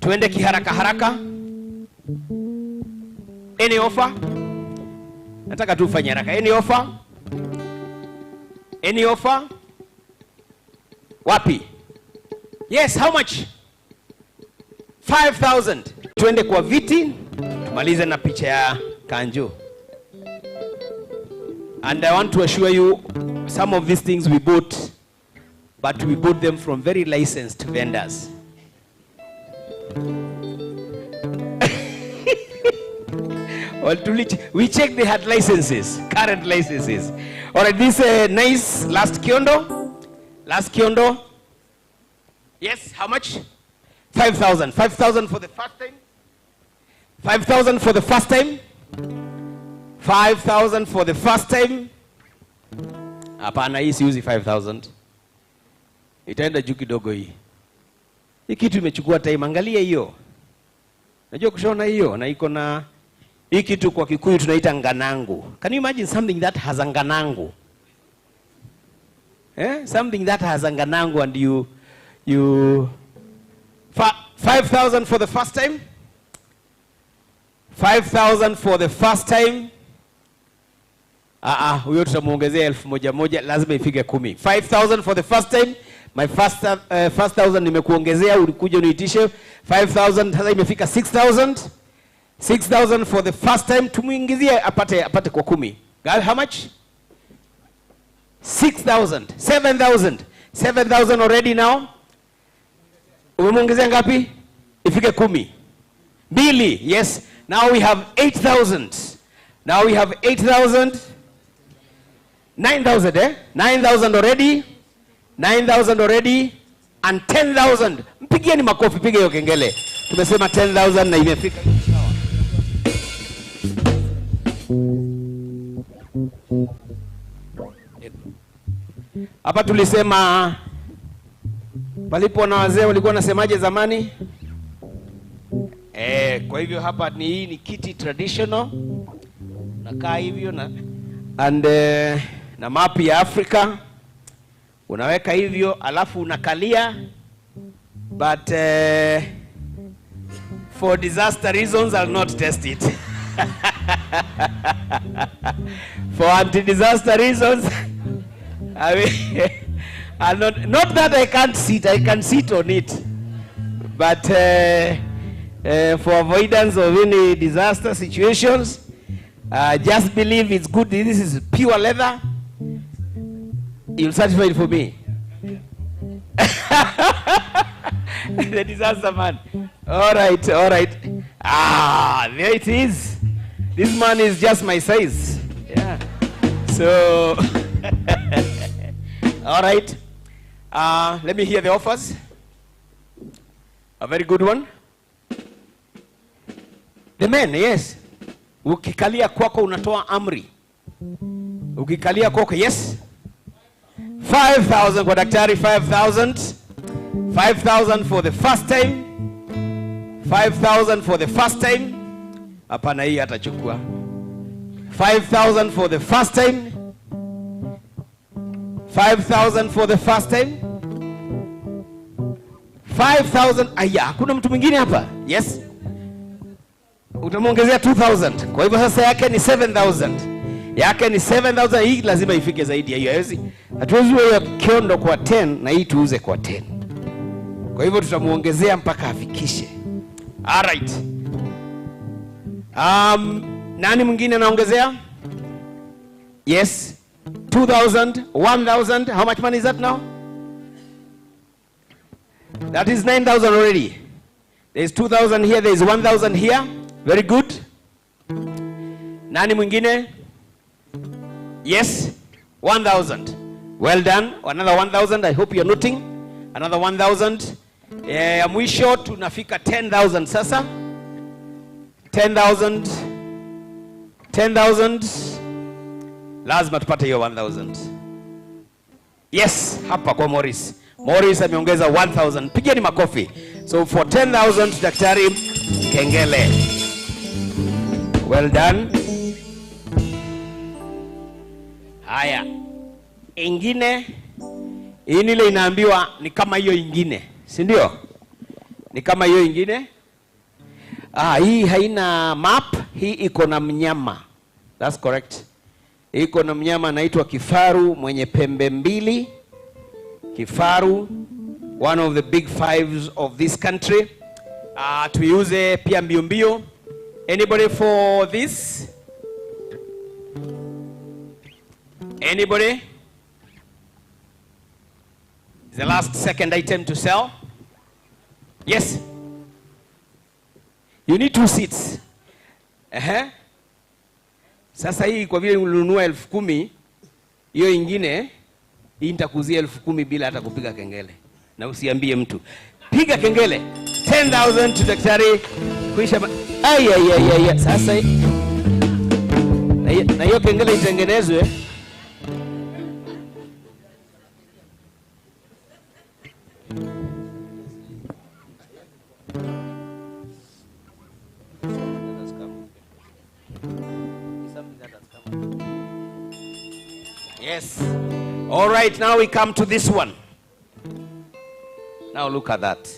Tuende kiharaka haraka. Any offer? Nataka tu ufanye haraka. Any offer? Any offer? Wapi? Yes, how much? 5,000. Tuende kwa viti. Tumalize na picha ya Kanjo. And I want to assure you, some of these things we bought, but we bought them from very licensed vendors. Well, we checked they had licenses, current licenses. All right, this nice last kiondo. Last kiondo. Yes, how much? 5,000. 5,000 for the first time. 5,000 for the first time. 5,000 for the first time. Hapana, hii siuzi 5,000. Itaenda juu kidogo hii. Hii kitu imechukua time. Angalia hiyo. Najua kushona hiyo na iko na hii kitu kwa Kikuyu tunaita nganangu. Can you imagine something that has a nganangu? Something that has a nganangu and you 5,000 for the first time? 5,000 for the first time? Huyo tutamuongezea 1,100, lazima ifike 10. 5,000 for the first time. My first 1,000 nimekuongezea, ulikuja uniitishe 5,000, sasa imefika 6,000. 6,000 for the first time, tumuingizie apate kwa 10. Girl, how much? 6,000. 7,000. 7,000 already now. Umemuongezea ngapi? Ifike 10. 2. Yes. Now we have 8,000. Now we have 8,000. 9,000, 9,000 already. 9,000 already. And 10,000. Mpigieni makofi, piga hiyo kengele. Tumesema 10,000 na imefika. Hapa tulisema palipo na wazee walikuwa nasemaje zamani? Kwa hivyo hapa hii ni kiti traditional. Nakaa hivyo na map ya Afrika. Unaweka hivyo alafu unakalia. But for disaster reasons I'll not test it. For anti-disaster reasons I mean, not that I can't sit, I can sit on it. But for avoidance of any disaster situations, just believe it's good. This is pure leather. You'll satisfy it for me. The disaster man. All right, all right. There it is. This man is just my size. Yeah. So, all right. Let me hear the offers. A very good one. The men, yes. Ukikalia kwako unatoa amri. Ukikalia kwako, yes. 5,000 kwa daktari, 5,000. 5,000 for the first time. 5,000 for the first time. Hapana, hii atachukua. 5,000 for the first time. 5,000 for the first time. 5,000. Aya, kuna mtu mwingine hapa? Yes. Utamuongezea 2,000. Kwa hivyo sasa yake ni 7,000. Yake ni 7,000. Hii lazima ifike zaidi ya hiyo. Hawezi. Hatuwezi wewe kiondo kwa 10 na hii tuuze kwa 10. Kwa hivyo tutamuongezea mpaka afikishe. All right. Nani mwingine anaongezea? Yes. 2,000, 1,000. How much money is that now? That is 9,000 already. There is 2,000 here, there is 1,000 here. Very good. Nani mwingine? Yes. 1,000. Well done. Another 1,000. I hope you're noting. Another 1,000. Mwisho tunafika 10,000 sasa. 10,000. 10,000. Lazima tupate hiyo 1,000. Yes, hapa kwa Morris. Morris ameongeza 1,000. Pigeni makofi. So for 10,000 daktari kengele. Well done. Haya. Ingine hii ile inaambiwa ni kama hiyo ingine, si ndio? Ni kama hiyo ingine. Hii haina map, hii iko na mnyama. That's correct. Iko na mnyama anaitwa kifaru mwenye pembe mbili. Kifaru, one of the big fives of this country. Tuiuze pia mbio mbio. Anybody for this? Anybody? The last second item to sell. Yes. You need 2 seats. Sasa hii kwa vile ulinunua 10,000, hiyo ingine hii nitakuzia 10,000 bila hata kupiga kengele. Na usiambie mtu. Piga kengele. 10,000 to daktari kuisha. Sasa na hiyo kengele itengenezwe. Yes. All right, now we come to this one. Now look at that.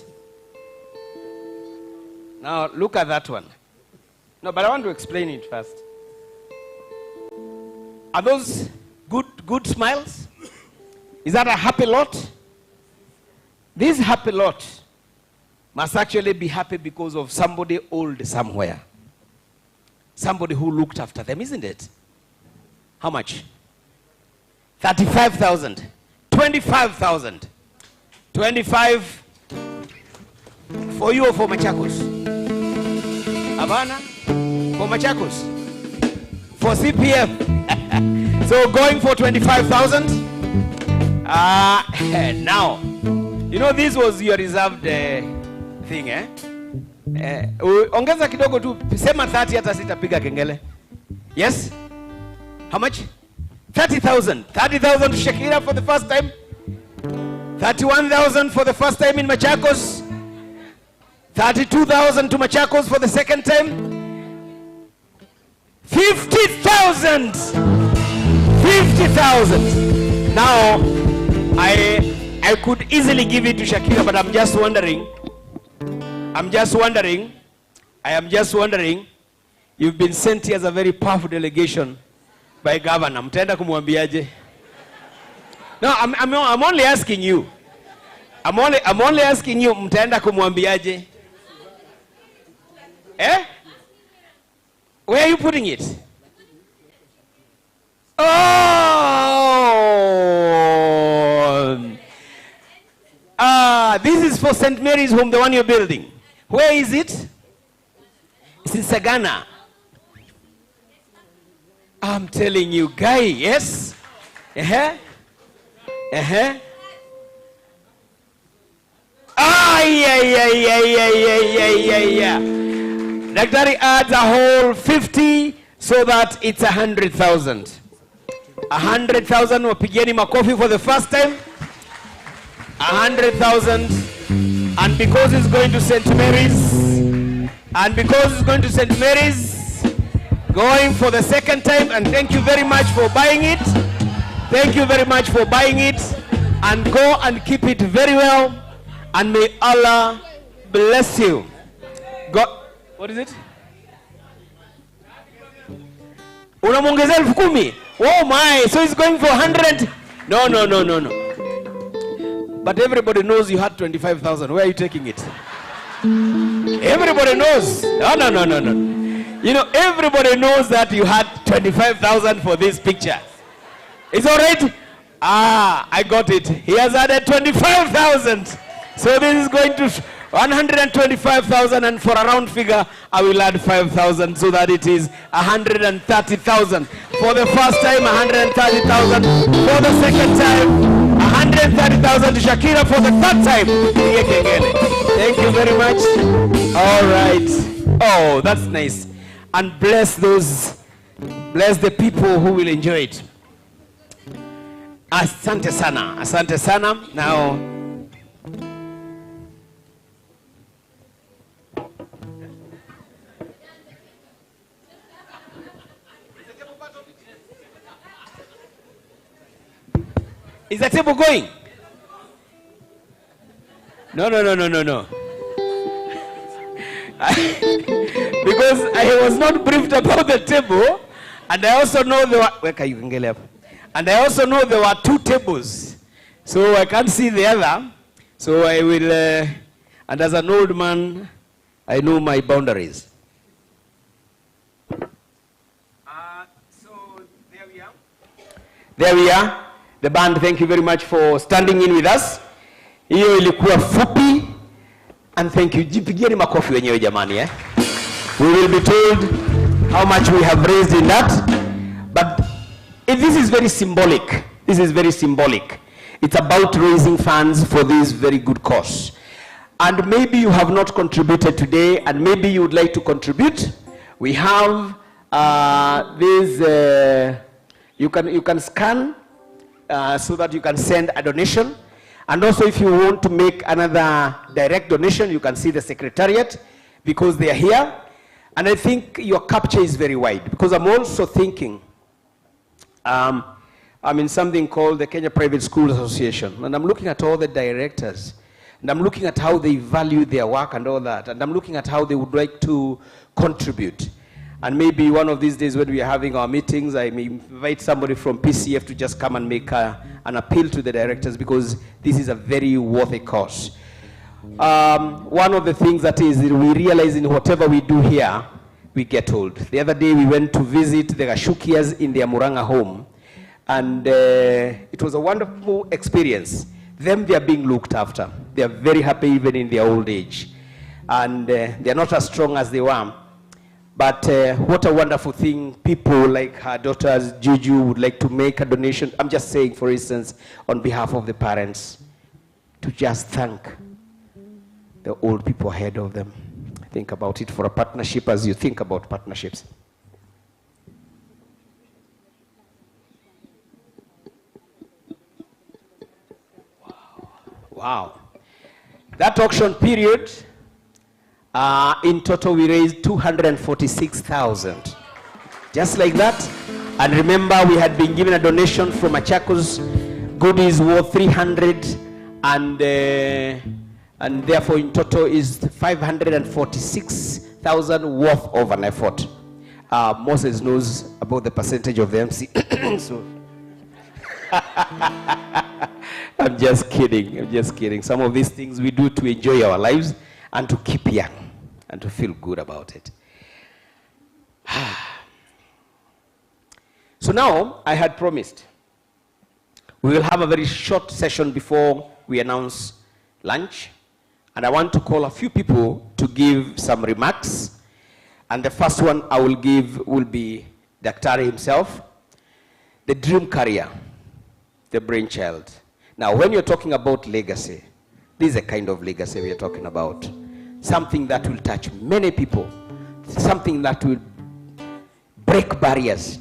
Now look at that one. No, but I want to explain it first. Are those good smiles? Is that a happy lot? This happy lot must actually be happy because of somebody old somewhere. Somebody who looked after them, isn't it? How much? 35,000. 25,000. 25 for you or for Machakos? Havana? For Machakos? For CPF? So going for 25,000? Now, you know this was your reserved thing, eh? Ongeza kidogo tu, sema 30 hata sitapiga kengele. Yes? How much? 30,000. 30,000 to Shakira for the first time. 31,000 for the first time in Machakos. 32,000 to Machakos for the second time. 50,000. 50,000. Now, I could easily give it to Shakira, but I am just wondering, you've been sent here as a very powerful delegation by governor. Mtaenda kumwambiaje? No, I'm only asking you. I'm only asking you, mtaenda kumwambiaje? Eh? Where are you putting it? Oh! This is for St. Mary's Home, the one you're building. Where is it? It's in Sagana. I'm telling you, guy, yes? Yeah. Daktari adds a whole 50 so that it's 100,000. 100,000, wapigeni makofi for the first time. 100,000. And because it's going to St. Mary's, going for the second time, and thank you very much for buying it. Thank you very much for buying it. And go and keep it very well. And may Allah bless you. God, what is it? Unamwongezea 10,000. Oh my, so it's going for 100. No. But everybody knows you had 25,000. Where are you taking it? Everybody knows. No. You know, everybody knows that you had 25,000 for this picture. It's all right? I got it. He has added 25,000. So this is going to 125,000, and for a round figure, I will add 5,000 so that it is 130,000. For the first time, 130,000. For the second time, 130,000 to Shakira. For the third time, thank you very much. All right. Oh, that's nice. And bless the people who will enjoy it. Asante sana. Now, is the table going? No. Because I was not briefed about the table, and I also know there were two tables, so I can't see the other. So I will, and as an old man, I know my boundaries. So there we are. The band, thank you very much for standing in with us. Hiyo ilikuwa fupi, and thank you. Jipigieni makofi wenyewe jamani, eh? We will be told how much we have raised in that. But this is very symbolic. It's about raising funds for this very good cause. And maybe you have not contributed today, and maybe you would like to contribute. We have you can scan so that you can send a donation. And also if you want to make another direct donation, you can see the secretariat because they are here. And I think your capture is very wide, because I'm also thinking I'm in something called the Kenya Private Schools Association, and I'm looking at all the directors, and I'm looking at how they value their work and all that, and I'm looking at how they would like to contribute. And maybe one of these days when we are having our meetings, I may invite somebody from PCF to just come and make an appeal to the directors, because this is a very worthy cause. One of the things that is, we realize in whatever we do here, we get old. The other day we went to visit the Gashukias in their Muranga home, and it was a wonderful experience. Them, they are being looked after. They are very happy even in their old age. And they are not as strong as they were. But what a wonderful thing. People like her daughters, Juju, would like to make a donation. I'm just saying, for instance, on behalf of the parents, to just thank the old people ahead of them. Think about it for a partnership as you think about partnerships. Wow. That auction period, in total we raised 246,000. Just like that. And remember, we had been given a donation from Machakos, goodies worth 300, and therefore in total is 546,000 worth of an effort. Moses knows about the percentage of the MC. So I'm just kidding. I'm just kidding. Some of these things we do to enjoy our lives and to keep young and to feel good about it. So now, I had promised we will have a very short session before we announce lunch. And I want to call a few people to give some remarks. And the first one I will give will be Daktari himself, the dream career, the brainchild. Now, when you're talking about legacy, this is a kind of legacy we are talking about. Something that will touch many people. Something that will break barriers.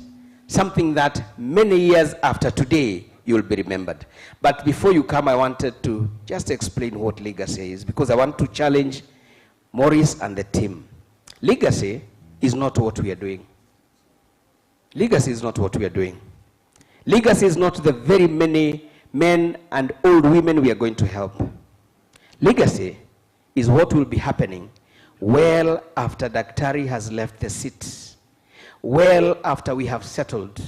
Something that many years after today, you will be remembered. But before you come, I wanted to just explain what legacy is, because I want to challenge Maurice and the team. Legacy is not what we are doing. Legacy is not what we are doing. Legacy is not the very many men and old women we are going to help. Legacy is what will be happening well after Daktari has left the seat, well after we have settled.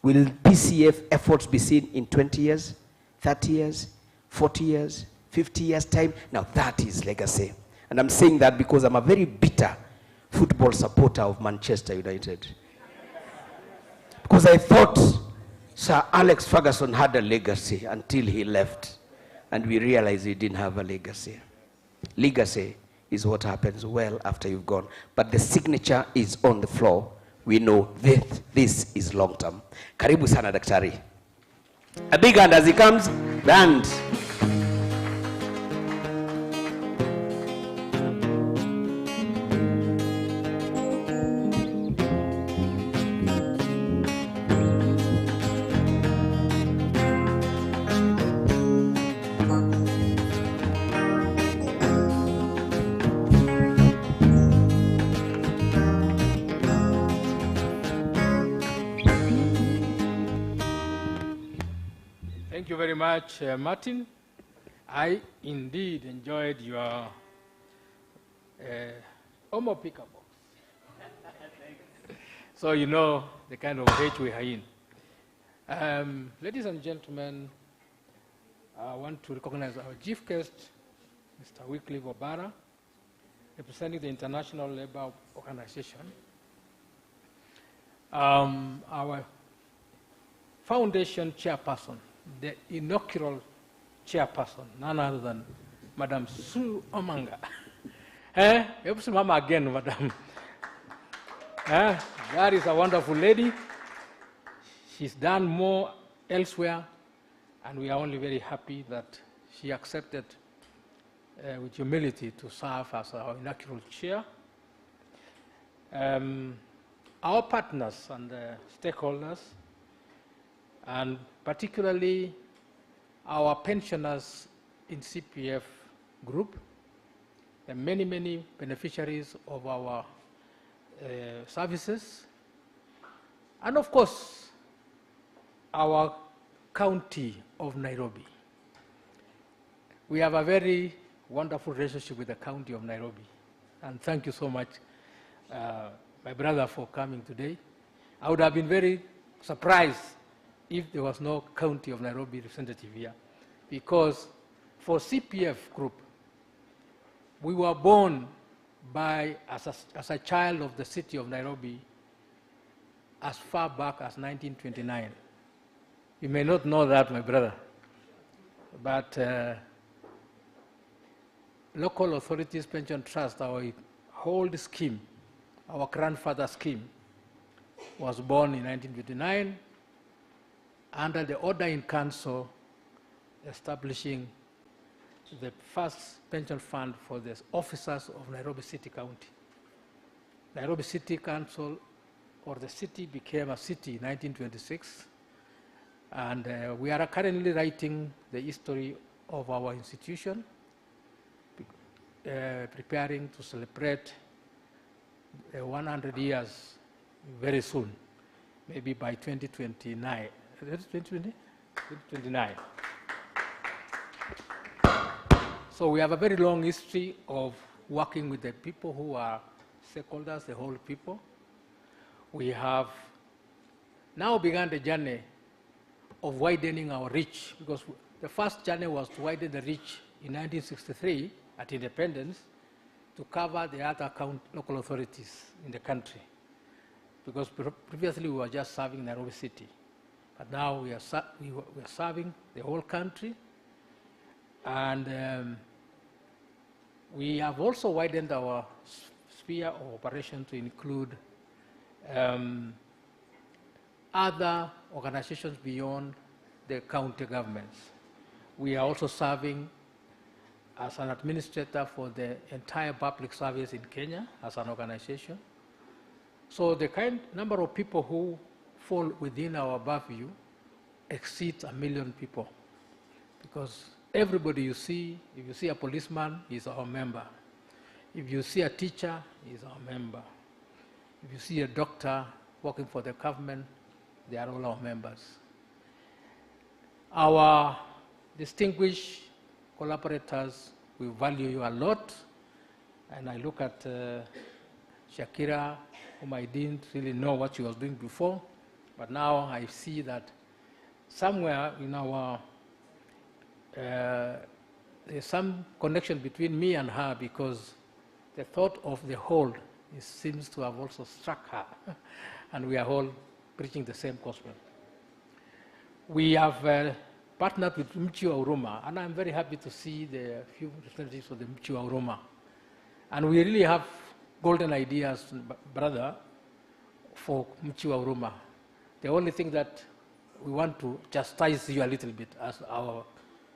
Will PCF efforts be seen in 20 years, 30 years, 40 years, 50 years' time? Now that is legacy. And I'm saying that because I'm a very bitter football supporter of Manchester United. Because I thought Sir Alex Ferguson had a legacy until he left. And we realized he didn't have a legacy. Legacy is what happens well after you've gone. But the signature is on the floor. We know this is long term. Karibu sana Daktari. A big hand as he comes. Band. Thank you very much, Martin. I indeed enjoyed your Omo Pika box. So you know the kind of age we are in. Ladies and gentlemen, I want to recognize our chief guest, Mr. Wycliffe Obara, representing the International Labour Organization. Our foundation chairperson, the inaugural chairperson, none other than Madam Sue Omanga. Mama again, Madam. That is a wonderful lady. She's done more elsewhere, and we are only very happy that she accepted with humility to serve as our inaugural chair. Our partners and stakeholders, and particularly our pensioners in CPF group, the many, many beneficiaries of our services, and of course, our county of Nairobi. We have a very wonderful relationship with the county of Nairobi. And thank you so much, my brother, for coming today. I would have been very surprised if there was no county of Nairobi representative here, because for CPF group, we were born as a child of the city of Nairobi as far back as 1929. You may not know that, my brother, but local authorities pension trust, our old scheme, our grandfather scheme, was born in 1929 under the order in council establishing the first pension fund for the officers of Nairobi City County. Nairobi City Council, or the city, became a city in 1926, and we are currently writing the history of our institution, preparing to celebrate 100 years very soon, maybe by 2029. 2029. So we have a very long history of working with the people who are stakeholders, the whole people. We have now begun the journey of widening our reach, because the first journey was to widen the reach in 1963 at independence to cover the other local authorities in the country, because previously we were just serving Nairobi City. But now we are serving the whole country, and we have also widened our sphere of operation to include other organizations beyond the county governments. We are also serving as an administrator for the entire public service in Kenya as an organization. So the number of people who fall within our purview exceeds 1 million people, because everybody you see, if you see a policeman, he's our member. If you see a teacher, he's our member. If you see a doctor working for the government, they are all our members. Our distinguished collaborators, we value you a lot. And I look at Shakira, whom I didn't really know what she was doing before, but now I see that somewhere in our, there's some connection between me and her, because the thought of the whole seems to have also struck her, and we are all preaching the same gospel. We have partnered with Mchua Uruma, and I'm very happy to see the few representatives of the Mchua Uruma. And we really have golden ideas, brother, for Mchua Uruma. The only thing that we want to chastise you a little bit as our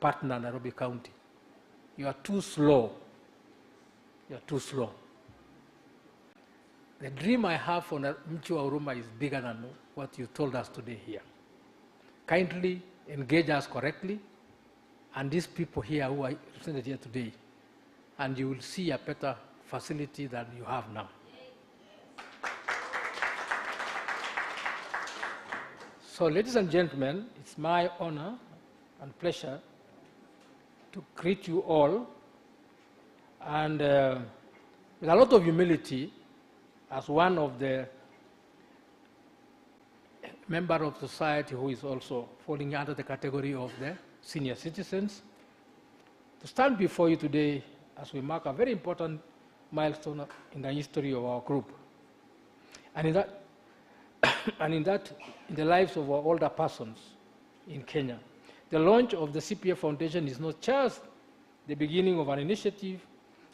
partner, Nairobi County. You are too slow. You are too slow. The dream I have for Mchua Uruma is bigger than what you told us today here. Kindly engage us correctly, and these people here who are represented here today, and you will see a better facility than you have now. So, ladies and gentlemen, it's my honor and pleasure to greet you all, and with a lot of humility, as one of the member of society who is also falling under the category of the senior citizens, to stand before you today as we mark a very important milestone in the history of our group. And in the lives of our older persons in Kenya. The launch of the CPF Foundation is not just the beginning of an initiative,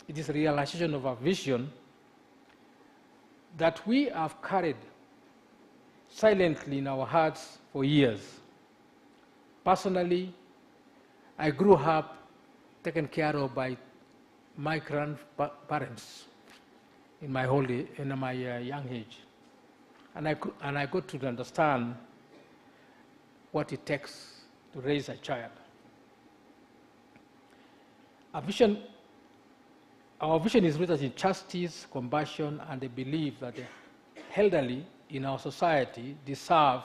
it is a realization of a vision that we have carried silently in our hearts for years. Personally, I grew up taken care of by my grandparents in my young age. And I got to understand what it takes to raise a child. Our vision is rooted in justice, compassion, and the belief that the elderly in our society deserve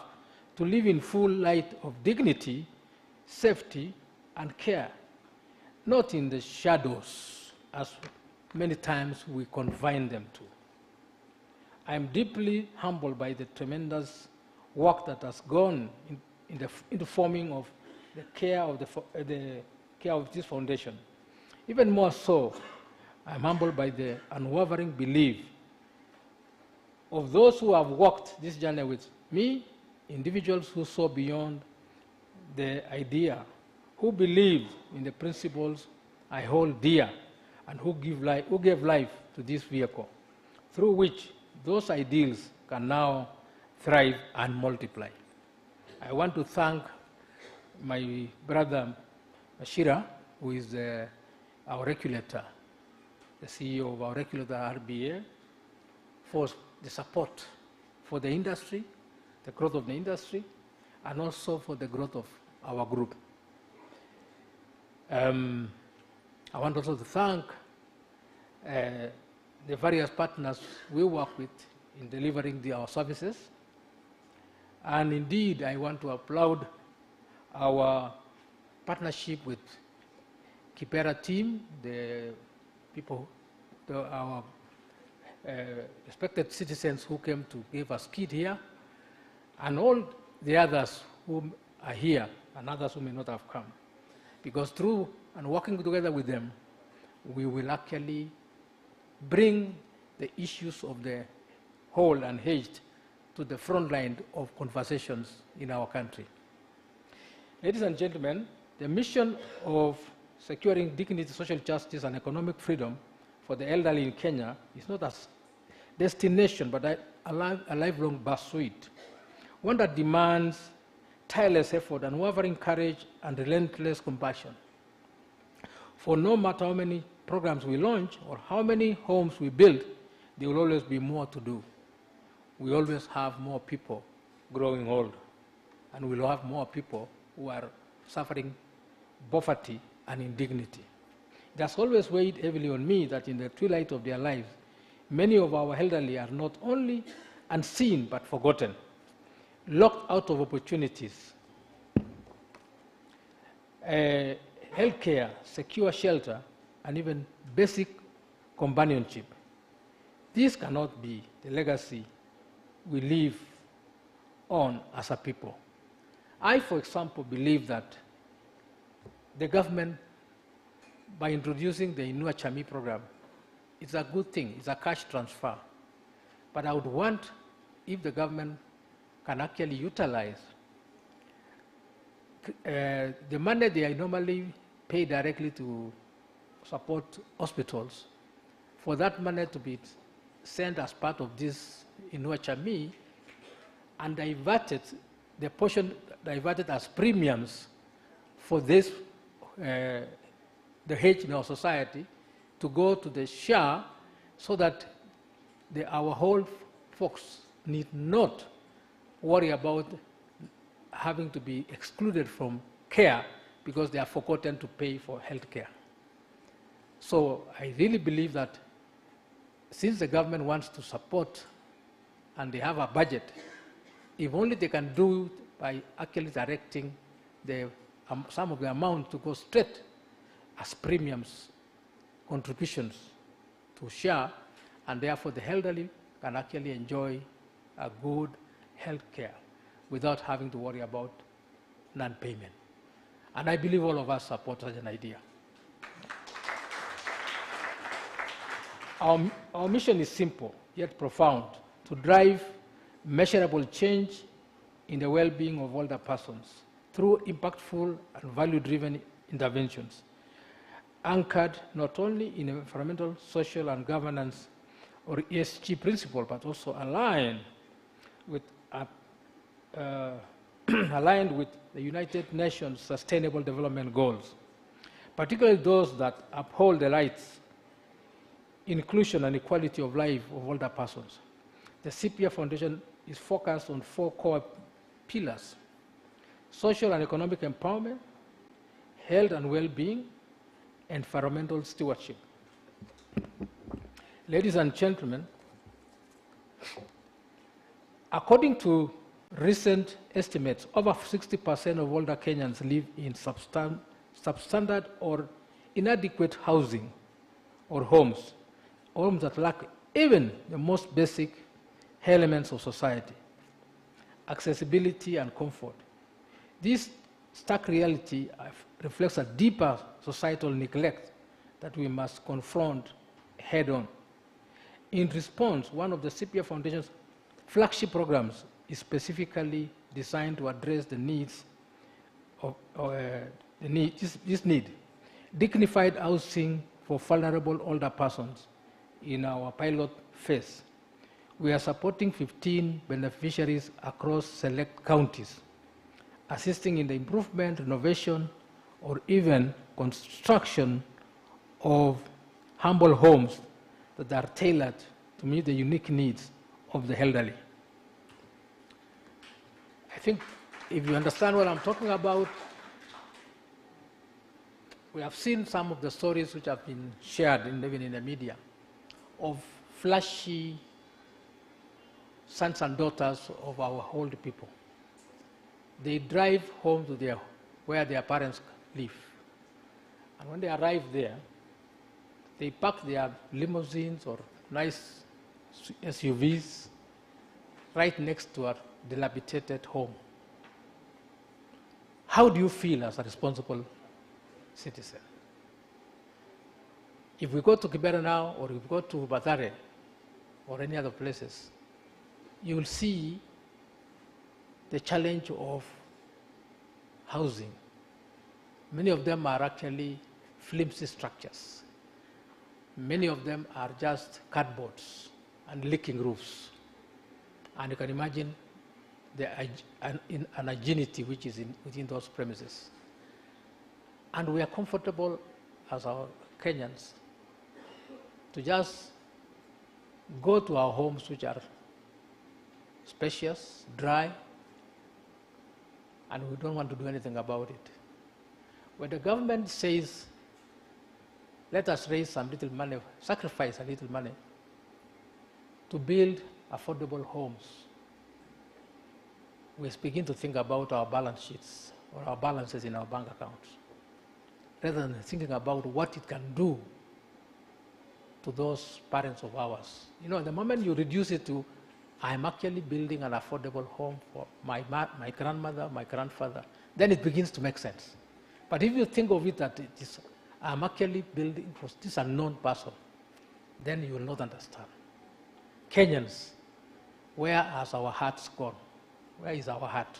to live in full light of dignity, safety, and care, not in the shadows, as many times we confine them to. I am deeply humbled by the tremendous work that has gone in the forming of the care of this foundation. Even more so, I am humbled by the unwavering belief of those who have walked this journey with me, individuals who saw beyond the idea, who believe in the principles I hold dear, and who gave life to this vehicle, through which those ideals can now thrive and multiply. I want to thank my brother Ashira, who is our regulator, the CEO of our regulator RBA, for the support for the industry, the growth of the industry, and also for the growth of our group. I want also to thank the various partners we work with in delivering our services. And indeed, I want to applaud our partnership with Kipera team, the people, our respected citizens who came to give us kit here, and all the others who are here and others who may not have come. Because through and working together with them, we will actually bring the issues of the whole and hedged to the front line of conversations in our country. Ladies and gentlemen, the mission of securing dignity, social justice, and economic freedom for the elderly in Kenya is not a destination, but a lifelong pursuit, one that demands tireless effort, unwavering courage, and relentless compassion. For no matter how many programs we launch or how many homes we build, there will always be more to do. We always have more people growing old, and we'll have more people who are suffering poverty and indignity. It has always weighed heavily on me that in the twilight of their lives, many of our elderly are not only unseen but forgotten, locked out of opportunities, healthcare, secure shelter, and even basic companionship. This cannot be the legacy we live on as a people. I, for example, believe that the government, by introducing the Inua Jamii program, it's a good thing, it's a cash transfer. But I would want if the government can actually utilize the money they normally pay directly to support hospitals, for that money to be sent as part of this Inua Jamii and diverted, the portion diverted as premiums for this, the hedge in our society, to go to the SHA so that our whole folks need not worry about having to be excluded from care because they are forgotten to pay for health care. So I really believe that since the government wants to support and they have a budget, if only they can do it by actually directing some of the amount to go straight as premiums, contributions to SHA, and therefore the elderly can actually enjoy a good health care without having to worry about non-payment. And I believe all of us support such an idea. Our mission is simple, yet profound, to drive measurable change in the well-being of older persons through impactful and value-driven interventions, anchored not only in environmental, social, and governance or ESG principle, but also aligned with the United Nations Sustainable Development Goals, particularly those that uphold the rights, inclusion, and equality of life of older persons. The CPF Foundation is focused on 4 core pillars: social and economic empowerment, health and well-being, environmental stewardship. Ladies and gentlemen, according to recent estimates, over 60% of older Kenyans live in substandard or inadequate housing or homes that lack even the most basic elements of society, accessibility and comfort. This stark reality reflects a deeper societal neglect that we must confront head-on. In response, one of the CPF Foundation's flagship programs is specifically designed to address the needs of this need. Dignified housing for vulnerable older persons in our pilot phase. We are supporting 15 beneficiaries across select counties, assisting in the improvement, renovation, or even construction of humble homes that are tailored to meet the unique needs of the elderly. I think if you understand what I'm talking about, we have seen some of the stories which have been shared even in the media of flashy sons and daughters of our old people. They drive home to where their parents live. And when they arrive there, they park their limousines or nice SUVs right next to a dilapidated home. How do you feel as a responsible citizen? If we go to Kibera now, or if we go to Mathare, or any other places, you will see the challenge of housing. Many of them are actually flimsy structures. Many of them are just cardboards and leaking roofs. And you can imagine the unhygienity which is within those premises. And we are comfortable as our Kenyans to just go to our homes which are spacious, dry, and we don't want to do anything about it. When the government says, let us raise some little money, sacrifice a little money to build affordable homes, we begin to think about our balance sheets or our balances in our bank accounts, rather than thinking about what it can do to those parents of ours. You know, the moment you reduce it to, I'm actually building an affordable home for my grandmother, my grandfather, then it begins to make sense. But if you think of it that I'm actually building for this unknown person, then you will not understand. Kenyans, where has our hearts gone? Where is our heart?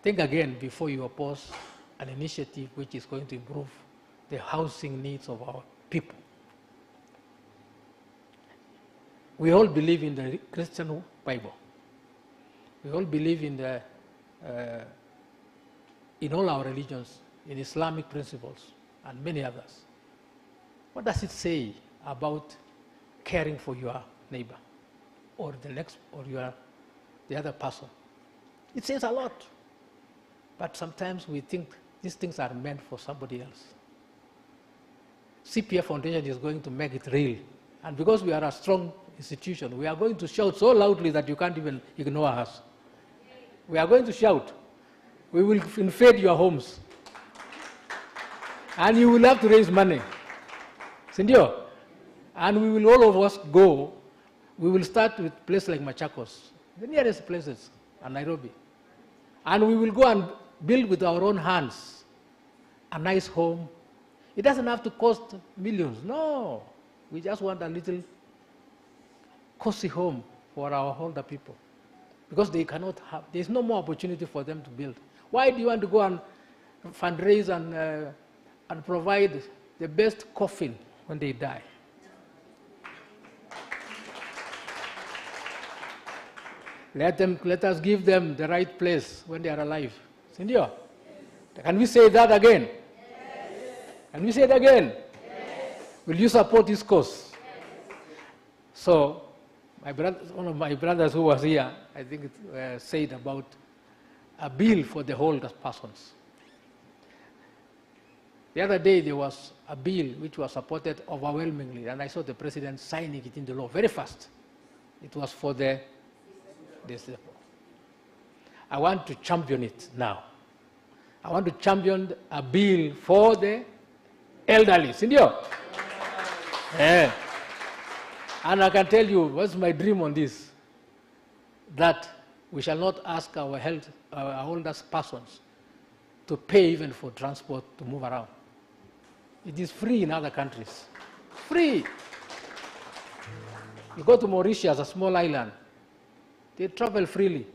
Think again before you oppose an initiative which is going to improve the housing needs of our people. We all believe in the Christian Bible. We all believe in all our religions, in Islamic principles and many others. What does it say about caring for your neighbor or the other person? It says a lot. But sometimes we think these things are meant for somebody else. CPF Foundation is going to make it real. And because we are a strong institution, we are going to shout so loudly that you can't even ignore us. We are going to shout. We will invade your homes. And you will have to raise money. Sindio? And we will, all of us go. We will start with places like Machakos, the nearest places, and Nairobi. And we will go and build with our own hands a nice home. It doesn't have to cost millions. No. We just want a little cozy home for our older people. Because they cannot have, there's no more opportunity for them to build. Why do you want to go and fundraise and provide the best coffin when they die? Let us give them the right place when they are alive. Sindio? Can we say that again? Yes. Can we say it again? Yes. Will you support this cause? Yes. So, one of my brothers who was here, I think it said about a bill for the older persons. The other day there was a bill which was supported overwhelmingly, and I saw the president signing it into law very fast. It was for the disabled. I want to champion it now. I want to champion a bill for the elderly. Sindio? Yeah. And I can tell you what's my dream on this, that we shall not ask our oldest persons to pay even for transport to move around. It is free in other countries. Free. You go to Mauritius, a small island, they travel freely.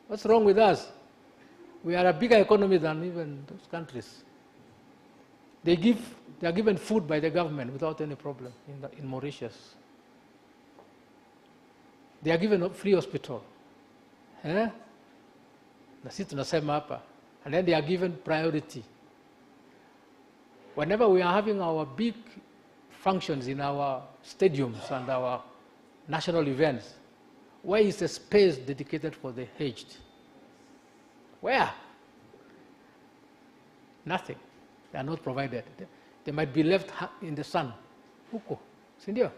What's wrong with us? We are a bigger economy than even those countries. They are given food by the government without any problem in Mauritius. They are given free hospital. Na sisi tunasema hapa. And then they are given priority. Whenever we are having our big functions in our stadiums and our national events, where is the space dedicated for the aged? Where? Nothing. They are not provided. They might be left in the sun. Huko. Sindio?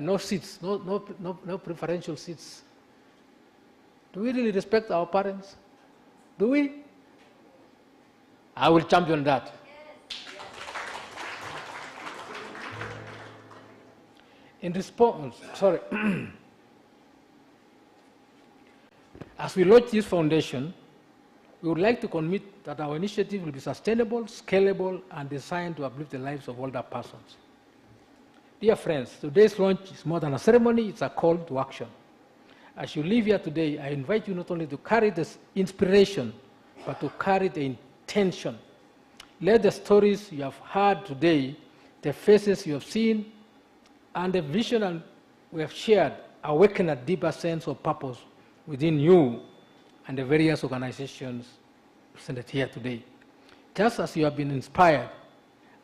No seats, no preferential seats. Do we really respect our parents? Do we? I will champion that. In response, as we launch this foundation, we would like to commit that our initiative will be sustainable, scalable, and designed to uplift the lives of older persons. Dear friends, today's launch is more than a ceremony, it's a call to action. As you leave here today, I invite you not only to carry this inspiration, but to carry the intention. Let the stories you have heard today, the faces you have seen, and the vision we have shared awaken a deeper sense of purpose within you and the various organizations presented here today. Just as you have been inspired,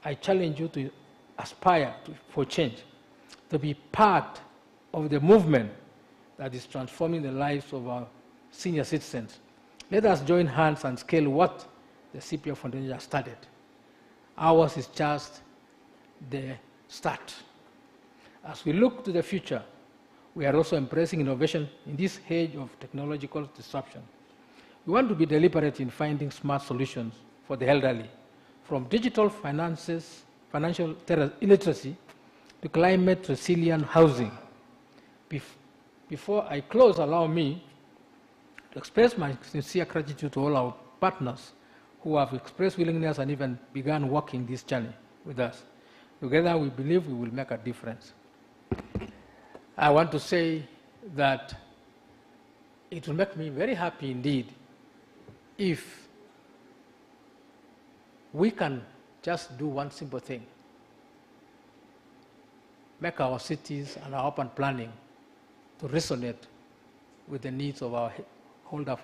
I challenge you to aspire for change, to be part of the movement that is transforming the lives of our senior citizens. Let us join hands and scale what the CPF Foundation has started. Ours is just the start. As we look to the future, we are also embracing innovation in this age of technological disruption. We want to be deliberate in finding smart solutions for the elderly, from digital finances, financial illiteracy, to climate-resilient housing. Before I close, allow me to express my sincere gratitude to all our partners who have expressed willingness and even begun walking this journey with us. Together, we believe we will make a difference. I want to say that it will make me very happy indeed if we can just do one simple thing: make our cities and our urban planning to resonate with the needs of our older.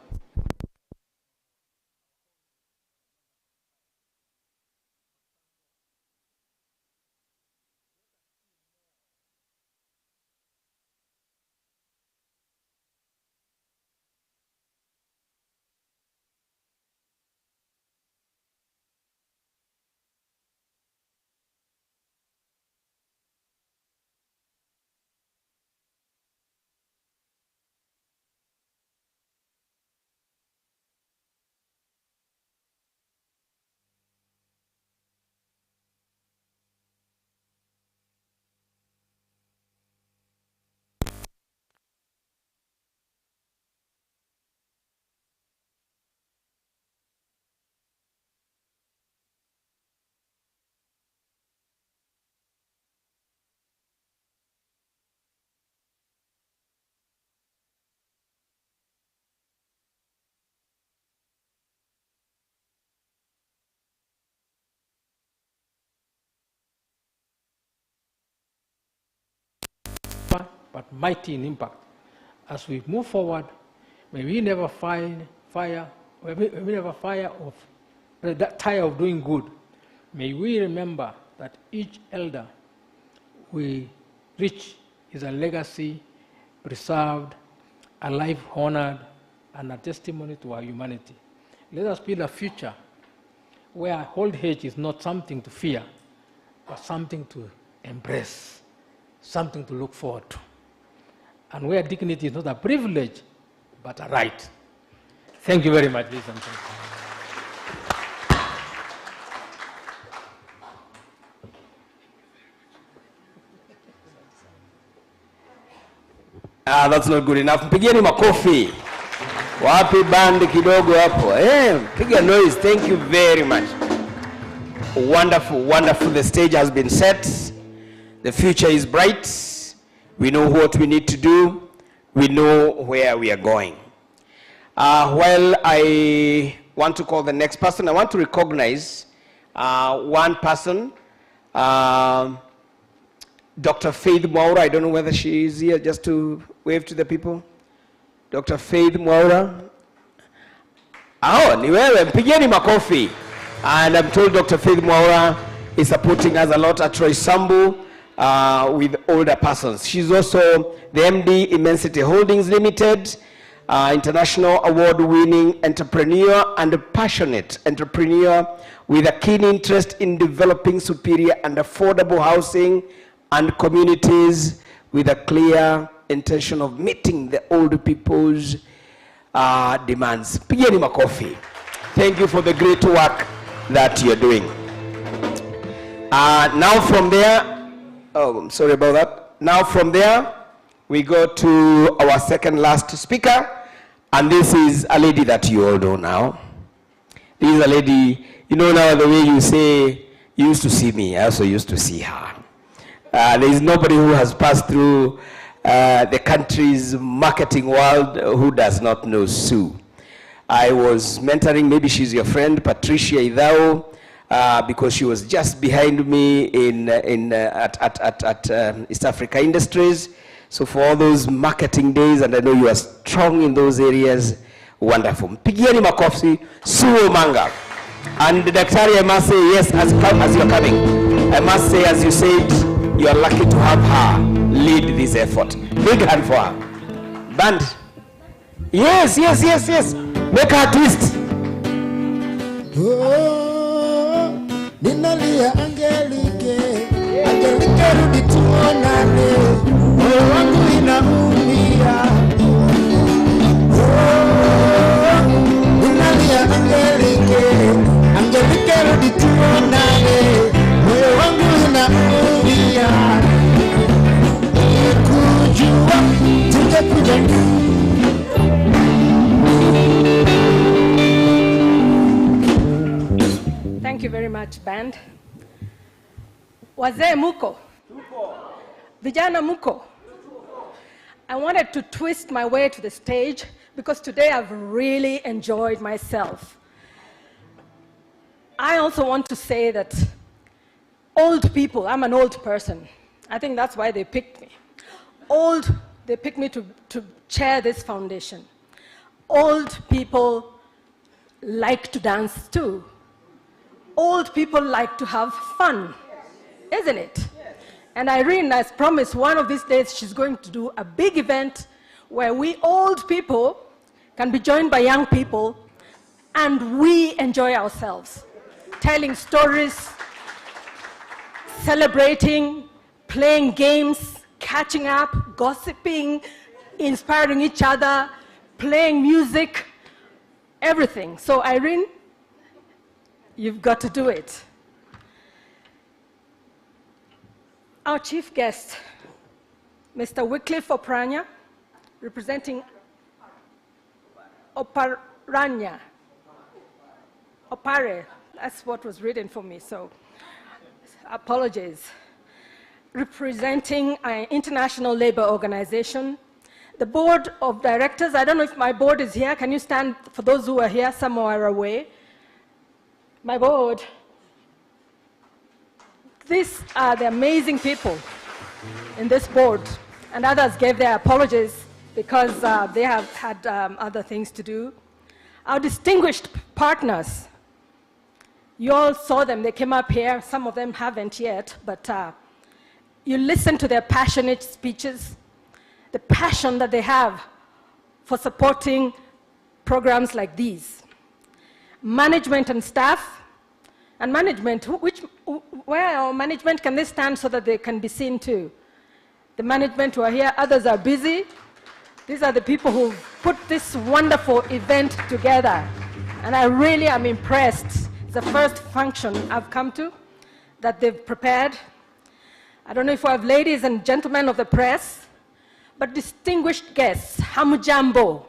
But mighty in impact. As we move forward, may we never tire of doing good. May we remember that each elder we reach is a legacy preserved, a life honored, and a testimony to our humanity. Let us build a future where old age is not something to fear, but something to embrace, something to look forward to, and where dignity is not a privilege, but a right. Thank you very much, ladies and gentlemen. That's not good enough. Mpigeni makofi. Wapi band kidogo hapo. Piga noise. Thank you very much. Wonderful, wonderful. The stage has been set. The future is bright. We know what we need to do. We know where we are going. While I want to call the next person, I want to recognize one person, Dr. Faith Mwaura. I don't know whether she is here, just to wave to the people. Dr. Faith Mwaura. Ni wewe, mpigeni makofi. And I'm told Dr. Faith Mwaura is supporting us a lot at Troy Sambu with older persons. She's also the MD Immensity Holdings Limited, international award-winning entrepreneur and a passionate entrepreneur with a keen interest in developing superior and affordable housing and communities with a clear intention of meeting the old people's demands. Pigeni makofi. Thank you for the great work that you're doing. Now from there, I'm sorry about that. Now from there, we go to our second last speaker, and this is a lady that you all know now. This is a lady, you know now the way you say, you used to see me, I also used to see her. There is nobody who has passed through the country's marketing world who does not know Sue. I was mentoring, maybe she's your friend, Patricia Idao, because she was just behind me at East Africa Industries. So for all those marketing days, and I know you are strong in those areas, wonderful. Pigieni makofi, Sue Omanga. And Daktari, I must say, yes, as you're coming, I must say, as you said, you are lucky to have her lead this effort. Big hand for her. Band. Yes, yes, yes, yes. Make her twist. Oh, ninalia Angelike, Angelike rudi tuonane, moyo wangu inaumia. Oh, ninalia Angelike, Angelike rudi tuonane, moyo wangu inaumia. Kujua tungekuja. Thank you very much, band. Wazee muko? Vijana muko? I wanted to twist my way to the stage because today I've really enjoyed myself. I also want to say that old people, I'm an old person. I think that's why they picked me. They picked me to chair this foundation. Old people like to dance too. Old people like to have fun, isn't it? And Irene has promised one of these days she's going to do a big event where we old people can be joined by young people and we enjoy ourselves, telling stories, celebrating, playing games, catching up, gossiping, inspiring each other, playing music, everything. So Irene, you've got to do it. Our chief guest, Mr. Wycliffe Oparanya, representing Oparanya. Opare, that's what was written for me, so apologies. Representing an international labor organization, the board of directors, I don't know if my board is here. Can you stand for those who are here somewhere away? My board. These are the amazing people in this board, and others gave their apologies because they have had other things to do. Our distinguished partners, you all saw them, they came up here, some of them haven't yet, but you listen to their passionate speeches, the passion that they have for supporting programs like these. Management and staff, And management, where our management, can they stand so that they can be seen too? The management who are here, others are busy. These are the people who put this wonderful event together. And I really am impressed. It's the first function I've come to that they've prepared. I don't know if we have ladies and gentlemen of the press, but distinguished guests, hamujambo.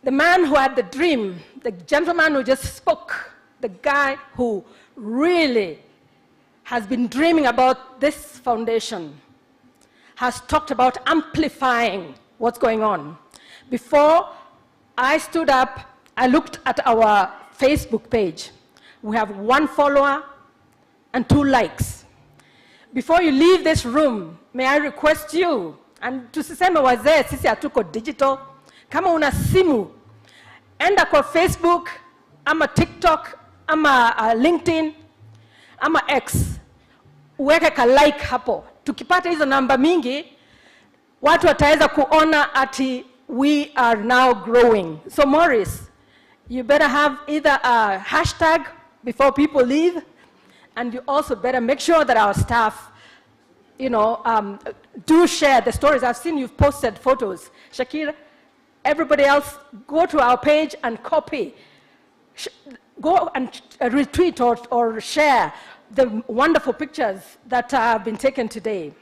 The man who had the dream, the gentleman who just spoke, the guy who really has been dreaming about this foundation, has talked about amplifying what's going on. Before I stood up, I looked at our Facebook page. We have 1 follower and 2 likes. Before you leave this room, may I request you, and tusiseme wazee sisi hatuko digital, kama una simu, enda kwa Facebook, ama TikTok, ama LinkedIn, ama X, uweke ka like hapo. Tukipata hizo namba mingi, watu wataweza kuona ati we are now growing. So Morris, you better have either a hashtag before people leave, and you also better make sure that our staff, do share the stories. I've seen you've posted photos. Shakira, everybody else, go to our page and copy. Go and retweet or share the wonderful pictures that have been taken today.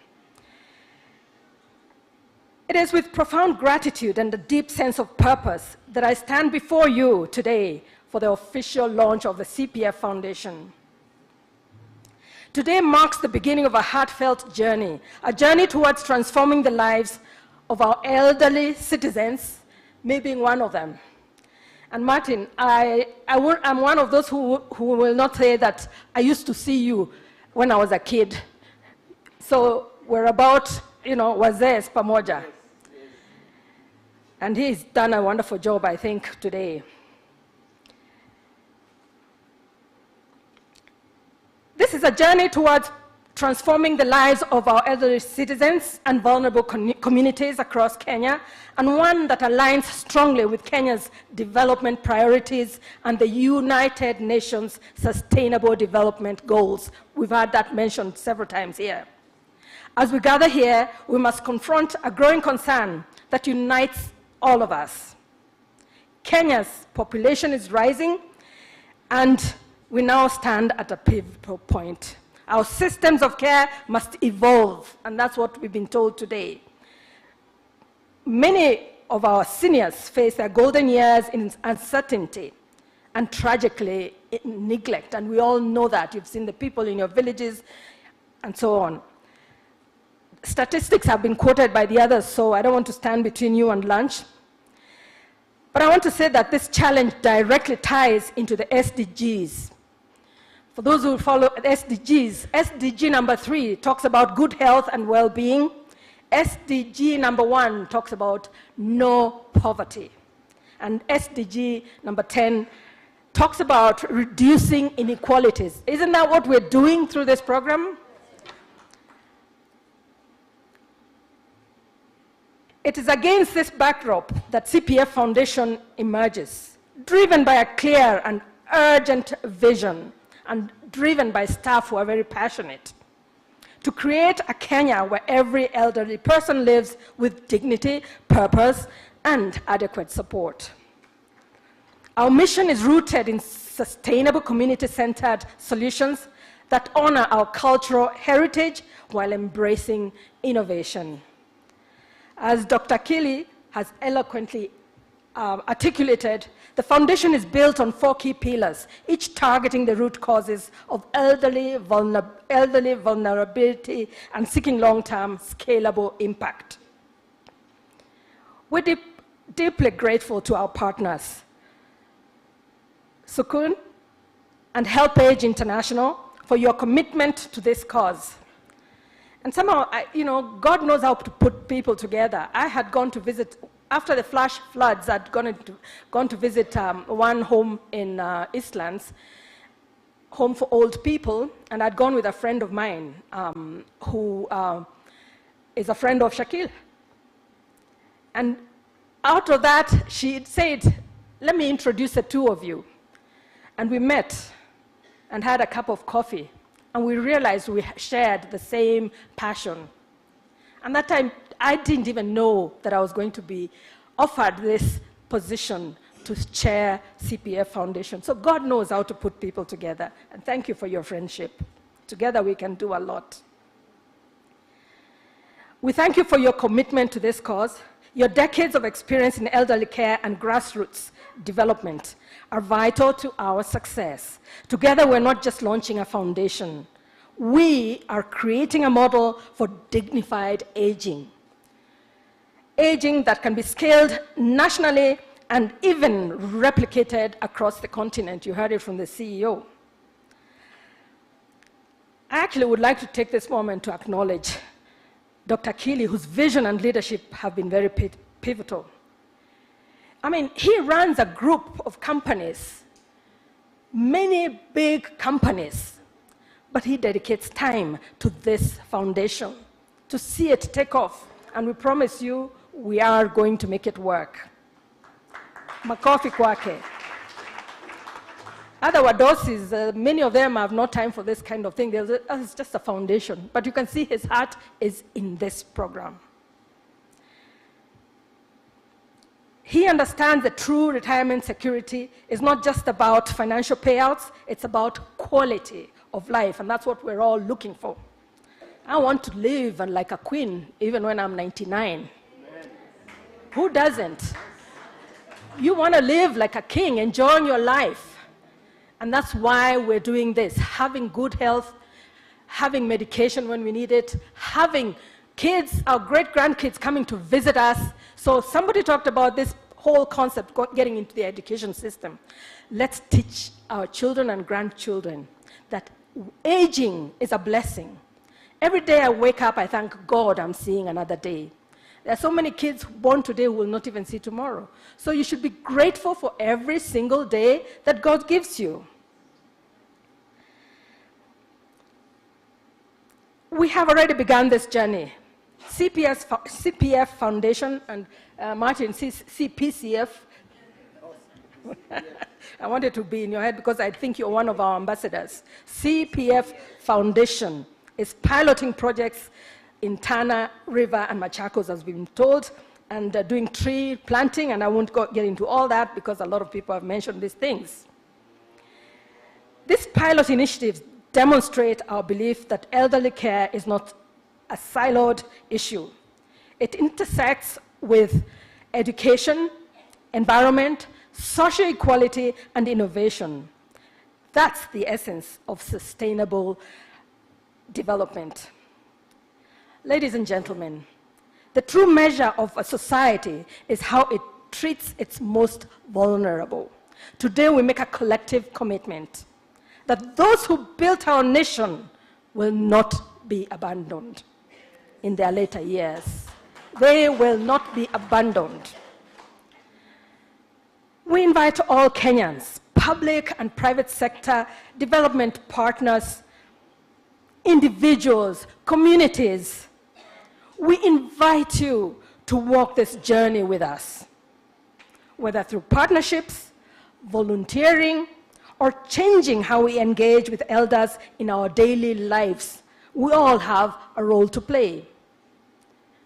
It is with profound gratitude and a deep sense of purpose that I stand before you today for the official launch of the CPF Foundation. Today marks the beginning of a heartfelt journey, a journey towards transforming the lives of our elderly citizens, me being one of them. And Martin, I'm one of those who will not say that I used to see you when I was a kid. So we're about, wazee pamoja. And he's done a wonderful job, I think, today. This is a journey towards transforming the lives of our elderly citizens and vulnerable communities across Kenya, and one that aligns strongly with Kenya's development priorities and the United Nations Sustainable Development Goals. We've had that mentioned several times here. As we gather here, we must confront a growing concern that unites all of us. Kenya's population is rising, and we now stand at a pivotal point. Our systems of care must evolve, and that's what we've been told today. Many of our seniors face their golden years in uncertainty and tragically in neglect, and we all know that. You've seen the people in your villages and so on. Statistics have been quoted by the others, so I don't want to stand between you and lunch. But I want to say that this challenge directly ties into the SDGs. For those who follow SDGs, SDG number 3 talks about good health and well-being. SDG number 1 talks about no poverty. And SDG number 10 talks about reducing inequalities. Isn't that what we're doing through this program? It is against this backdrop that CPF Foundation emerges, driven by a clear and urgent vision, and driven by staff who are very passionate, to create a Kenya where every elderly person lives with dignity, purpose, and adequate support. Our mission is rooted in sustainable, community-centered solutions that honor our cultural heritage while embracing innovation. As Dr. Kili has eloquently articulated, the foundation is built on 4 key pillars, each targeting the root causes of elderly vulnerability and seeking long-term scalable impact. We're deeply grateful to our partners, Sukun and HelpAge International, for your commitment to this cause. And somehow, God knows how to put people together. I had gone to visit, after the flash floods, I'd gone to visit one home in Eastlands, home for old people, and I'd gone with a friend of mine who is a friend of Shakil. And out of that, she said, let me introduce the 2 of you. And we met and had a cup of coffee, and we realized we shared the same passion. And that time, I didn't even know that I was going to be offered this position to chair CPF Foundation. So God knows how to put people together. And thank you for your friendship. Together we can do a lot. We thank you for your commitment to this cause. Your decades of experience in elderly care and grassroots development are vital to our success. Together, we're not just launching a foundation. We are creating a model for dignified aging. Aging that can be scaled nationally and even replicated across the continent. You heard it from the CEO. I actually would like to take this moment to acknowledge Dr. Keeley, whose vision and leadership have been very pivotal. I mean, he runs a group of companies, many big companies, but he dedicates time to this foundation to see it take off. And we promise you, we are going to make it work. Makofi kwake. Other Wadosis, many of them have no time for this kind of thing. It's just a foundation. But you can see his heart is in this program. He understands that true retirement security is not just about financial payouts, it's about quality of life, and that's what we're all looking for. I want to live like a queen even when I'm 99. Amen. Who doesn't? You want to live like a king, enjoying your life. And that's why we're doing this, having good health, having medication when we need it, having kids, our great-grandkids coming to visit us. So somebody talked about this whole concept, getting into the education system. Let's teach our children and grandchildren that aging is a blessing. Every day I wake up, I thank God I'm seeing another day. There are so many kids born today who will not even see tomorrow. So you should be grateful for every single day that God gives you. We have already begun this journey. CPF Foundation and Martin, CPCF. I want it to be in your head because I think you're one of our ambassadors. CPF Foundation is piloting projects in Tana River and Machakos, as we've been told, and doing tree planting, and I won't get into all that because a lot of people have mentioned these things. These pilot initiatives demonstrate our belief that elderly care is not a siloed issue. It intersects with education, environment, social equality, and innovation. That's the essence of sustainable development. Ladies and gentlemen, the true measure of a society is how it treats its most vulnerable. Today we make a collective commitment that those who built our nation will not be abandoned in their later years. They will not be abandoned. We invite all Kenyans, public and private sector, development partners, individuals, communities. We invite you to walk this journey with us, whether through partnerships, volunteering, or changing how we engage with elders in our daily lives. We all have a role to play.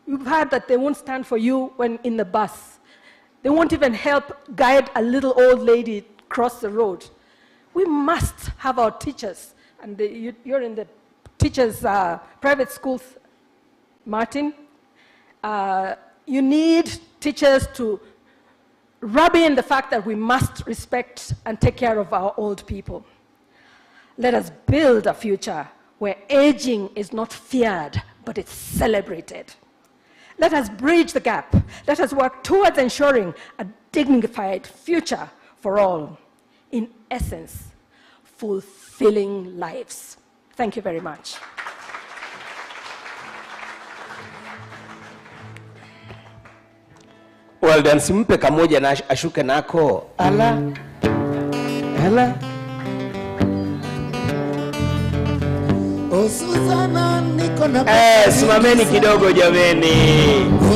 We've heard that they won't stand for you when in the bus. They won't even help guide a little old lady across the road. We must have our teachers, and you're in the teachers' private schools, Martin. You need teachers to rub in the fact that we must respect and take care of our old people. Let us build a future where aging is not feared, but it's celebrated. Let us bridge the gap. Let us work towards ensuring a dignified future for all. In essence, fulfilling lives. Thank you very much. Well done, simpe kamoja na ashuke nako. Ala. Ala. Oh Susana, niko na simameni kidogo jameni.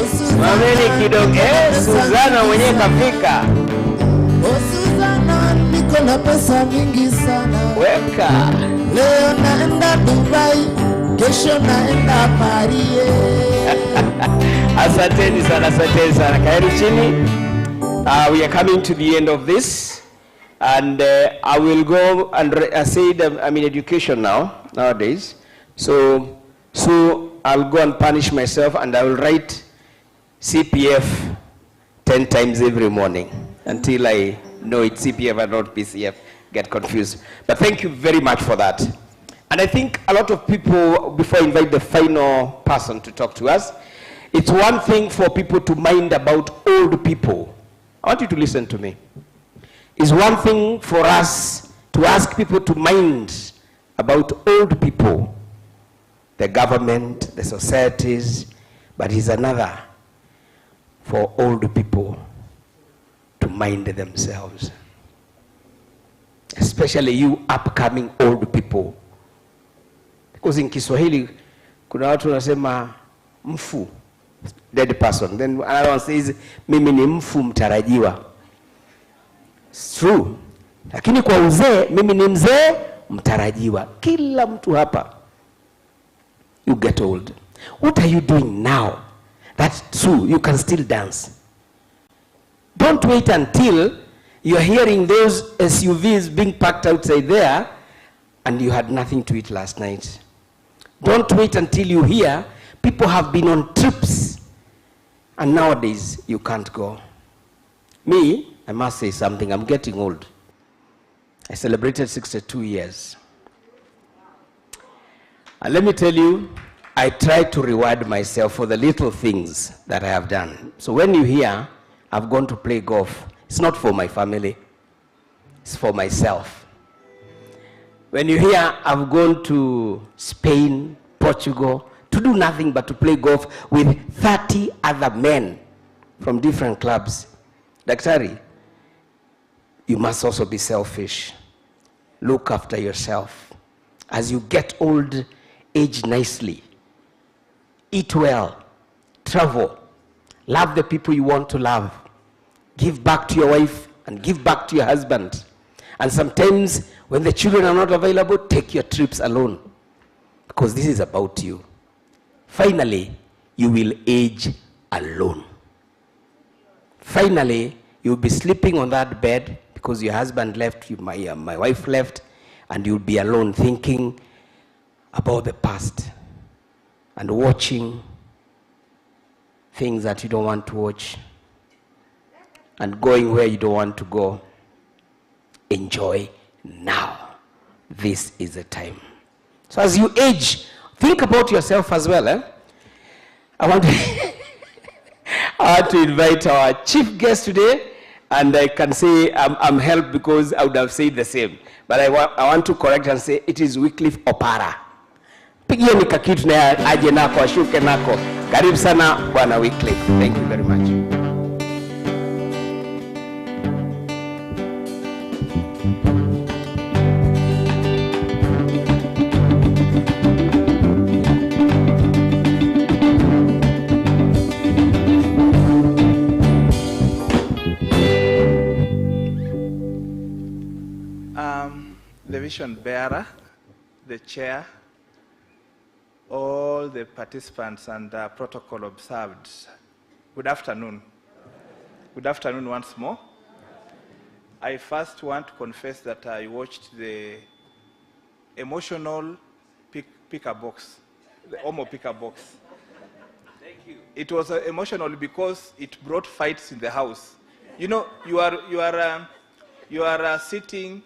Simameni kidogo. Susana mwenyewe kafika. Oh Susana, niko na na pesa mingi sana. Weka. Leo naenda Dubai, kesho naenda Paris. Asanteni sana, asanteni sana. Kaeni chini. We are coming to the end of this, and I will go and say education nowadays. So I'll go and punish myself, and I will write CPF 10 times every morning until I know it's CPF and not PCF. Get confused. But thank you very much for that. And I think a lot of people, before I invite the final person to talk to us, it's one thing for people to mind about old people. I want you to listen to me. It's one thing for us to ask people to mind about old people, the government, the societies, but it's another for old people to mind themselves. Especially you upcoming old people. Because in Kiswahili, kuna watu wanasema mfu, dead person. Then another one says, mimi ni mfu mtarajiwa. It's true. Lakini kwa uzee, mimi ni mzee mtarajiwa. Kila mtu hapa. You get old. What are you doing now? That's true. You can still dance. Don't wait until you're hearing those SUVs being parked outside there and you had nothing to eat last night. Don't wait until you hear people have been on trips and nowadays you can't go. Me, I must say something. I'm getting old. I celebrated 62 years. And let me tell you, I try to reward myself for the little things that I have done. So when you hear, I've gone to play golf, it's not for my family, it's for myself. When you hear, I've gone to Spain, Portugal, to do nothing but to play golf with 30 other men from different clubs. Daktari, you must also be selfish. Look after yourself. As you get old, age nicely. Eat well. Travel. Love the people you want to love. Give back to your wife and give back to your husband. And sometimes when the children are not available, take your trips alone. Because this is about you. Finally, you will age alone. Finally, you'll be sleeping on that bed because your husband left, my wife left, and you'll be alone thinking about the past and watching things that you don't want to watch and going where you don't want to go. Enjoy now. This is the time. So as you age, think about yourself as well. I want to invite our chief guest today, and I can say I'm helped because I would have said the same. But I want to correct and say it is Wycliffe Opara. Pigieni kakitu na aje nako, ashuke nako. Karibu sana Bwana Wycliffe. Thank you very much. The vision bearer, the chair, all the participants and protocol observed. Good afternoon. Good afternoon once more. I first want to confess that I watched the emotional picker box, the Omo picker box. Thank you. It was emotional because it brought fights in the house. You know, you are sitting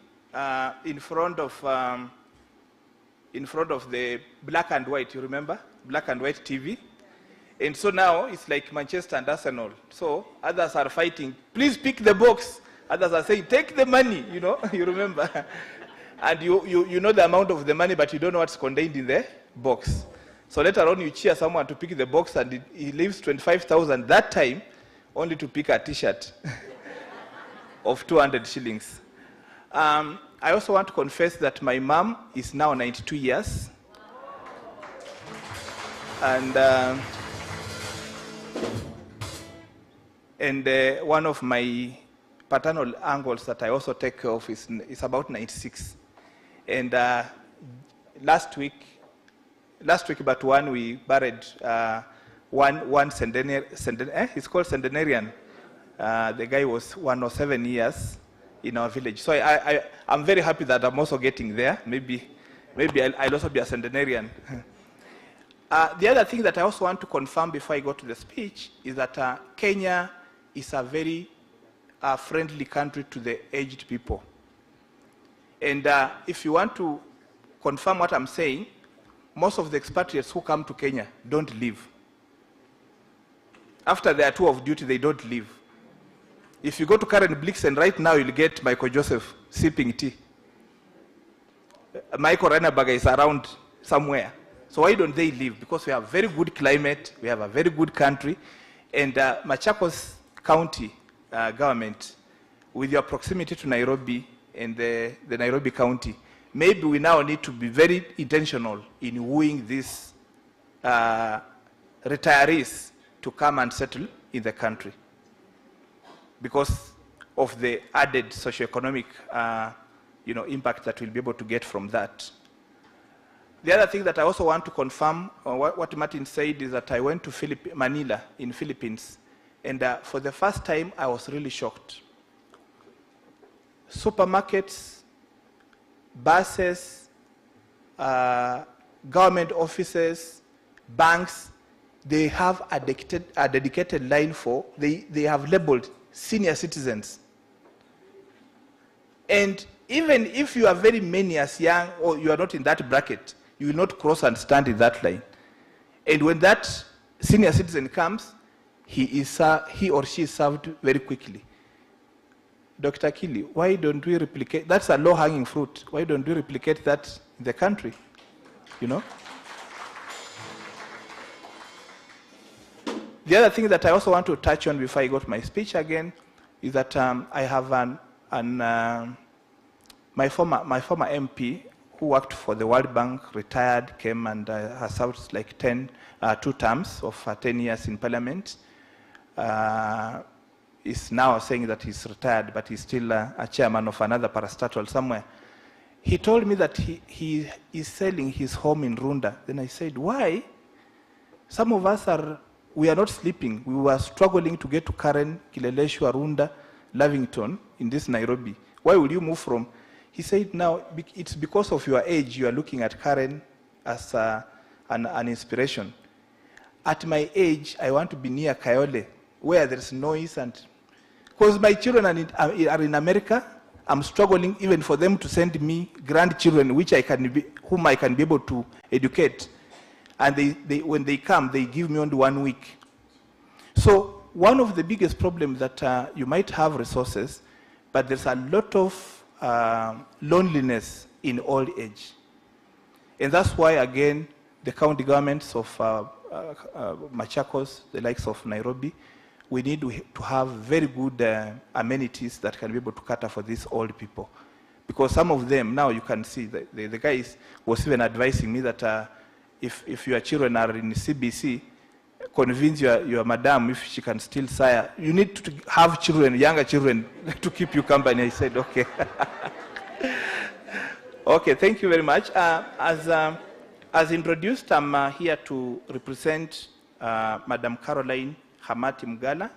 in front of the black and white, you remember? Black and white TV. And so now it's like Manchester and Arsenal. So others are fighting, please pick the box. Others are saying, take the money, you know, you remember. And you know the amount of the money, but you don't know what's contained in the box. So later on you cheer someone to pick the box and he leaves 25,000 that time only to pick a t-shirt of 200 shillings. I also want to confess that my mom is now 92 years. And one of my paternal angles that I also take care of is about 96. And last week but one, we buried one centenarian, he's called centenarian. The guy was 107 years in our village. So I'm very happy that I'm also getting there. Maybe I'll also be a centenarian. The other thing that I also want to confirm before I go to the speech is that Kenya is a very friendly country to the aged people. And if you want to confirm what I'm saying, most of the expatriates who come to Kenya don't leave. After their tour of duty, they don't leave. If you go to Karen Blixen right now, you'll get Michael Joseph sipping tea. Michael Renabaga is around somewhere. So why don't they leave? Because we have very good climate, we have a very good country, and Machakos County government, with your proximity to Nairobi and the Nairobi County, maybe we now need to be very intentional in wooing these retirees to come and settle in the country because of the added socioeconomic impact that we'll be able to get from that. The other thing that I also want to confirm, what Martin said, is that I went to Manila in Philippines, and for the first time, I was really shocked. Supermarkets, buses, government offices, banks, they have a dedicated line for, they have labeled senior citizens. And even if you are very many as young, or you are not in that bracket, you will not cross and stand in that line. And when that senior citizen comes, he or she is served very quickly. Dr. Kili, why don't we replicate, that's a low-hanging fruit, why don't we replicate that in the country, you know? The other thing that I also want to touch on before I go to my speech again is that I have my former MP who worked for the World Bank, retired, came and has served like 2 terms of 10 years in Parliament. Is now saying that he's retired, but he's still a chairman of another parastatal somewhere. He told me that he is selling his home in Runda. Then I said, why? Some of us we are not sleeping. We were struggling to get to Karen, Kileleshwa, Runda, Lavington in this Nairobi. Why will you move from? He said, now, it's because of your age, you are looking at Karen as an inspiration. At my age, I want to be near Kayole, where there's noise and... Because my children are in America, I'm struggling even for them to send me grandchildren, whom I can be able to educate. And when they come, they give me only 1 week. So one of the biggest problems that you might have resources, but there's a lot of loneliness in old age. And that's why, again, the county governments of Machakos, the likes of Nairobi, we need to have very good amenities that can be able to cater for these old people. Because some of them, now you can see, the guy was even advising me that if your children are in CBC, convince your madam if she can still sire. You need to have children, younger children, to keep you company. I said, okay. Okay, thank you very much. As introduced, I'm here to represent Madam Caroline Hamati Mgala,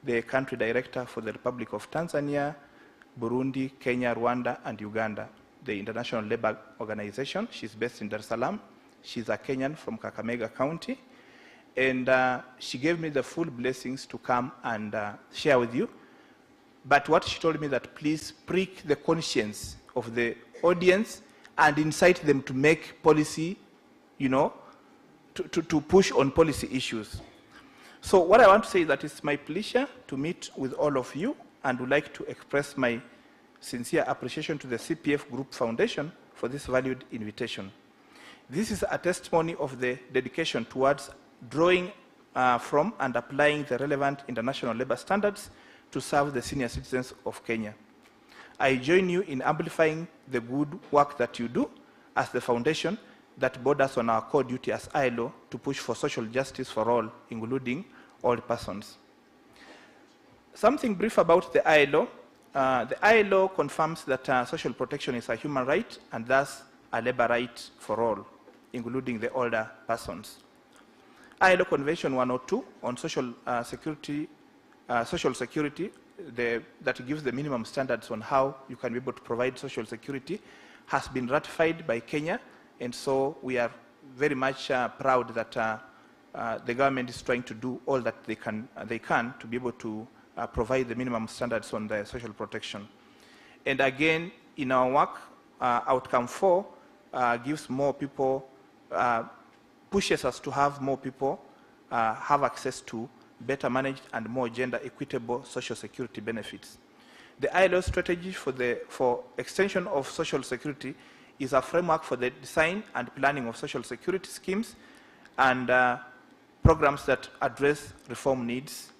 the country director for the Republic of Tanzania, Burundi, Kenya, Rwanda, and Uganda, the International Labour Organization. She's based in Dar es Salaam. She's a Kenyan from Kakamega County. And she gave me the full blessings to come and share with you. But what she told me that please prick the conscience of the audience and incite them to make policy, you know, to push on policy issues. So what I want to say is that it's my pleasure to meet with all of you and would like to express my sincere appreciation to the CPF Group Foundation for this valued invitation. This is a testimony of the dedication towards drawing from and applying the relevant international labor standards to serve the senior citizens of Kenya. I join you in amplifying the good work that you do as the foundation that borders on our core duty as ILO to push for social justice for all, including all persons. Something brief about the ILO. The ILO confirms that social protection is a human right and thus a labor right for all, including the older persons. ILO Convention 102 on social security, that gives the minimum standards on how you can be able to provide social security, has been ratified by Kenya, and so we are very much proud that the government is trying to do all that they can to be able to provide the minimum standards on the social protection. And again, in our work, outcome 4 gives more people, pushes us to have more people have access to better managed and more gender equitable social security benefits. The ILO strategy for extension of social security is a framework for the design and planning of social security schemes and programs that address reform needs,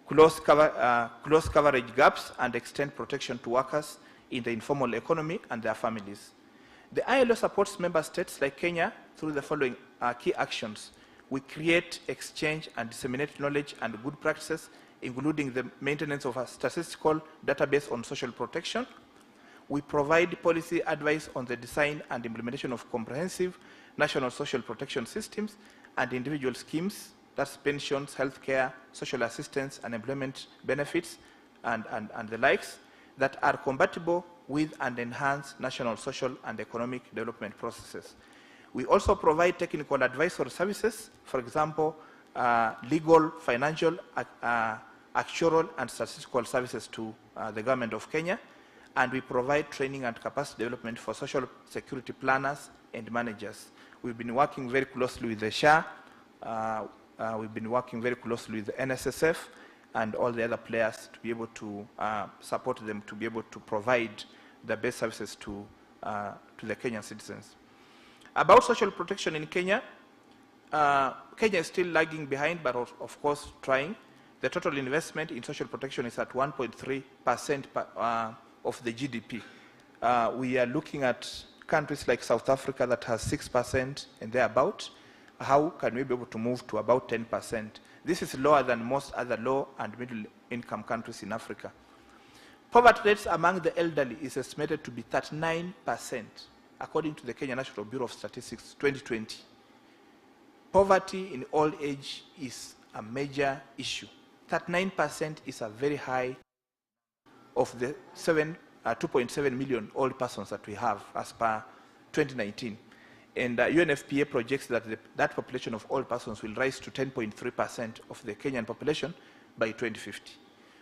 close coverage gaps, and extend protection to workers in the informal economy and their families. The ILO supports member states like Kenya through the following key actions. We create, exchange, and disseminate knowledge and good practices, including the maintenance of a statistical database on social protection. We provide policy advice on the design and implementation of comprehensive national social protection systems and individual schemes, that's pensions, healthcare, social assistance, and employment benefits, and the likes, that are compatible with and enhance national social and economic development processes. We also provide technical advisory services, for example, legal, financial, actuarial, and statistical services to the government of Kenya, and we provide training and capacity development for social security planners and managers. We've been working very closely with the SHA, we've been working very closely with the NSSF and all the other players to be able to support them to be able to provide the best services to the Kenyan citizens. About social protection in Kenya, Kenya is still lagging behind, but of course trying. The total investment in social protection is at 1.3% of the GDP. We are looking at countries like South Africa that has 6% and thereabout. How can we be able to move to about 10%? This is lower than most other low and middle income countries in Africa. Poverty rates among the elderly is estimated to be 39%, according to the Kenya National Bureau of Statistics 2020. Poverty in old age is a major issue. 39% is a very high of the 2.7 million old persons that we have as per 2019. And UNFPA projects that that population of old persons will rise to 10.3% of the Kenyan population by 2050.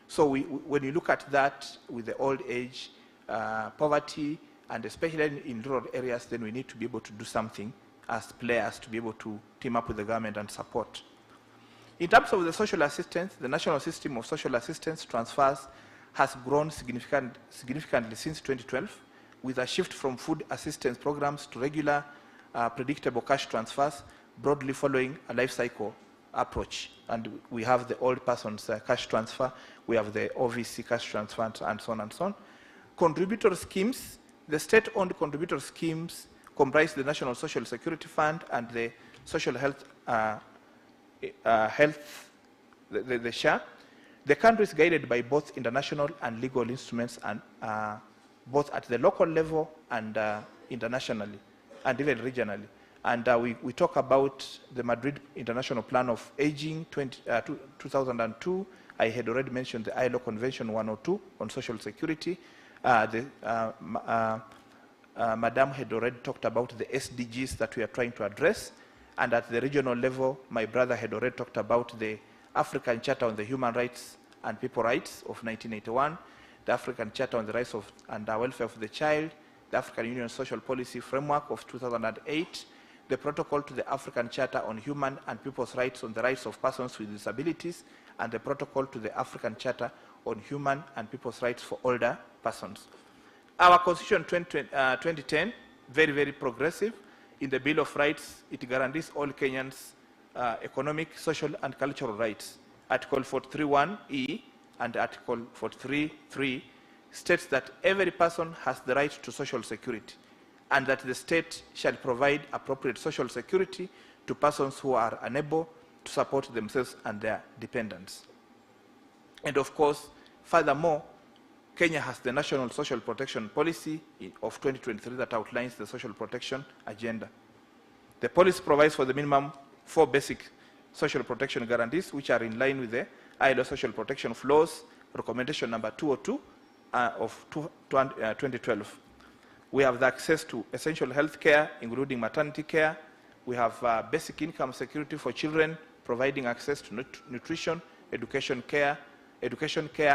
So when you look at that with the old age, poverty, and especially in rural areas, then we need to be able to do something as players to be able to team up with the government and support. In terms of the social assistance, the national system of social assistance transfers has grown significantly since 2012, with a shift from food assistance programs to regular, predictable cash transfers, broadly following a life cycle approach. And we have the old persons cash transfer, we have the OVC cash transfer, and so on and so on. Contributor schemes, the state-owned contributor schemes comprise the National Social Security Fund and the Social Health, the SHA. The country is guided by both international and legal instruments, and both at the local level and internationally, and even regionally. And we talk about the Madrid International Plan of Aging 2002. I had already mentioned the ILO Convention 102 on social security. Madam had already talked about the SDGs that we are trying to address. And at the regional level, my brother had already talked about the African Charter on the Human Rights and People Rights of 1981, the African Charter on the Rights of and Welfare of the Child, the African Union Social Policy Framework of 2008, the Protocol to the African Charter on Human and People's Rights on the Rights of Persons with Disabilities, and the Protocol to the African Charter on Human and People's Rights for Older Persons. Our Constitution 2010, very, very progressive. In the Bill of Rights, it guarantees all Kenyans economic, social, and cultural rights. Article 43(1)(e) and Article 43(3) states that every person has the right to social security, and that the state shall provide appropriate social security to persons who are unable to support themselves and their dependents. And of course, furthermore, Kenya has the National Social Protection Policy of 2023 that outlines the social protection agenda. The policy provides for the minimum 4 basic social protection guarantees, which are in line with the ILO social protection laws, recommendation number 202 of 2012. We have the access to essential health care, including maternity care. We have basic income security for children, providing access to nutrition, education care,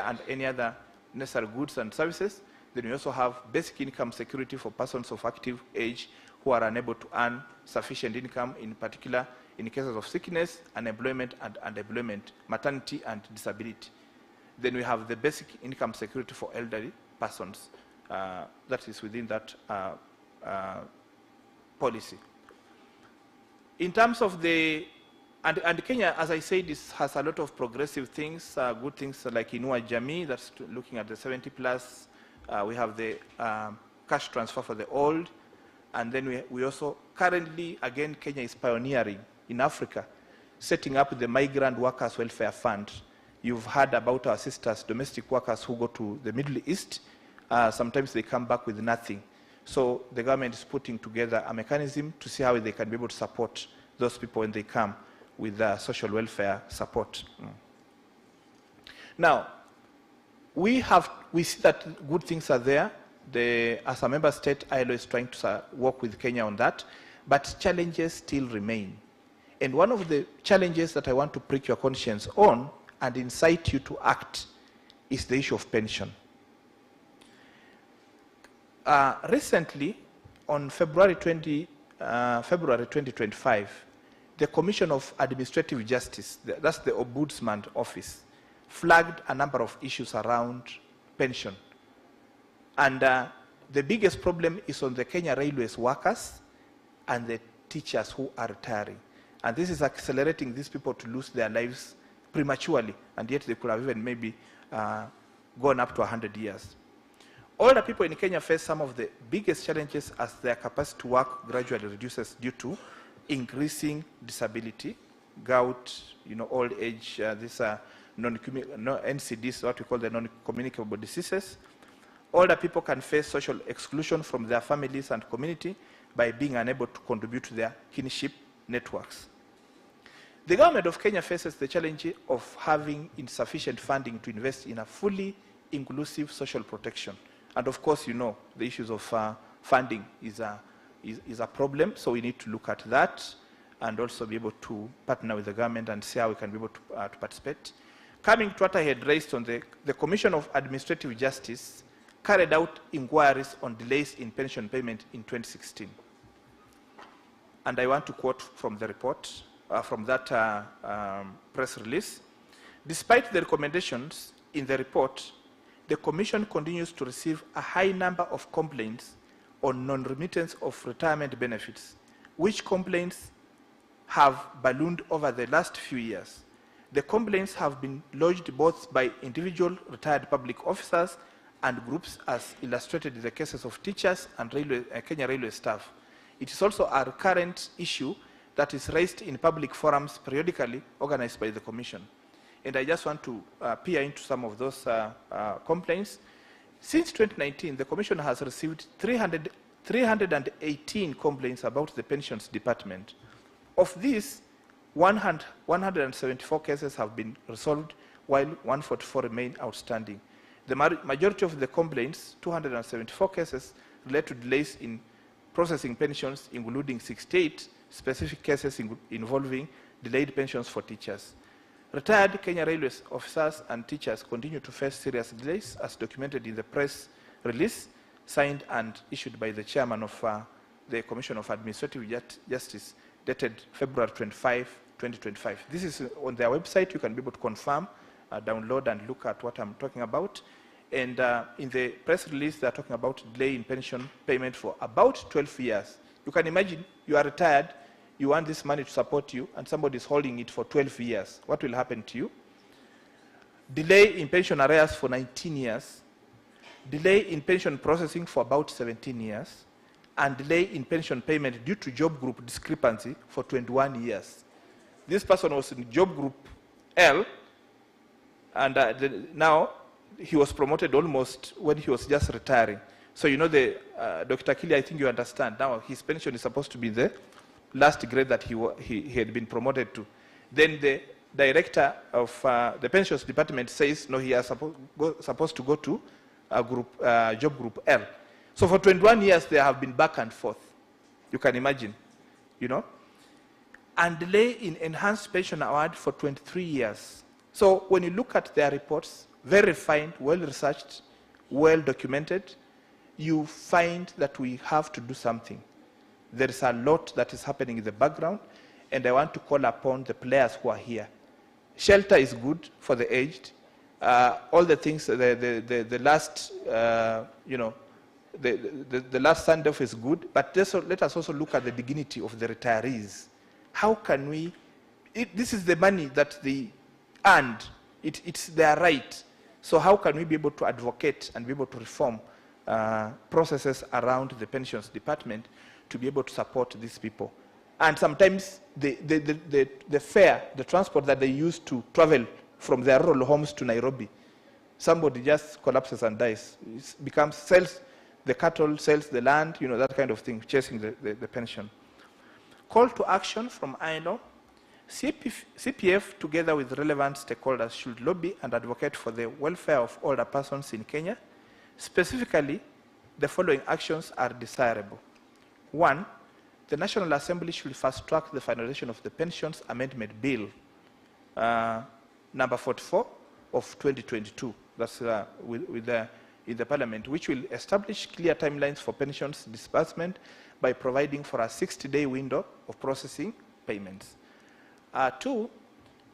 and any other necessary goods and services. Then we also have basic income security for persons of active age who are unable to earn sufficient income, in particular in cases of sickness, unemployment and underemployment, maternity and disability. Then we have the basic income security for elderly persons. That is within that policy. In terms of the, and Kenya, as I said, has a lot of progressive things, good things like Inua Jamii, that's looking at the 70 plus. We have the cash transfer for the old. And then we also, currently, again, Kenya is pioneering in Africa, setting up the Migrant Workers Welfare Fund. You've heard about our sisters, domestic workers who go to the Middle East. Sometimes they come back with nothing. So the government is putting together a mechanism to see how they can be able to support those people when they come with social welfare support. Now, we see that good things are there. As a member state, ILO is trying to work with Kenya on that, but challenges still remain. And one of the challenges that I want to prick your conscience on and incite you to act is the issue of pension. Recently, on February 2025, the Commission of Administrative Justice, that's the Ombudsman Office, flagged a number of issues around pension. And the biggest problem is on the Kenya Railways workers and the teachers who are retiring. And this is accelerating these people to lose their lives prematurely, and yet they could have even maybe gone up to 100 years. Older people in Kenya face some of the biggest challenges as their capacity to work gradually reduces due to increasing disability, gout, old age, these are NCDs, what we call the non-communicable diseases. Older people can face social exclusion from their families and community by being unable to contribute to their kinship networks. The government of Kenya faces the challenge of having insufficient funding to invest in a fully inclusive social protection. And of course, the issues of funding is a problem, so we need to look at that and also be able to partner with the government and see how we can be able to participate. Coming to what I had raised on the Commission of Administrative Justice carried out inquiries on delays in pension payment in 2016. And I want to quote from the report, from that press release. Despite the recommendations in the report, the Commission continues to receive a high number of complaints on non-remittance of retirement benefits, which complaints have ballooned over the last few years. The complaints have been lodged both by individual retired public officers and groups, as illustrated in the cases of teachers and Kenya Railway staff. It is also a recurrent issue that is raised in public forums periodically organized by the Commission. And I just want to peer into some of those complaints. Since 2019, the Commission has received 318 complaints about the pensions department. Of these, 174 cases have been resolved, while 144 remain outstanding. The majority of the complaints, 274 cases, relate to delays in processing pensions, including 68 specific cases involving delayed pensions for teachers. Retired Kenya Railways officers and teachers continue to face serious delays, as documented in the press release signed and issued by the chairman of the Commission of Administrative Justice, dated February 25, 2025. This is on their website. You can be able to confirm, download and look at what I'm talking about. And in the press release, they're talking about delay in pension payment for about 12 years. You can imagine you are retired, you want this money to support you, and somebody is holding it for 12 years. What will happen to you? Delay in pension arrears for 19 years, delay in pension processing for about 17 years, and delay in pension payment due to job group discrepancy for 21 years. This person was in job group L, and now he was promoted almost when he was just retiring. So you know, Dr. Kili, I think you understand. Now his pension is supposed to be the last grade that he had been promoted to. Then the director of the pensions department says, no, he is supposed to go to job group L. So for 21 years, they have been back and forth. You can imagine, you know. And delay in enhanced pension award for 23 years. So when you look at their reports, very refined, well-researched, well-documented, you find that we have to do something. There is a lot that is happening in the background, and I want to call upon the players who are here. Shelter is good for the aged. All the things, the last, you know, the last send-off is good, but let us also look at the dignity of the retirees. How can we, this is the money that they earned, it's their right. So how can we be able to advocate and be able to reform processes around the pensions department to be able to support these people? And sometimes the fare, the transport that they use to travel from their rural homes to Nairobi, somebody just collapses and dies. It becomes, sells the cattle, sells the land, you know, that kind of thing, chasing the pension. Call to action from ILO. CPF, together with relevant stakeholders, should lobby and advocate for the welfare of older persons in Kenya. Specifically, the following actions are desirable. 1, the National Assembly should fast-track the finalization of the Pensions Amendment Bill, number 44 of 2022. That's in the Parliament, which will establish clear timelines for pensions disbursement by providing for a 60-day window of processing payments. 2,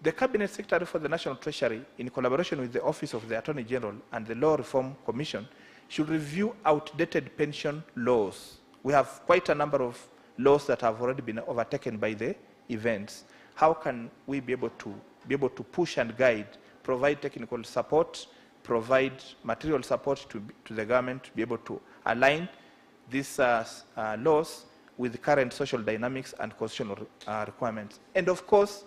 the Cabinet Secretary for the National Treasury, in collaboration with the Office of the Attorney General and the Law Reform Commission, should review outdated pension laws. We have quite a number of laws that have already been overtaken by the events. How can we be able to push and guide, provide technical support, provide material support to the government to be able to align these laws with the current social dynamics and constitutional requirements? And of course,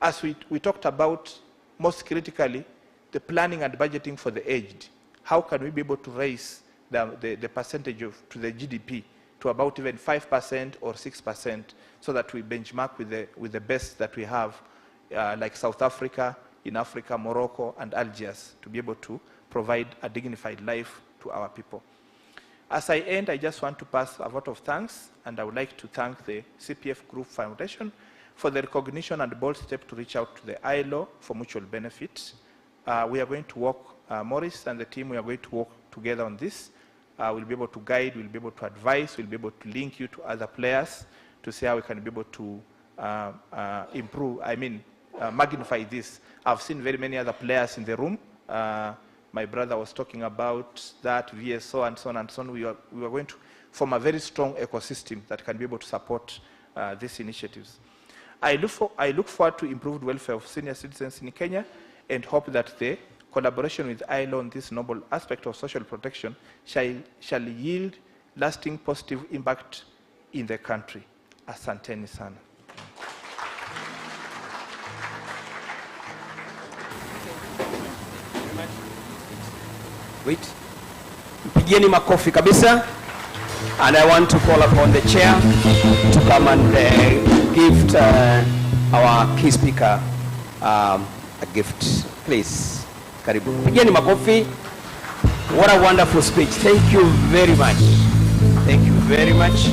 as we talked about, most critically, the planning and budgeting for the aged. How can we be able to raise the percentage to the GDP to about even 5% or 6%, so that we benchmark with the best that we have, like South Africa, in Africa, Morocco, and Algiers, to be able to provide a dignified life to our people. As I end, I just want to pass a vote of thanks, and I would like to thank the CPF Group Foundation for the recognition and bold step to reach out to the ILO for mutual benefit. We are going to work, Morris and the team, we are going to work together on this. We'll be able to guide, we'll be able to advise, we'll be able to link you to other players to see how we can be able to improve, magnify this. I've seen very many other players in the room. My brother was talking about that, VSO and so on and so on. We are going to form a very strong ecosystem that can be able to support these initiatives. I look forward to improved welfare of senior citizens in Kenya, and hope that the collaboration with ILO on this noble aspect of social protection shall yield lasting positive impact in the country. Asanteni sana. Wait. Pigeni makofi kabisa. And I want to call upon the chair to come and gift our key speaker a gift. Please. Karibu. Pigeni makofi. What a wonderful speech. Thank you very much. Thank you very much.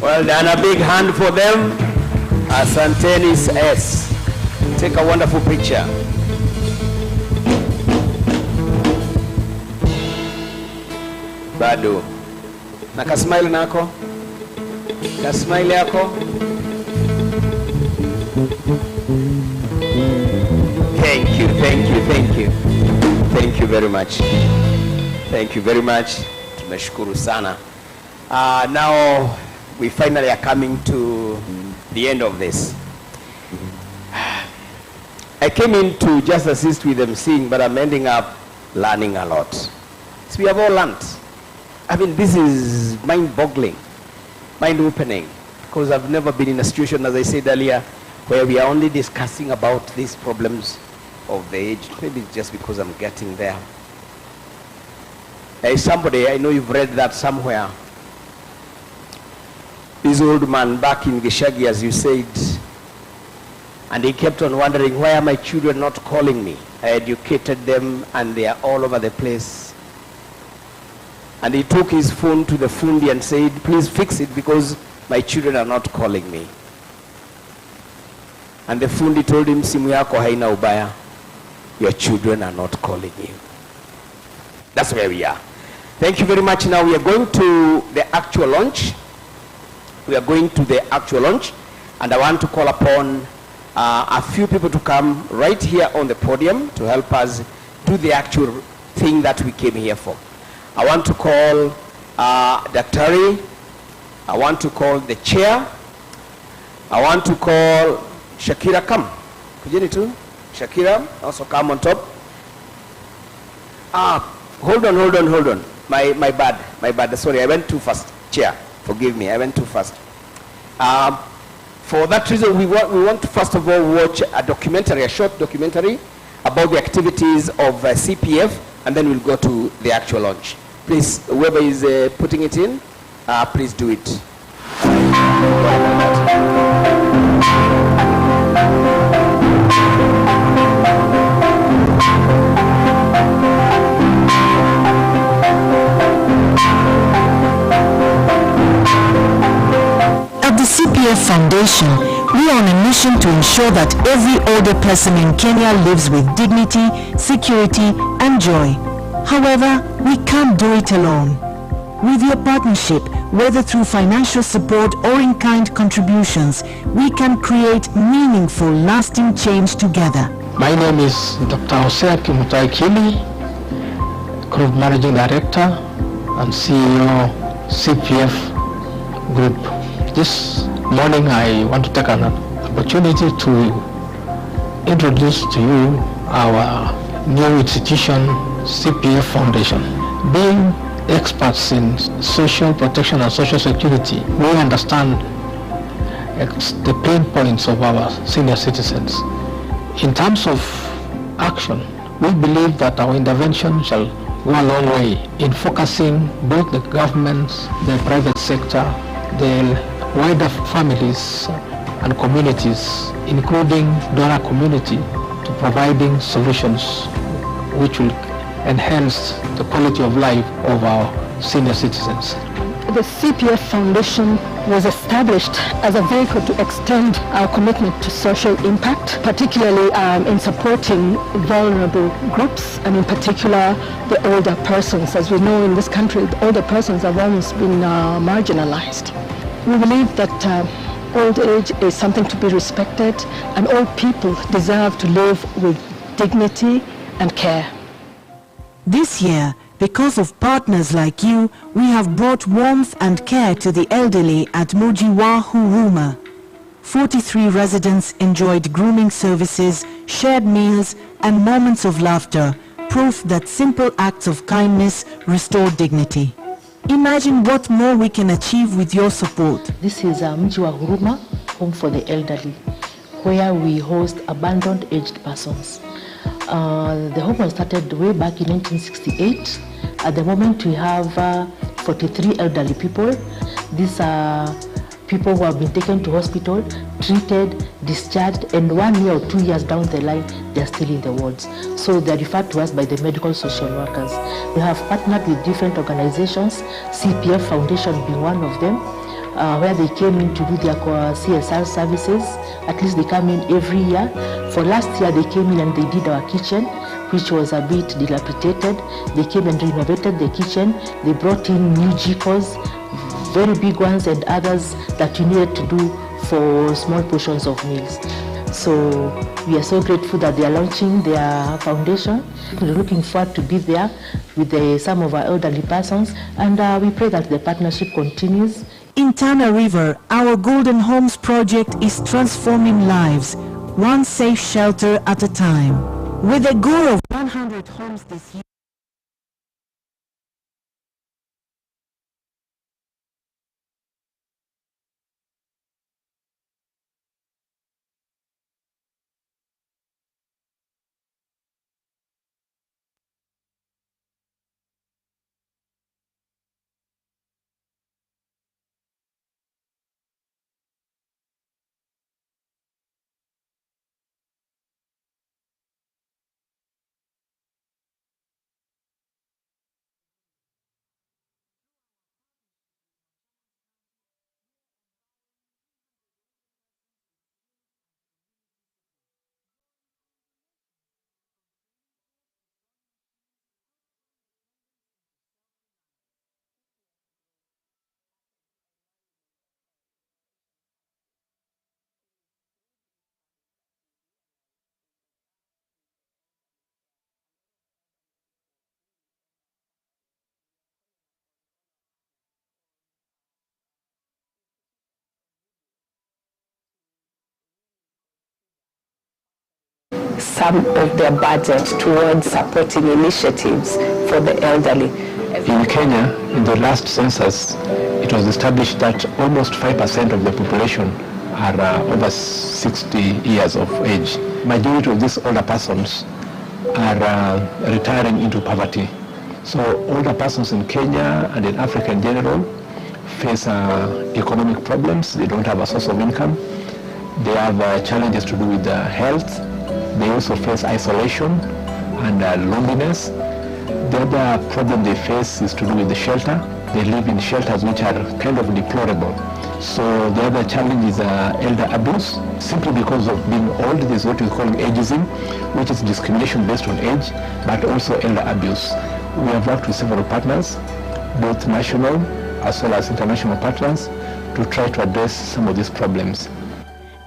Well done, a big hand for them. Asanteni S. Take a wonderful picture. Bado. Na kasmile nako? Kasmile yako? Thank you, thank you, thank you. Thank you very much. Thank you very much. Tumeshukuru sana. Now we finally are coming to the end of this. I came in to just assist with them sing, but I'm ending up learning a lot. So we have all learned. I mean, this is mind-boggling, mind-opening, because I've never been in a situation, as I said earlier, where we are only discussing about these problems of the age. Maybe it's just because I'm getting there. There is somebody, I know you've read that somewhere. This old man back in Gishagi, as you said, and he kept on wondering, why are my children not calling me? I educated them and they are all over the place. And he took his phone to the fundi and said, please fix it because my children are not calling me. And the fundi told him, simu yako haina ubaya. Your children are not calling you. That's where we are. Thank you very much. Now we are going to the actual launch. We are going to the actual launch. And I want to call upon a few people to come right here on the podium to help us do the actual thing that we came here for. I want to call Daktari. I want to call the chair. I want to call Shakira. Come. Kujeni tu. Shakira, also come on top. Hold on. My bad. Sorry, I went too fast. Chair, forgive me. I went too fast. For that reason, we want to first of all watch a documentary, a short documentary about the activities of CPF, and then we'll go to the actual launch. Please, whoever is putting it in, please do it. At the CPF Foundation, we are on a mission to ensure that every older person in Kenya lives with dignity, security, and joy. However, we can't do it alone. With your partnership, whether through financial support or in-kind contributions, we can create meaningful, lasting change together. My name is Dr. Hosea Kimutai Kili, Group Managing Director and CEO, CPF Group. This morning I want to take an opportunity to introduce to you our new institution, CPF Foundation. Being experts in social protection and social security, we understand the pain points of our senior citizens. In terms of action, we believe that our intervention shall go a long way in focusing both the governments, the private sector, the wider families and communities, including donor community, to providing solutions which will enhance the quality of life of our senior citizens. The CPF Foundation was established as a vehicle to extend our commitment to social impact, particularly in supporting vulnerable groups, and in particular the older persons. As we know in this country, the older persons have almost been marginalized. We believe that old age is something to be respected, and all people deserve to live with dignity and care. This year, because of partners like you, we have brought warmth and care to the elderly at Mujiwa Huruma. 43 residents enjoyed grooming services, shared meals, and moments of laughter, proof that simple acts of kindness restore dignity. Imagine what more we can achieve with your support. This is Mujiwa Huruma, Home for the Elderly, where we host abandoned aged persons. The home was started way back in 1968. At the moment we have 43 elderly people. These are people who have been taken to hospital, treated, discharged, and 1 year or 2 years down the line, they are still in the wards. So they are referred to us by the medical social workers. We have partnered with different organizations, CPF Foundation being one of them, where they came in to do their CSR services. At least they come in every year. For last year, they came in and they did our kitchen, which was a bit dilapidated. They came and renovated the kitchen. They brought in new jikos, very big ones, and others that we needed to do for small portions of meals. So we are so grateful that they are launching their foundation. We're looking forward to be there with some of our elderly persons, and we pray that the partnership continues. In Tana River, our Golden Homes project is transforming lives, one safe shelter at a time. With a goal of 100 homes this year. some of their budget towards supporting initiatives for the elderly. In Kenya, in the last census, it was established that almost 5% of the population are over 60 years of age. Majority of these older persons are retiring into poverty. So older persons in Kenya and in Africa in general face economic problems. They don't have a source of income. They have challenges to do with health. They also face isolation and loneliness. The other problem they face is to do with the shelter. They live in shelters which are kind of deplorable. So the other challenge is elder abuse. Simply because of being old, there's what we call ageism, which is discrimination based on age, but also elder abuse. We have worked with several partners, both national as well as international partners, to try to address some of these problems.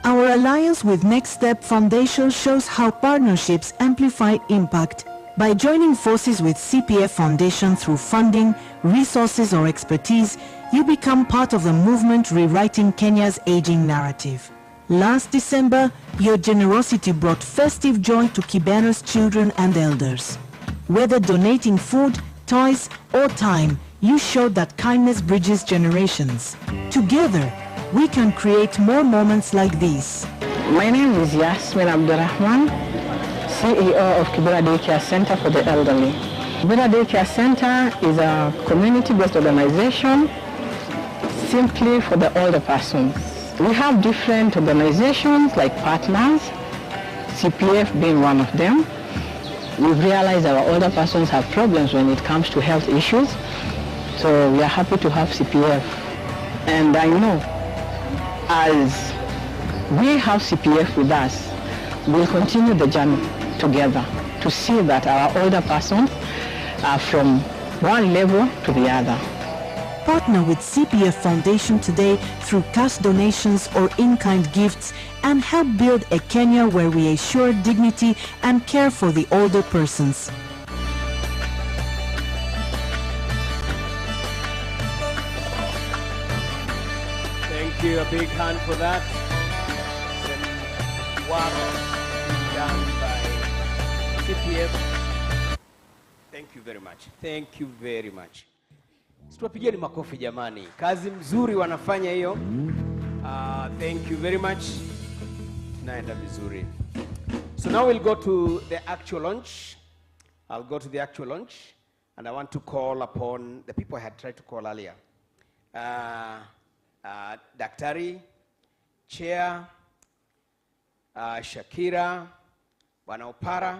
Our alliance with Next Step Foundation shows how partnerships amplify impact. By joining forces with CPF Foundation through funding, resources or expertise, you become part of the movement rewriting Kenya's aging narrative. Last December, your generosity brought festive joy to Kibera's children and elders. Whether donating food, toys, or time, you showed that kindness bridges generations. Together, we can create more moments like these. My name is Yasmin Abdurrahman, CEO of Kibera Daycare Center for the Elderly. Kibera Daycare Center is a community-based organization simply for the older persons. We have different organizations like partners, CPF being one of them. We've realized our older persons have problems when it comes to health issues, so we are happy to have CPF. And I know as we have CPF with us, we'll continue the journey together to see that our older persons are from one level to the other. Partner with CPF Foundation today through cash donations or in-kind gifts and help build a Kenya where we assure dignity and care for the older persons. Thank you, a big hand for that. Work done by CPF. Thank you very much. Thank you very much. Tuwapigieni makofi jamani. Kazi mzuri wanafanya hiyo. Thank you very much. Naenda vizuri. So now we'll go to the actual launch. I'll go to the actual launch and I want to call upon the people I had tried to call earlier. Daktari, Chair, Shakira, Bwana Opara,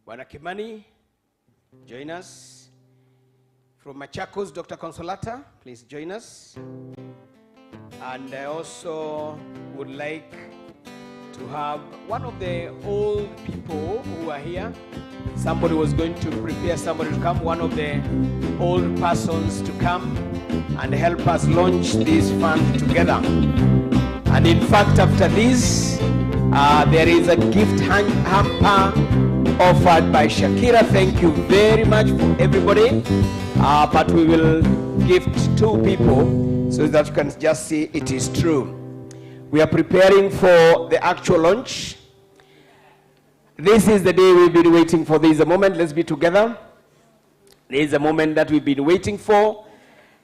Bwana Kimani, join us. From Machakos, Dr. Consolata, please join us. And I also would like to have one of the old people who are here. Somebody was going to prepare somebody to come, one of the old persons to come and help us launch this fund together. And in fact, after this, there is a gift hamper offered by Shakira. Thank you very much for everybody. But we will gift 2 people so that you can just see it is true. We are preparing for the actual launch. This is the day we've been waiting for. There is a moment, let's be together. There is a moment that we've been waiting for.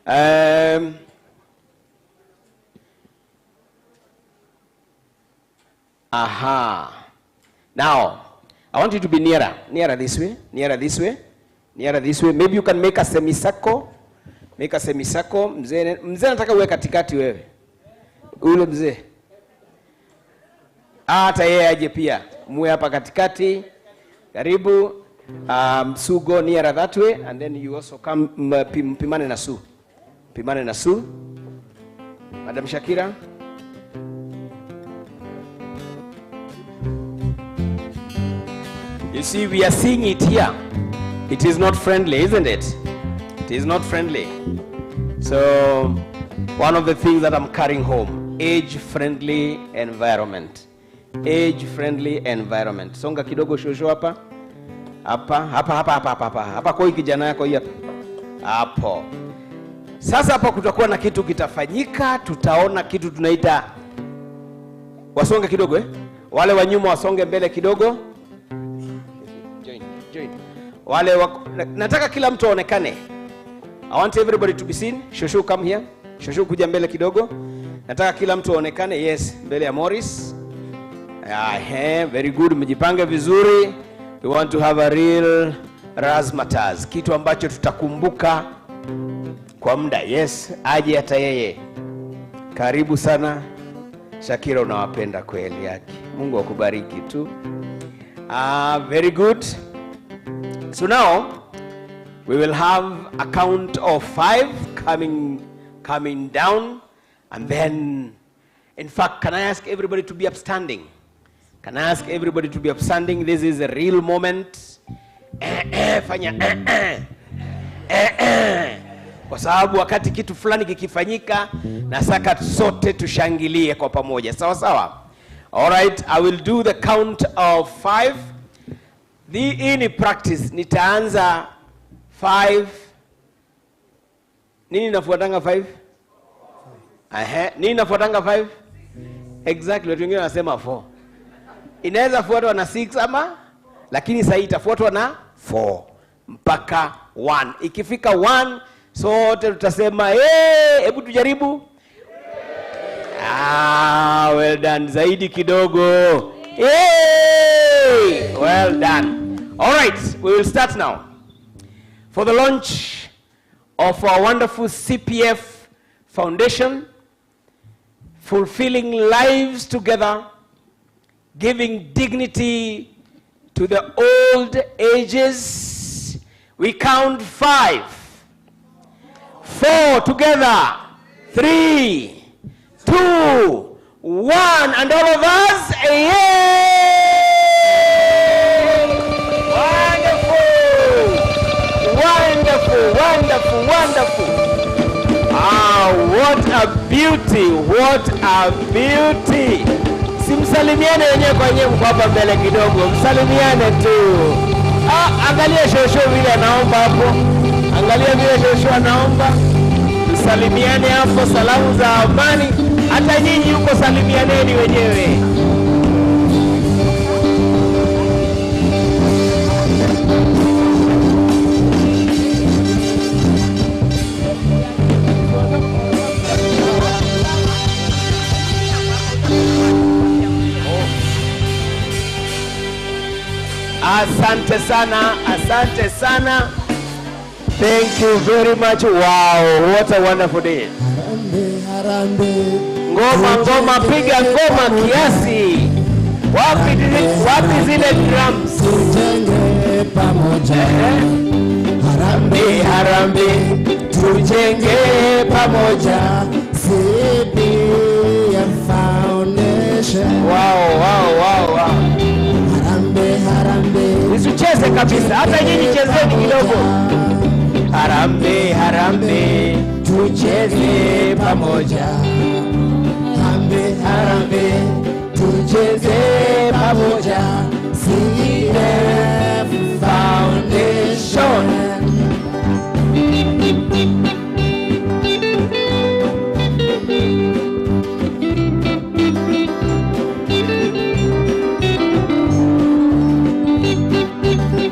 Now, I want you to be nearer this way, nearer this way, nearer this way. Maybe you can make a semicircle. Make a semicircle. Mzee nataka uwe katikati wewe. Ule mzee. Hata yeye aje pia. Muwe hapa katikati. Karibu. Sugo nearer that way, and then you also come mpimane na Su. Pimane na Su. Madam Shakira. You see, we are seeing it here. It is not friendly, isn't it? It is not friendly. So, one of the things that I'm carrying home, age-friendly environment. Age-friendly environment. Songa kidogo shosho hapa. Hapa. Hapa kwa kijana yako hapa. Hapo. Sasa hapa kutakuwa na kitu kitafanyika, tutaona kitu tunaita, wasonge kidogo wale wa nyuma wasonge mbele kidogo. Join. Wale nataka kila mtu aonekane. I want everybody to be seen. Shoshu, come here. Shoshu, kuja mbele kidogo. Nataka kila mtu aonekane. Yes, mbele ya Morris. Very good. Mjipange vizuri. We want to have a real razzmatazz. Kitu ambacho tutakumbuka kwa muda. Yes, aje hata yeye. Karibu sana. Shakira, unawapenda kweli yake. Mungu akubariki tu. Very good. So now we will have a count of 5 coming down, and then, in fact, can I ask everybody to be upstanding? Can I ask everybody to be upstanding? This is a real moment. Fanya kwa sababu wakati kitu fulani kikifanyika, nasaka sote tushangilie kwa pamoja. Sawa sawa? All right, I will do the count of 5. Hii ni practice. Nitaanza 5. Nini nafuatanga 5? Nini nafuatanga 5? Exactly, watu wengine wanasema 4. Inaweza fuatwa na 6 ama, lakini sasa itafuatwa na 4 mpaka 1. Ikifika 1 sote tutasema hebu tujaribu. Well done. Zaidi kidogo. Well done. All right, we will start now. For the launch of our wonderful CPF Foundation, fulfilling lives together, giving dignity to the old ages, we count 5, 4 together, 3, 2, 1, and all of us, Wonderful. What a beauty, what a beauty. Simsalimiane wenyewe kwa wenyewe hapa mbele kidogo. Msalimiane tu. Angalia Shosho vile anaomba hapo. Angalia vile Shosho anaomba. Msalimiane hapo, salamu za amani. Hata nyinyi huko salimianeni wenyewe. Asante sana. Thank you very much. Wow, what a wonderful day. Ngoma, piga ngoma kiasi. Wapi zile drums? Tujenge pamoja. Harambee, tujenge pamoja. CPF Foundation. Wow. Usicheze kabisa, hata nyinyi chezeni kidogo. Harambee, tucheze pamoja. Harambee, tucheze pamoja. CPF Foundation.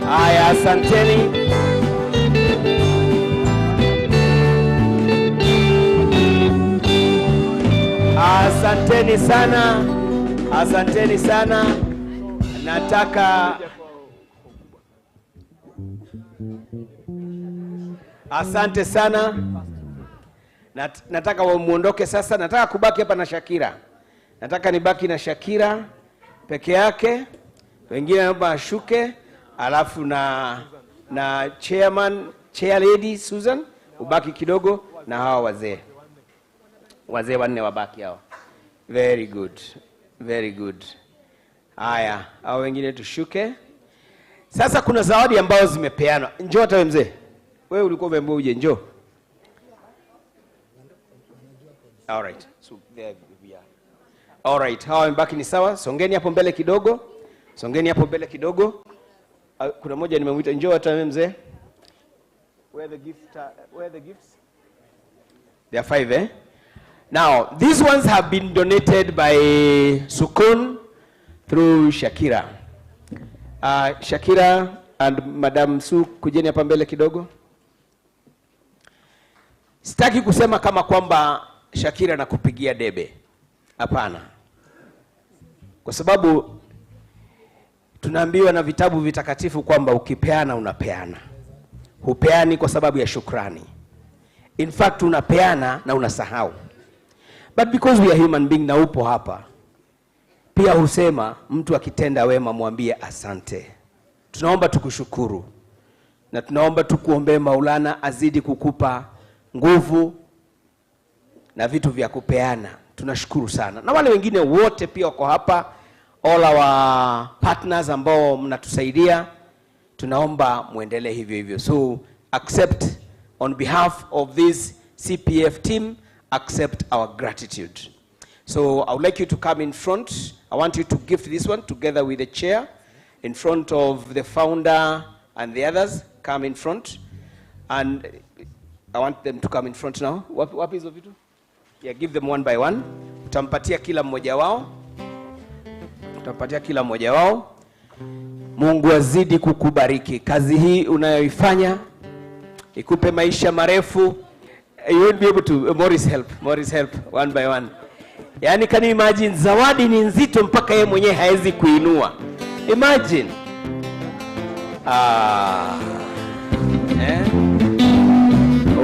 Haya, asanteni. Asanteni sana. Asante sana. Nataka muondoke sasa. Nataka kubaki hapa na Shakira. Nataka nibaki na Shakira peke yake. Wengine naomba ashuke. Alafu na chair lady Susan ubaki kidogo, na hawa wazee wanne wabaki hao. Very good. Haya, hao wengine tushuke. Sasa kuna zawadi ambazo zimepeanwa. Njoo hata wewe mzee. Wewe ulikuwa umeambiwa uje, njoo. All right. So there we are. All right, hawa wamebaki ni sawa. Songeni hapo mbele kidogo. Kuna moja nimemwita, njoo hata wewe mzee. Where the gifts? There are 5, eh? Now, these ones have been donated by Sukun through Shakira. Shakira and Madam Su, kujeni hapa mbele kidogo. Sitaki kusema kama kwamba Shakira nakupigia debe. Hapana. Kwa sababu tunaambiwa na vitabu vitakatifu kwamba ukipeana unapeana. Hupeani kwa sababu ya shukrani. In fact, unapeana na unasahau. But because we are human being na upo hapa, pia husema mtu akitenda wema mwambie asante. Tunaomba tukushukuru. Na tunaomba tukuombee Maulana azidi kukupa nguvu na vitu vya kupeana. Tunashukuru sana. Na wale wengine wote pia wako hapa, all our partners ambao mnatusaidia, tunaomba muendelee hivyo hivyo. So accept on behalf of this CPF team, accept our gratitude. So I would like you to come in front. I want you to gift this one together with the chair in front of the founder and the others. Come in front. And I want them to come in front now. What is of it? Yeah, give them one by one. Utampatia kila mmoja wao. Utampatia kila mmoja wao. Mungu azidi kukubariki. Kazi hii unayoifanya ikupe maisha marefu. You won't be able to, Morris help, one by one. Yani can you imagine, zawadi ni nzito mpaka yeye mwenyewe haezi kuinua. Imagine.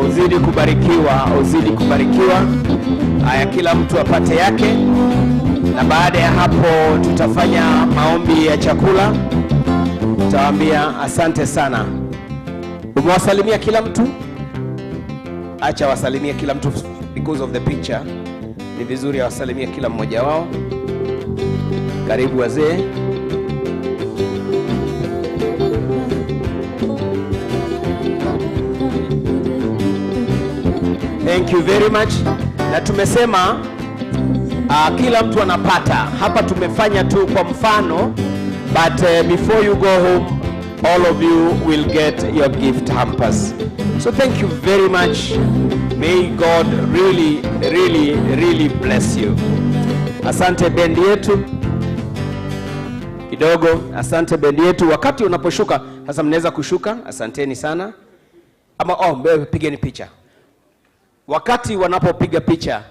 Uzidi kubarikiwa, uzidi kubarikiwa. Haya, kila mtu apate yake. Na baada ya hapo tutafanya maombi ya chakula. Tutawaambia asante sana. Umewasalimia kila mtu? Acha wasalimie kila mtu because of the picture. Ni vizuri awasalimie kila mmoja wao. Karibu wazee. Thank you very much. Na tumesema kila mtu anapata. Hapa tumefanya tu kwa mfano, but before you go home, all of you will get your gift hampers. So thank you very much. May God really bless you. Asante bendi yetu. Kidogo, asante bendi yetu. Wakati unaposhuka, sasa mnaweza kushuka. Asanteni sana. Ama pigeni picha. Wakati wanapopiga picha,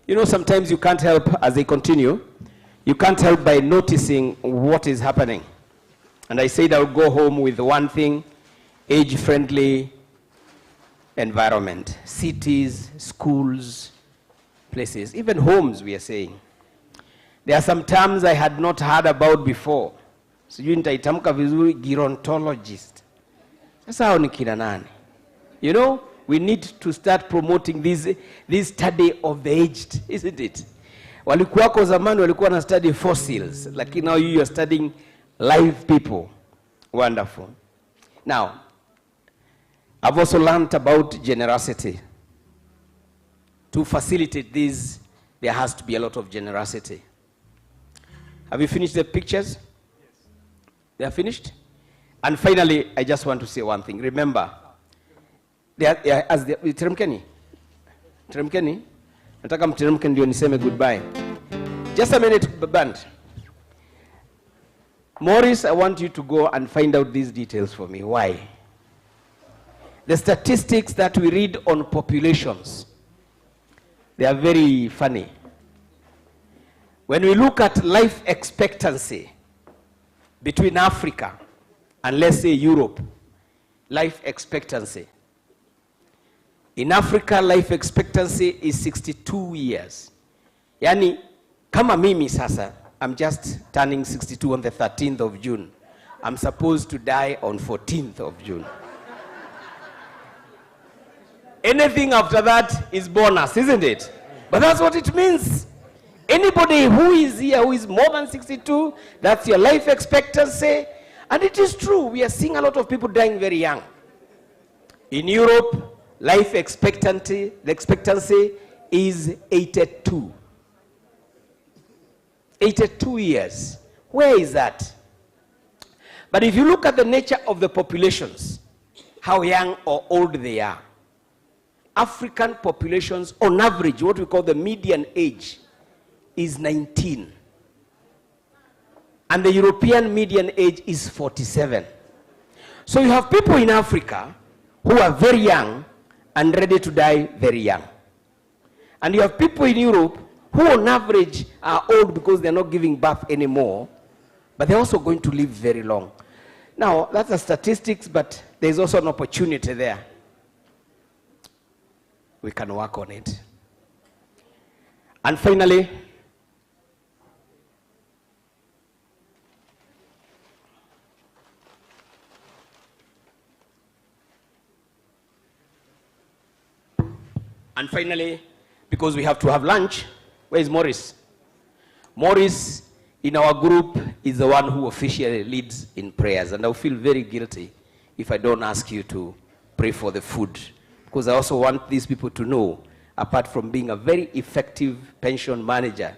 you know, sometimes you can't help as they continue. You can't help by noticing what is happening. And I said I'll go home with one thing: age-friendly environment. Cities, schools, places, even homes, we are saying. There are some terms I had not heard about before. Sijui nitaitamka vizuri, gerontologist. Sasa hao ni kina nani? You know, we need to start promoting this study of the aged, isn't it? Walikuwako zamani walikuwa na study fossils, lakini now you are studying live people. Wonderful. Now, I've also learned about generosity. To facilitate this, there has to be a lot of generosity. Have you finished the pictures? Yes. They are finished? And finally, I just want to say one thing. Remember, Teremkeni? Nataka mteremke ndio niseme goodbye. Just a minute, band. Morris, I want you to go and find out these details for me. Why? The statistics that we read on populations, they are very funny. When we look at life expectancy between Africa and, let's say, Europe, life expectancy. In Africa, life expectancy is 62 years. Yani, kama mimi sasa, I'm just turning 62 on the 13th of June. I'm supposed to die on 14th of June. Anything after that is bonus, isn't it? But that's what it means. Anybody who is here who is more than 62, that's your life expectancy. And it is true, we are seeing a lot of people dying very young. In Europe, life expectancy is 82. 82 years. Where is that? But if you look at the nature of the populations, how young or old they are, African populations, on average, what we call the median age, is 19. And the European median age is 47. So you have people in Africa who are very young and ready to die very young. And you have people in Europe who on average are old because they're not giving birth anymore, but they're also going to live very long. Now, that's the statistics, but there's also an opportunity there. We can work on it. And finally, because we have to have lunch, where is Morris? Morris, in our group, is the one who officially leads in prayers, and I'll feel very guilty if I don't ask you to pray for the food, because I also want these people to know, apart from being a very effective pension manager,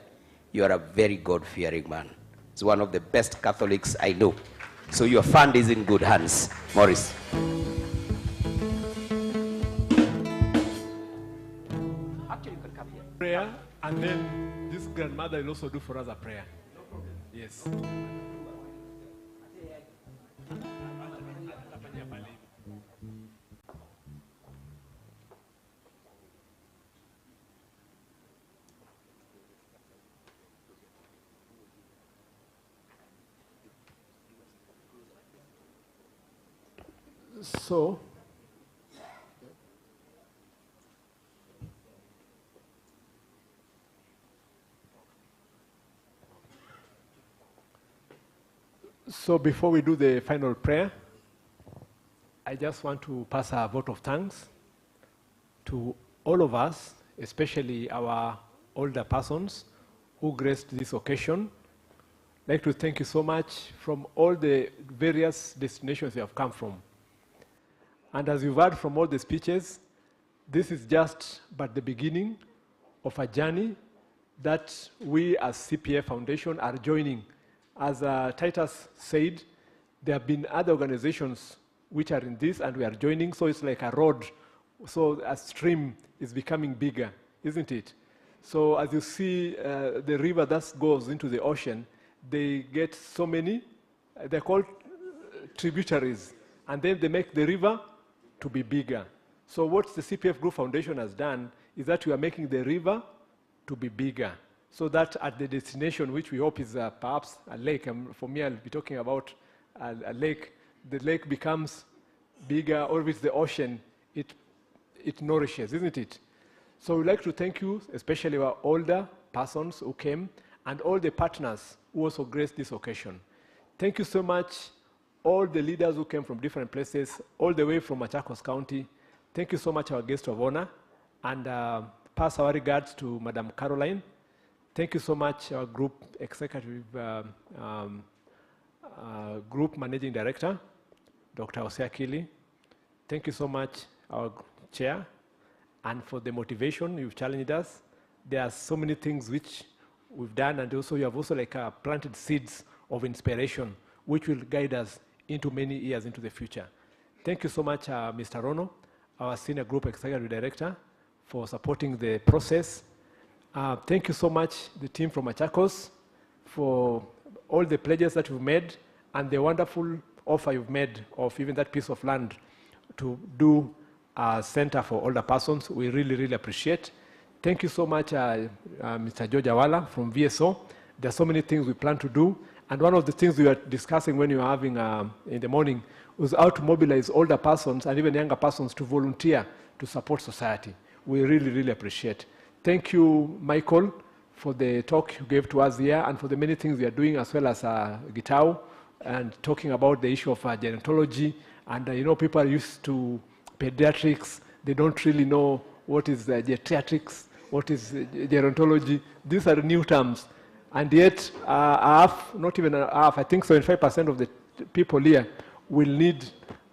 you are a very God-fearing man. He's one of the best Catholics I know. So your fund is in good hands. Morris. Prayer, and then this grandmother will also do for us a prayer. Yes. So before we do the final prayer, I just want to pass a vote of thanks to all of us, especially our older persons who graced this occasion. I'd like to thank you so much from all the various destinations you have come from. And as you've heard from all the speeches, this is just but the beginning of a journey that we as CPF Foundation are joining. As Titus said, there have been other organizations which are in this and we are joining, so it's like a road. So a stream is becoming bigger, isn't it? So as you see the river that goes into the ocean, they get so many, they're called tributaries, and then they make the river to be bigger. So what the CPF Group Foundation has done is that we are making the river to be bigger, so that at the destination, which we hope is perhaps a lake, for me I'll be talking about a lake, the lake becomes bigger, or with the ocean, it nourishes, isn't it? So we'd like to thank you, especially our older persons who came, and all the partners who also graced this occasion. Thank you so much, all the leaders who came from different places, all the way from Machakos County. Thank you so much, our guest of honor, and pass our regards to Madam Caroline. Thank you so much, our group executive, group managing director, Dr. Hosea Kili. Thank you so much, our chair, and for the motivation you've challenged us. There are so many things which we've done, and also you have also planted seeds of inspiration, which will guide us into many years into the future. Thank you so much, Mr. Rono, our senior group executive director, for supporting the process. Thank you so much, the team from Machakos, for all the pledges that you've made and the wonderful offer you've made of even that piece of land to do a center for older persons. We really, really appreciate. Thank you so much, Mr. George Awala from VSO. There are so many things we plan to do. And one of the things we were discussing when you were having in the morning was how to mobilize older persons and even younger persons to volunteer to support society. We really, really appreciate. Thank you, Michael, for the talk you gave to us here and for the many things we are doing, as well as Gitau, and talking about the issue of gerontology. And you know, people are used to pediatrics. They don't really know what is geriatrics, what is gerontology. These are new terms. And yet, half, not even half, I think 75% of the people here will need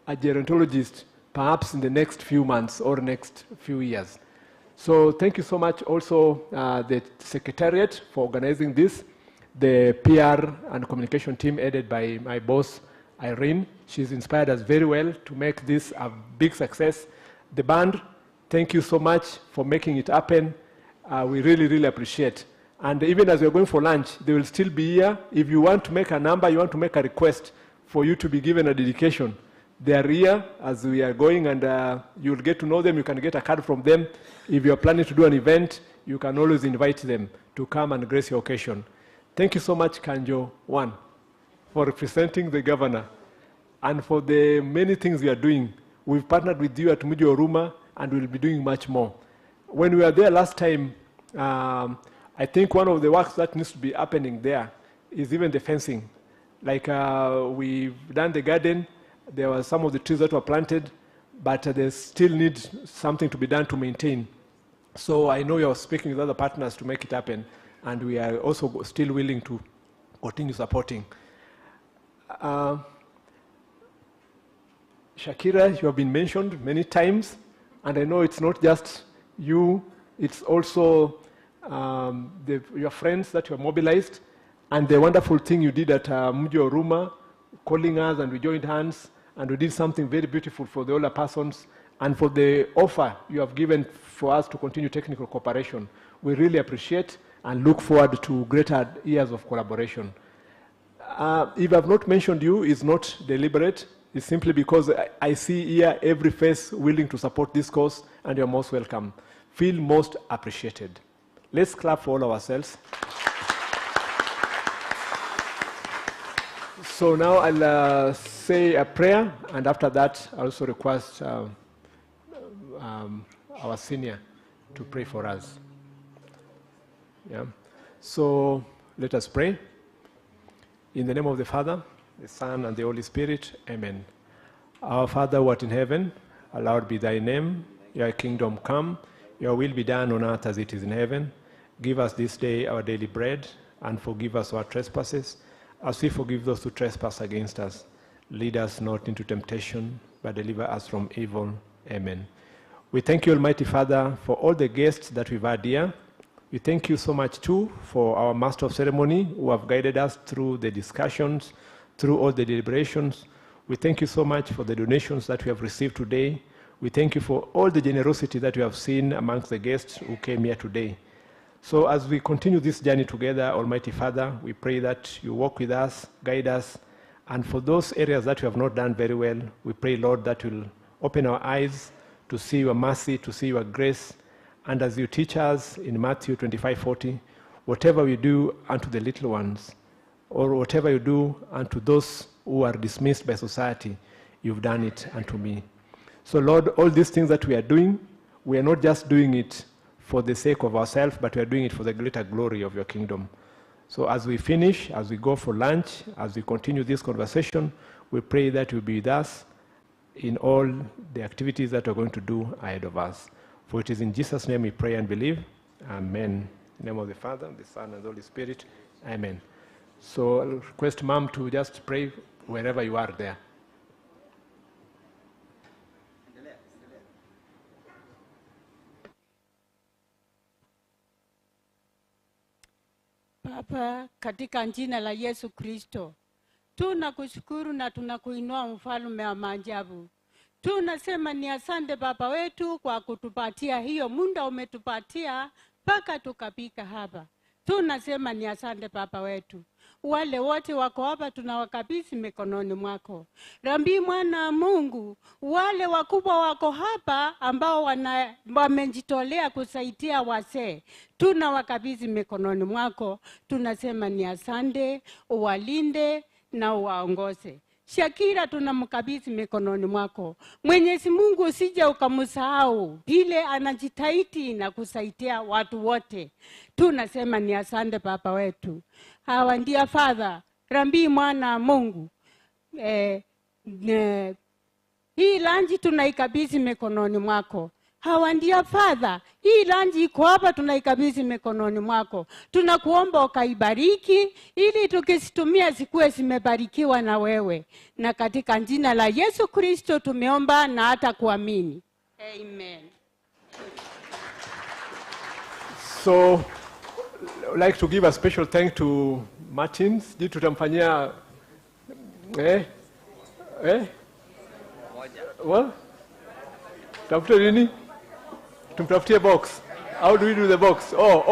a gerontologist perhaps in the next few months or next few years. So thank you so much also the Secretariat for organizing this, the PR and communication team headed by my boss, Irene. She's inspired us very well to make this a big success. The band, Thank you so much for making it happen. We really, really appreciate. And even as we're going for lunch, they will still be here. If you want to make a number, you want to make a request for you to be given a dedication, they are here as we are going, and you'll get to know them. You can get a card from them. If you're planning to do an event, you can always invite them to come and grace your occasion. Thank you so much, Kanjo One, for representing the governor and for the many things we are doing. We've partnered with you at Muji wa Huruma, and we'll be doing much more. When we were there last time, I think one of the works that needs to be happening there is even the fencing. Like we've done the garden, there were some of the trees that were planted, but they still need something to be done to maintain. So I know you're speaking with other partners to make it happen, and we are also still willing to continue supporting. Shakira, you have been mentioned many times, and I know it's not just you, it's also your friends that you have mobilized, and the wonderful thing you did at Muji wa Huruma, calling us, and we joined hands, and we did something very beautiful for the older persons, and for the offer you have given for us to continue technical cooperation. We really appreciate and look forward to greater years of collaboration. If I've not mentioned you, it's not deliberate. It's simply because I see here every face willing to support this cause, and you're most welcome. Feel most appreciated. Let's clap for all ourselves. So now I'll say a prayer, and after that I also request our senior to pray for us. Yeah. So let us pray. In the name of the Father, the Son, and the Holy Spirit, amen. Our Father who art in heaven, hallowed be thy name. Your kingdom come, your will be done on earth as it is in heaven. Give us this day our daily bread, and forgive us our trespasses, as we forgive those who trespass against us. Lead us not into temptation, but deliver us from evil. Amen. We thank you, Almighty Father, for all the guests that we've had here. We thank you so much, too, for our Master of Ceremony, who have guided us through the discussions, through all the deliberations. We thank you so much for the donations that we have received today. We thank you for all the generosity that we have seen amongst the guests who came here today. So as we continue this journey together, Almighty Father, we pray that you walk with us, guide us, and for those areas that we have not done very well, we pray, Lord, that you'll open our eyes to see your mercy, to see your grace, and as you teach us in Matthew 25:40, whatever we do unto the little ones, or whatever you do unto those who are dismissed by society, you've done it unto me. So Lord, all these things that we are doing, we are not just doing it for the sake of ourselves, but we are doing it for the greater glory of your kingdom. So as we finish, as we go for lunch, as we continue this conversation, we pray that you'll be with us in all the activities that we're going to do ahead of us. For it is in Jesus' name we pray and believe. Amen. In the name of the Father, the Son, and the Holy Spirit. Amen. So I'll request Mom to just pray wherever you are there. Baba, katika jina la Yesu Kristo, tunakushukuru na tunakuinua mfalme wa maajabu. Tunasema ni asante Baba wetu kwa kutupatia hiyo muda umetupatia mpaka tukapika hapa. Tunasema ni asante Baba wetu. Wale wote wako hapa tunawakabidhi mikononi mwako. Rambi mwana wa Mungu, wale wakubwa wako hapa ambao wamejitolea kusaidia wazee, tunawakabidhi mikononi mwako. Tunasema ni asante, uwalinde na uwaongoze. Shakira tunamkabidhi mikononi mwako. Mwenyezi Mungu usije ukamsahau, vile anajitahidi na kusaidia watu wote. Tunasema ni asante Baba wetu. Hawa ndio Father, Rambi mwana Mungu. Hii lanji tunaikabidhi mikononi mwako. Hawa ndio Father, hii lanji iko hapa tunaikabidhi mikononi mwako. Tunakuomba ukaibariki ili tukisitumia zikuwe zimebarikiwa na wewe. Na katika jina la Yesu Kristo tumeomba na hata kuamini. Amen. So I'd like to give a special thank to Martins. Jitu tutamfanyia What? Tafuta nini? Tumtafutie box. How do we do the box? Oh,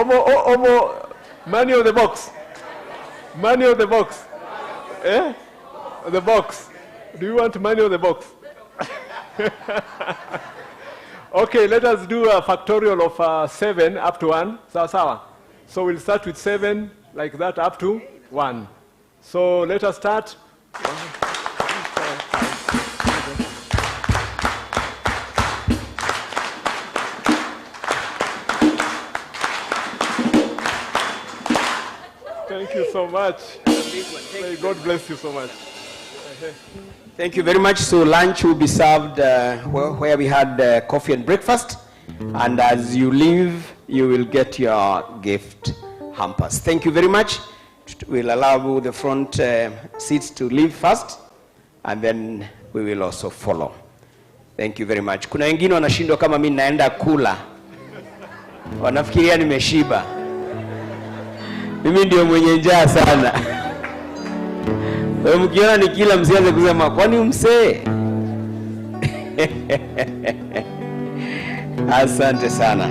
money of the box. Money of the box. Eh? The box. Do you want money of the box? Okay, let us do a factorial of 7 up to 1. Sawa. So we'll start with 7 like that up to 1. So let us start. Thank you so much. May God bless you so much. Thank you very much. So lunch will be served where we had coffee and breakfast. And as you leave, you will get your gift hampers. Thank you very much. We'll allow the front seats to leave first, and then we will also follow. Thank you very much. Kuna wengine wanashindwa kama mimi naenda kula. Wanafikiria nimeshiba. Mimi ndio mwenye njaa sana. Wewe mkiona nikila msianze kusema kwani umsee. Asante sana.